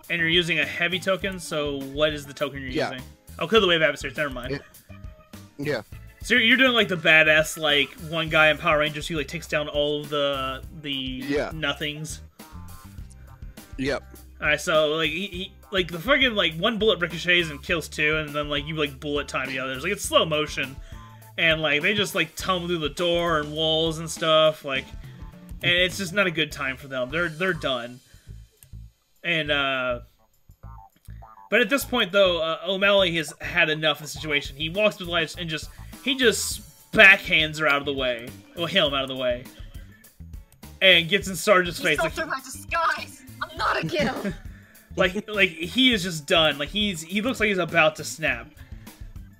B: And you're using a heavy token, so what is the token you're
D: Yeah.
B: using? Oh, Kill the Wave Adversaries, never mind.
D: Yeah.
B: So you're doing like the badass, like, one guy in Power Rangers who like takes down all of the nothings.
D: Yep.
B: Alright, so like he like the fucking like one bullet ricochets and kills 2, and then like you like bullet time the others. Like it's slow motion. And like they just like tumble through the door and walls and stuff, like, and it's just not a good time for them. They're done. And but at this point though, O'Malley has had enough of the situation. He walks through the lights and just backhands her out of the way. Well, him out of the way. And gets in Sarge's face.
A: He saw through my disguise. I'm not a Gil.
B: like he is just done. Like he looks like he's about to snap.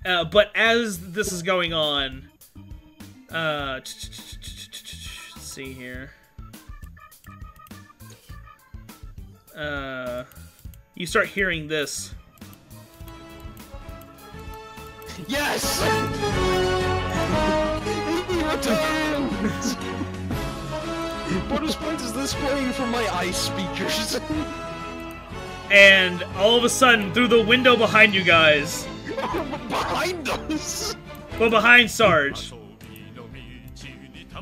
B: But as this is going on, let's see here. You start hearing this.
C: Yes! He returns! Bonus points is this playing from my ice speakers.
B: And all of a sudden, through the window behind you guys,
C: Behind us!
B: well, behind Sarge,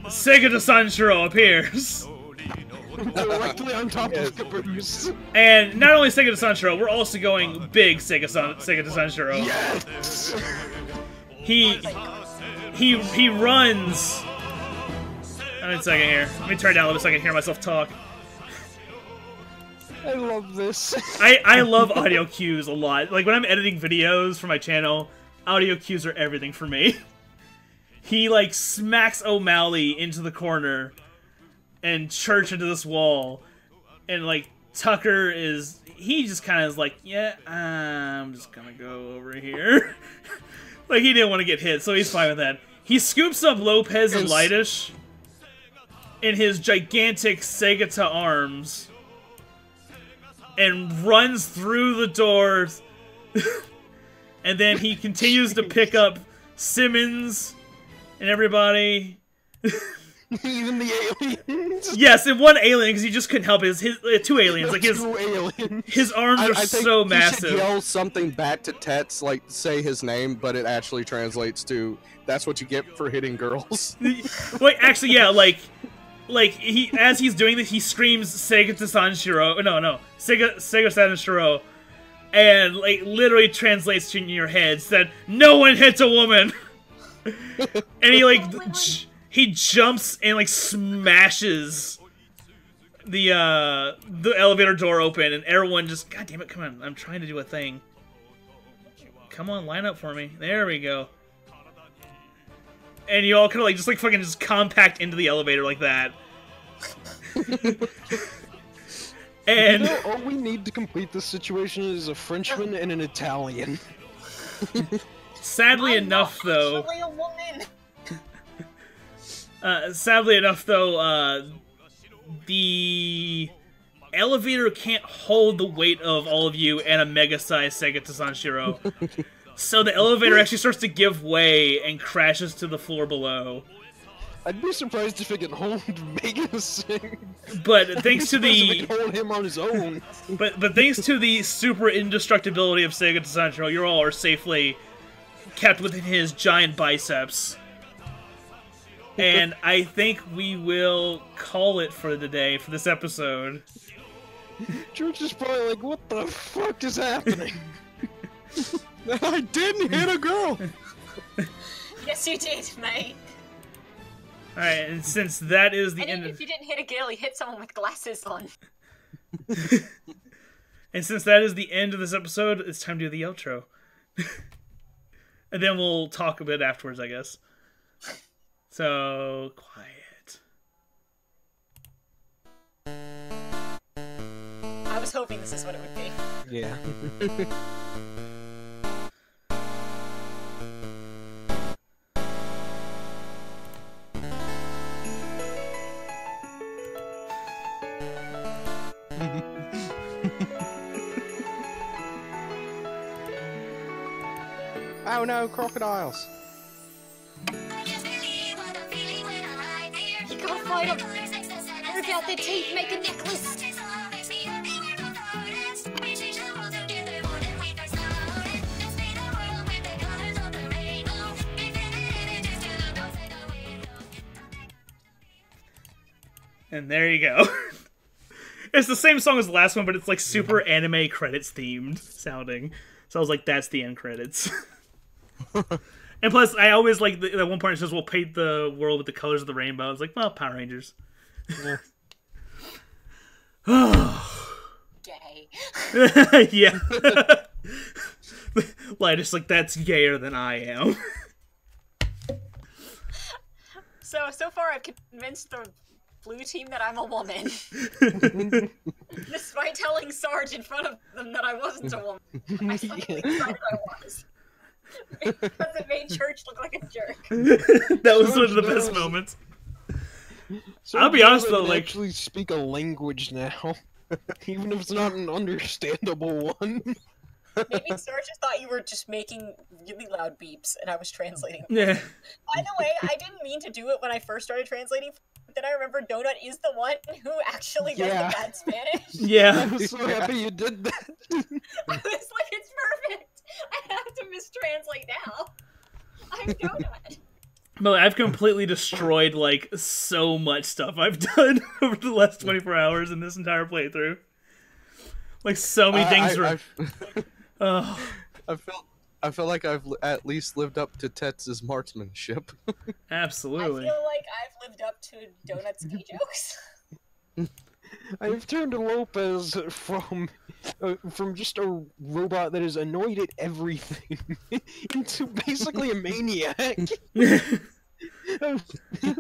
B: Segata Sanshiro appears.
C: Directly on top of the Caboose.
B: And not only Segata Sanshiro, we're also going big Segata Sanshiro.
C: Yes!
B: He runs. Wait a second here. Let me turn it down a little bit so I can hear myself talk.
C: I love this.
B: I love audio cues a lot. Like when I'm editing videos for my channel, audio cues are everything for me. He like smacks O'Malley into the corner and Church into this wall, and like Tucker he just kind of is like, yeah, I'm just gonna go over here. Like he didn't want to get hit, so he's fine with that. He scoops up Lopez and Lightish in his gigantic Segata arms and runs through the doors. And then he continues to pick up Simmons and everybody.
C: Even the aliens.
B: Yes, and one alien, because he just couldn't help it. His 2 aliens. Like
C: Two aliens.
B: his arms are
D: I think
B: so
D: he
B: massive.
D: should yell something back to Tets, like say his name, but it actually translates to "That's what you get for hitting girls."
B: Wait, actually, yeah, like he as he's doing this, he screams "Sega to Sanshiro." No, Sega Sanshiro, and like literally translates to in your heads that no one hits a woman. And he like he jumps and like smashes the elevator door open, and everyone just, God damn it, come on, I'm trying to do a thing. Come on, line up for me. There we go. And you all kind of like just fucking just compact into the elevator like that. And
C: You know, all we need to complete this situation is a Frenchman and an Italian.
B: sadly
A: I'm
B: enough,
A: not
B: though.
A: actually a woman.
B: Sadly enough, though, the elevator can't hold the weight of all of you and a mega-sized Segata Sanshiro. So the elevator actually starts to give way and crashes to the floor below.
C: I'd be surprised if it could hold Vegas.
B: But thanks to
C: If it
B: the
C: could hold him on his own.
B: but thanks to the super indestructibility of Segata Sanshiro, you all are safely kept within his giant biceps. And I think we will call it for the day for this episode.
C: George is probably like, what the fuck is happening?
D: I didn't hit a girl.
A: Yes, you did, mate.
B: Alright, and since that is the
A: And
B: end
A: even
B: of...
A: if you didn't hit a girl, you hit someone with glasses on.
B: And since that is the end of this episode, it's time to do the outro. And then we'll talk a bit afterwards, I guess. So, quiet.
A: I was hoping this is what it would be.
C: Yeah.
D: Oh no, crocodiles.
A: You can't fight him. Rip out their teeth, make a necklace.
B: And there you go. It's the same song as the last one, but it's like super anime credits themed sounding. So I was like, that's the end credits. And plus, I always like at one point it says, "We'll paint the world with the colors of the rainbow." I was like, well, Power Rangers.
A: Gay.
B: Yeah. Like, just like, that's gayer than I am.
A: So far I've convinced the blue team that I'm a woman. Despite telling Sarge in front of them that I wasn't a woman. I suddenly decided I was. Because it made Church look like a jerk.
B: That was one of the best moments.
C: So
B: I'll be honest, though,
C: can
B: like...
C: actually speak a language now. Even if it's not an understandable one.
A: Maybe Sarge just thought you were just making really loud beeps, and I was translating.
B: Yeah.
A: By the way, I didn't mean to do it when I first started translating, but then I remember Donut is the one who actually does the bad Spanish.
B: Yeah.
C: I'm so happy you did that.
A: I was like, it's perfect! I have to mistranslate now. I'm Donut.
B: No, I've completely destroyed, like, so much stuff I've done over the last 24 hours in this entire playthrough. Like, so many things were... Oh.
D: I feel like I've at least lived up to Tetz's marksmanship.
B: Absolutely.
A: I feel like I've lived up to Donut's gay jokes.
C: I've turned Lopez from just a robot that is annoyed at everything into basically a maniac. A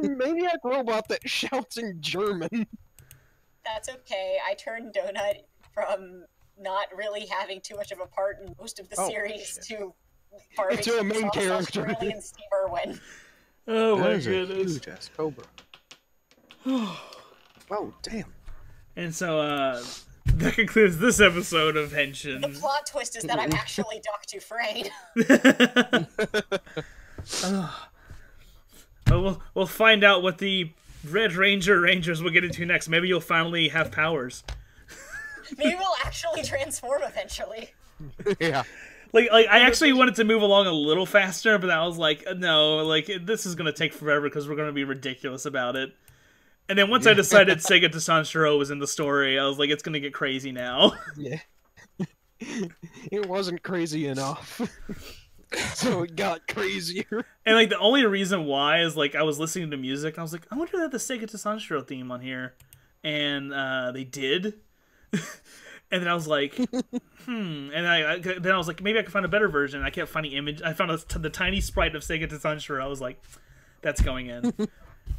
C: maniac robot that shouts in German.
A: That's okay. I turned Donut from not really having too much of a part in most of the series to
C: a main character.
A: Australian Steve Irwin.
B: Oh my
D: That is a
B: goodness.
D: huge ass cobra. Oh, damn.
B: And so, that concludes this episode of Henshin.
A: The plot twist is that I'm actually Doc Dufresne.
B: Well, we'll find out what the Red Rangers will get into next. Maybe you'll finally have powers.
A: Maybe we'll actually transform eventually.
D: Yeah.
B: Like I actually wanted to move along a little faster, but I was like, no, like, this is gonna take forever because we're gonna be ridiculous about it. And then once I decided Segata Sanshiro was in the story, I was like, it's gonna get crazy now.
C: Yeah. It wasn't crazy enough. So it got crazier.
B: And like the only reason why is like I was listening to music and I was like, I wonder if they have the Segata Sanshiro theme on here. And they did. And then I was like, And then I was like, maybe I could find a better version. I kept finding image. I found the tiny sprite of Segata Sanshiro. I was like, that's going in.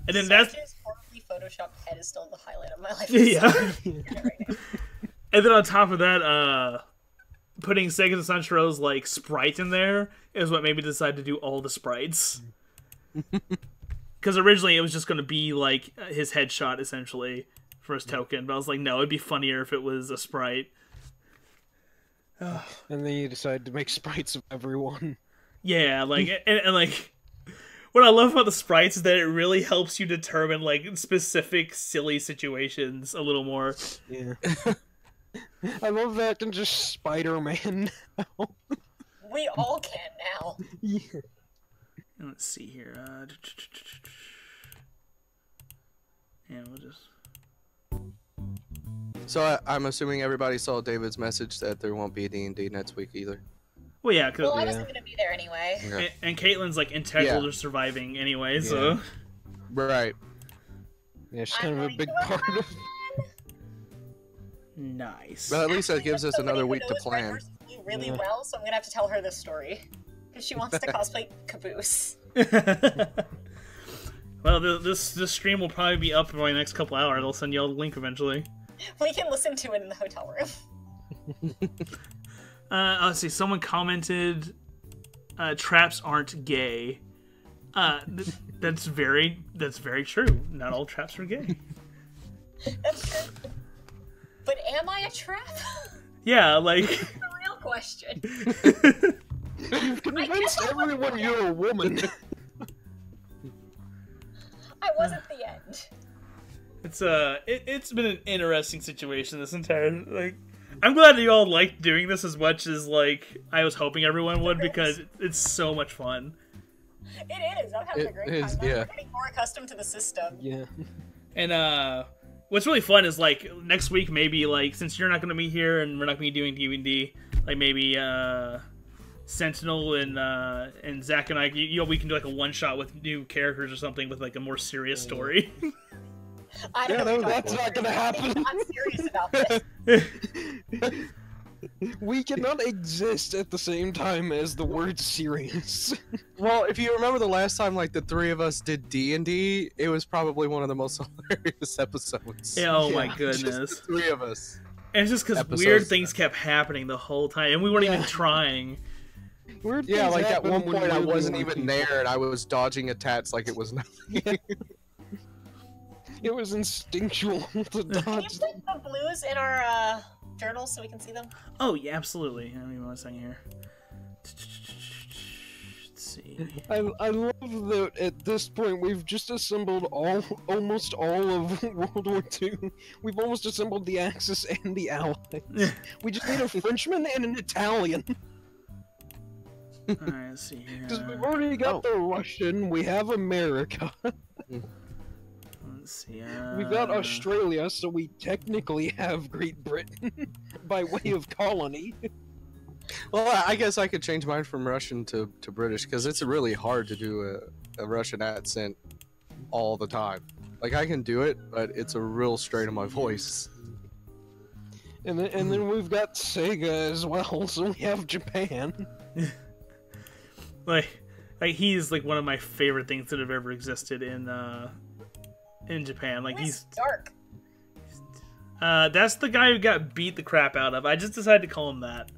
B: And then that's
A: His horribly photoshopped head is still the highlight of my life.
B: yeah.
A: Right now.
B: And then on top of that, putting Segata Sanshiro's like sprite in there is what made me decide to do all the sprites. Because originally it was just going to be like his headshot essentially for his token, but I was like, no, it'd be funnier if it was a sprite.
C: And then you decide to make sprites of everyone.
B: Yeah, like and like what I love about the sprites is that it really helps you determine like specific silly situations a little more.
C: Yeah. I love that and just Spider-Man now.
A: We all can now.
C: Yeah.
B: Let's see here. Yeah, we'll just.
D: So I'm assuming everybody saw David's message that there won't be a D&D next week either.
B: Well, yeah,
A: Well, I wasn't gonna be there anyway.
D: Yeah.
B: and Caitlin's like integral to surviving anyway, so.
D: Right.
C: Yeah, she's kind of a big part of.
B: Nice.
D: But at least that gives us
A: Somebody
D: another
A: who
D: week to
A: knows Red
D: plan.
A: versus Blue really well, so I'm gonna have to tell her this story because she wants to cosplay Caboose.
B: Well, this stream will probably be up by the next couple hours. I'll send you all the link eventually.
A: We can listen to it in the hotel room.
B: Let's see. Someone commented, "Traps aren't gay." That's very true. Not all traps are gay.
A: That's true. But am I a trap?
B: Yeah, like.
A: That's the real question.
C: You've convinced everyone you're a woman.
A: I was at the end.
B: It's been an interesting situation this entire like. I'm glad that you all liked doing this as much as like I was hoping everyone would because it's so much fun.
A: It is. I'm having a great time.
D: Yeah.
A: We're getting more accustomed to the system.
C: Yeah.
B: And what's really fun is like next week maybe like since you're not gonna be here and we're not gonna be doing D&D, like maybe Sentinel and Zach and I, we can do like a one shot with new characters or something with like a more serious story.
A: I don't know.
C: That's not gonna happen.
A: I'm serious about this.
C: We cannot exist at the same time as the word serious.
D: Well, if you remember the last time, like the three of us did D&D, it was probably one of the most hilarious episodes.
B: Yeah, oh my
D: Just
B: goodness.
D: the three of us.
B: And it's just because weird things kept happening the whole time, and we weren't even trying.
C: Weird
D: Yeah,
C: things
D: like at
C: happen
D: one
C: when
D: point I
C: we're
D: wasn't
C: doing
D: even
C: people.
D: there, and I was dodging attacks like it was nothing.
C: It was instinctual to
A: Can you
C: dodge.
A: put the blues in our journals so we can see them?
B: Oh yeah, absolutely. I mean, one second here. Let's see.
C: I love that at this point we've just assembled almost all of World War II. We've almost assembled the Axis and the Allies. We just need a Frenchman and an Italian.
B: Alright, let's see here.
C: Because we've already got the Russian, we have America,
B: Let's see.
C: we've got Australia, so we technically have Great Britain by way of colony.
D: Well, I guess I could change mine from Russian to British, because it's really hard to do a Russian accent all the time. Like, I can do it, but it's a real strain on my voice.
C: And then we've got Sega as well, so we have Japan.
B: like he's like one of my favorite things that have ever existed in Japan. Like
A: Who's Dark?
B: that's the guy who got beat the crap out of. I just decided to call him that.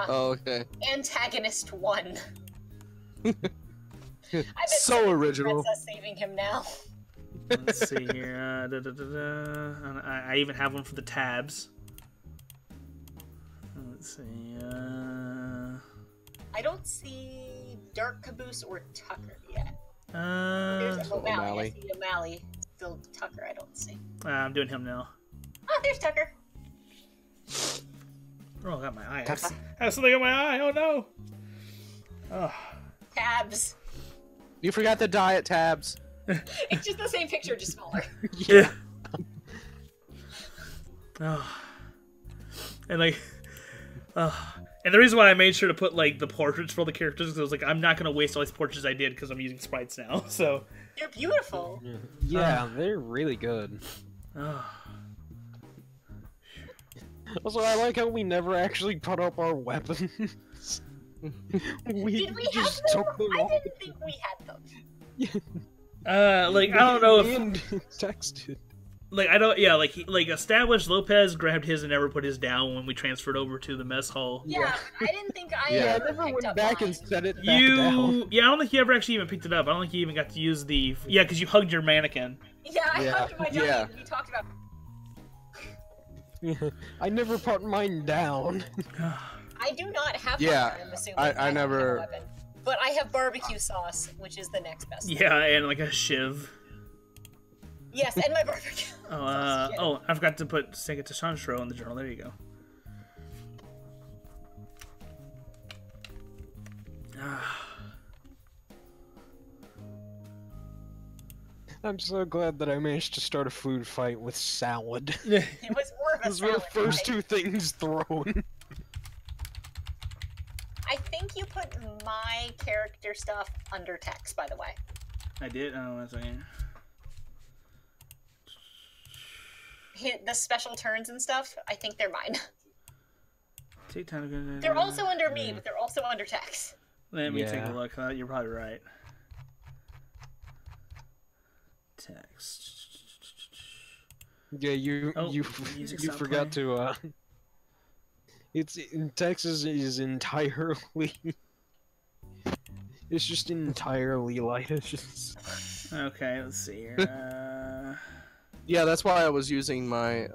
D: Oh, okay.
A: Antagonist 1.
D: So original.
A: Us saving him now.
B: Let's see here. I even have one for the tabs. Let's see.
A: I don't see Dark Caboose or Tucker yet.
B: Uh,
A: There's O'Malley.
D: O'Malley.
A: I see O'Malley. Still Tucker, I don't see.
B: I'm doing him now.
A: Oh, there's Tucker.
B: Oh, I got my eye. I have something on my eye. Oh no. Oh.
A: Tabs.
D: You forgot the diet tabs.
A: It's just the same picture, just smaller.
B: Yeah. Oh. And like, and the reason why I made sure to put like the portraits for all the characters is I was like, I'm not gonna waste all these portraits I did because I'm using sprites now. So.
A: They're beautiful.
C: Yeah, they're really good.
B: Oh.
C: Also, I like how we never actually put up our weapons. we
A: Did we
C: just
A: have them?
C: took them
A: I
C: off.
A: didn't think we had them.
B: Like I don't know if
C: And texted.
B: like I don't like established Lopez grabbed his and never put his down when we transferred over to the mess hall.
A: Yeah, I didn't think I
C: Yeah, I
A: ever
C: never
A: picked
C: went
A: up
C: back
A: mine.
C: and set it back down.
B: I don't think you ever actually even picked it up. I don't think you even got to use the because you hugged your mannequin.
A: Yeah, I
D: Yeah,
A: hugged my dummy
D: yeah.
A: and we talked about.
C: I never put mine down.
A: I do not have
D: Yeah,
A: one, I'm assuming.
D: I
A: don't have a
D: never-
A: weapon. But I have barbecue sauce, which is the next best.
B: Yeah, and like a shiv.
A: Yes, and my barbecue.
B: Oh, I forgot to put Segata Sanshiro in the journal. There you go.
C: I'm so glad that I managed to start a food fight with salad.
A: It was more of a
C: Those were the
A: salad
C: first
A: fight.
C: two things thrown.
A: I think you put my character stuff under text, by the way.
B: I did. Oh, one second.
A: The special turns and stuff, I think they're mine.
B: Take time to
A: They're also under me, but they're also under text.
B: Let me take
C: Yeah.
B: a look. You're probably right. Text.
C: Yeah, you
B: Oh,
C: you
B: music
C: you
B: stopped
C: forgot to it's in Texas is entirely it's just entirely light. It's just
B: Okay, let's see here.
D: Yeah, that's why I was using my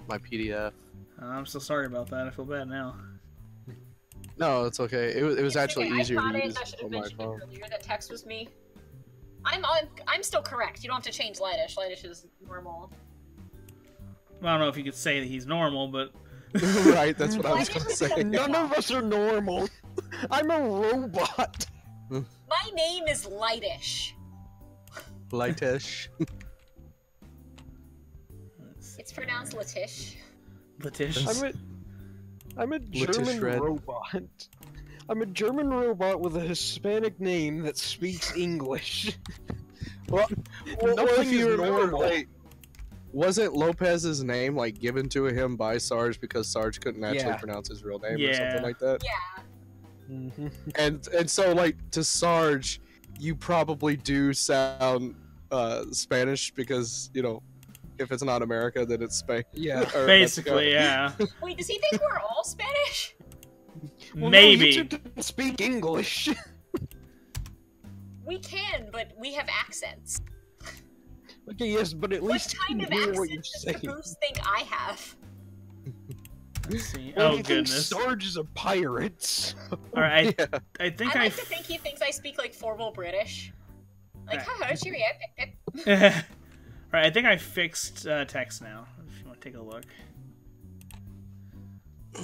D: my PDF.
B: I'm so sorry about that. I feel bad now.
D: No, it's okay. It was
A: It's
D: actually
A: okay.
D: easier
A: I
D: to
A: thought
D: use
A: I should have
D: on my
A: mentioned it
D: phone.
A: earlier that text was me. I'm still correct. You don't have to change Lightish. Lightish is normal.
B: I don't know if you could say that he's normal, but
D: Right, that's what I was gonna say.
C: None of us are normal. I'm a robot.
A: My name is Lightish.
D: Lightish.
A: It's pronounced Latish.
B: Letish.
C: I'm a
D: Letish
C: German
D: Red.
C: robot. I'm a German robot with a Hispanic name that speaks English.
D: Well, what
C: Nothing
D: if you
C: is
D: remember,
C: normal.
D: like, wasn't Lopez's name like given to him by Sarge because Sarge couldn't actually
C: Yeah.
D: pronounce his real name or
B: Yeah.
D: something like that?
A: Yeah.
C: Mhm.
D: And so like to Sarge, you probably do sound Spanish because if it's not America, then it's Spain.
C: Yeah.
D: or
B: Basically, yeah.
A: Wait, does he think we're all Spanish?
C: Well,
B: Maybe.
C: No, you two can speak English.
A: We can, but we have accents.
C: Okay, yes, but at
A: What
C: least you
A: kind
C: can
A: of
C: hear what you're
A: accents does
C: saying.
A: Caboose think I have?
B: Let's see.
C: Well,
B: Oh
C: he thinks
B: goodness.
C: Sarge is a pirate. So...
B: All right.
D: Yeah.
B: I think
A: I like to think he thinks I speak like formal British. Like,
B: Right.
A: haha, cheerio.
B: All right. I think I fixed text now. If you want to take a look. All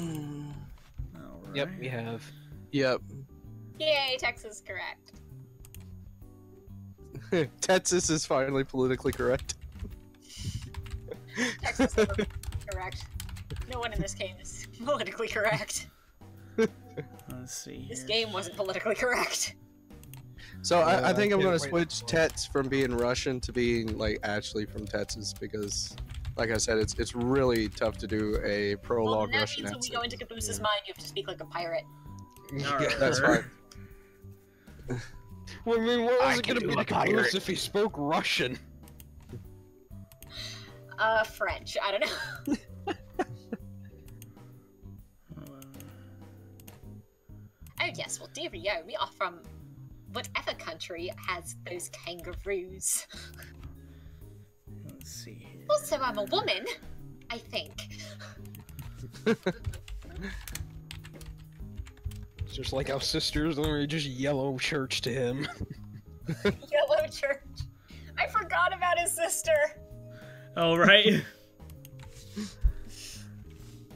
B: right.
C: Yep, we have.
D: Yep.
A: Yay, Texas is correct.
D: Texas is finally politically correct.
A: Texas is correct. No one in this game is politically correct.
B: Let's see.
A: This
B: here.
A: game wasn't politically correct.
D: So I think I'm
C: can't
D: gonna
C: wait
D: switch
C: to-
D: Tets from being Russian to being like actually from Texas because, like I said, it's really tough to do a
A: Well,
D: prologue
A: then that
D: Russian
A: means when we go
D: accent.
A: into Caboose's mind, you have to speak like a pirate.
B: Alright.
D: That's fine.
C: Well, I mean, what was
D: I
C: it
D: can
C: gonna be
D: do a
C: to Caboose
D: pirate.
C: if he spoke Russian?
A: French. I don't know. Oh yes, well dear yo, we are from whatever country has those kangaroos.
B: Let's see here.
A: Also, I'm a woman, I think.
C: It's just like our sisters, literally just yellow church to him.
A: Yellow Church. I forgot about his sister.
B: Oh right.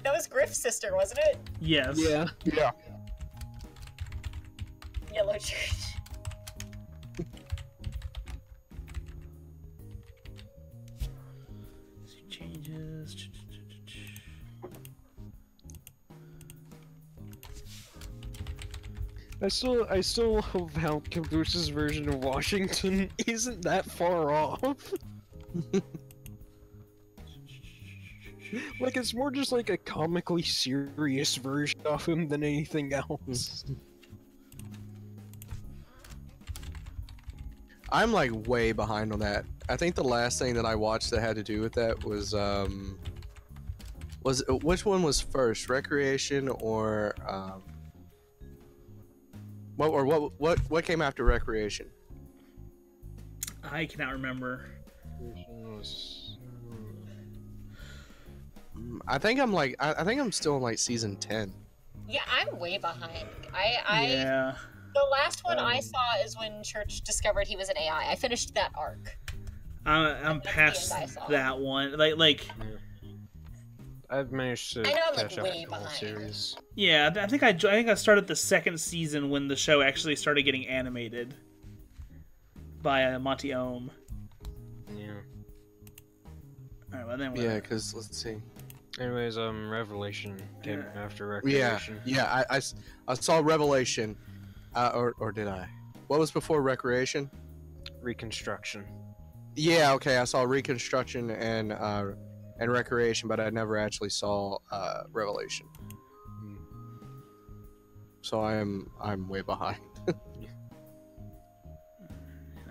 A: That was Griff's sister, wasn't it?
B: Yes.
C: Yeah.
A: Yellow Church.
B: See changes.
C: I still love how Caboose's version of Washington isn't that far off. Like, it's more just like a comically serious version of him than anything else.
D: I'm like way behind on that. I think the last thing that I watched that had to do with that was which one was first, Recreation or what came after Recreation?
B: I cannot remember.
D: I think I'm still in like season 10.
A: Yeah, I'm way behind. I
B: Yeah.
A: The last one I saw is when Church discovered he was an AI. I finished that arc.
B: I'm
A: That's the
B: past
A: end I saw.
B: that one. Like.
C: I've managed to
A: I know I'm, like,
C: catch up
A: way
C: with the whole
A: behind.
C: series.
B: Yeah, I think I started the second season when the show actually started getting animated by Monty Ohm.
C: Yeah.
B: Alright, well then.
D: Yeah, because let's see.
C: Anyways, Revelation came after
D: Yeah,
C: Recreation.
D: yeah. I saw Revelation, or did I? What was before Recreation?
C: Reconstruction.
D: Yeah, okay. I saw Reconstruction and Recreation, but I never actually saw Revelation. So I'm way behind.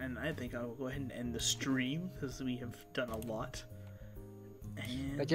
B: And I think I will go ahead and end the stream because we have done a lot. And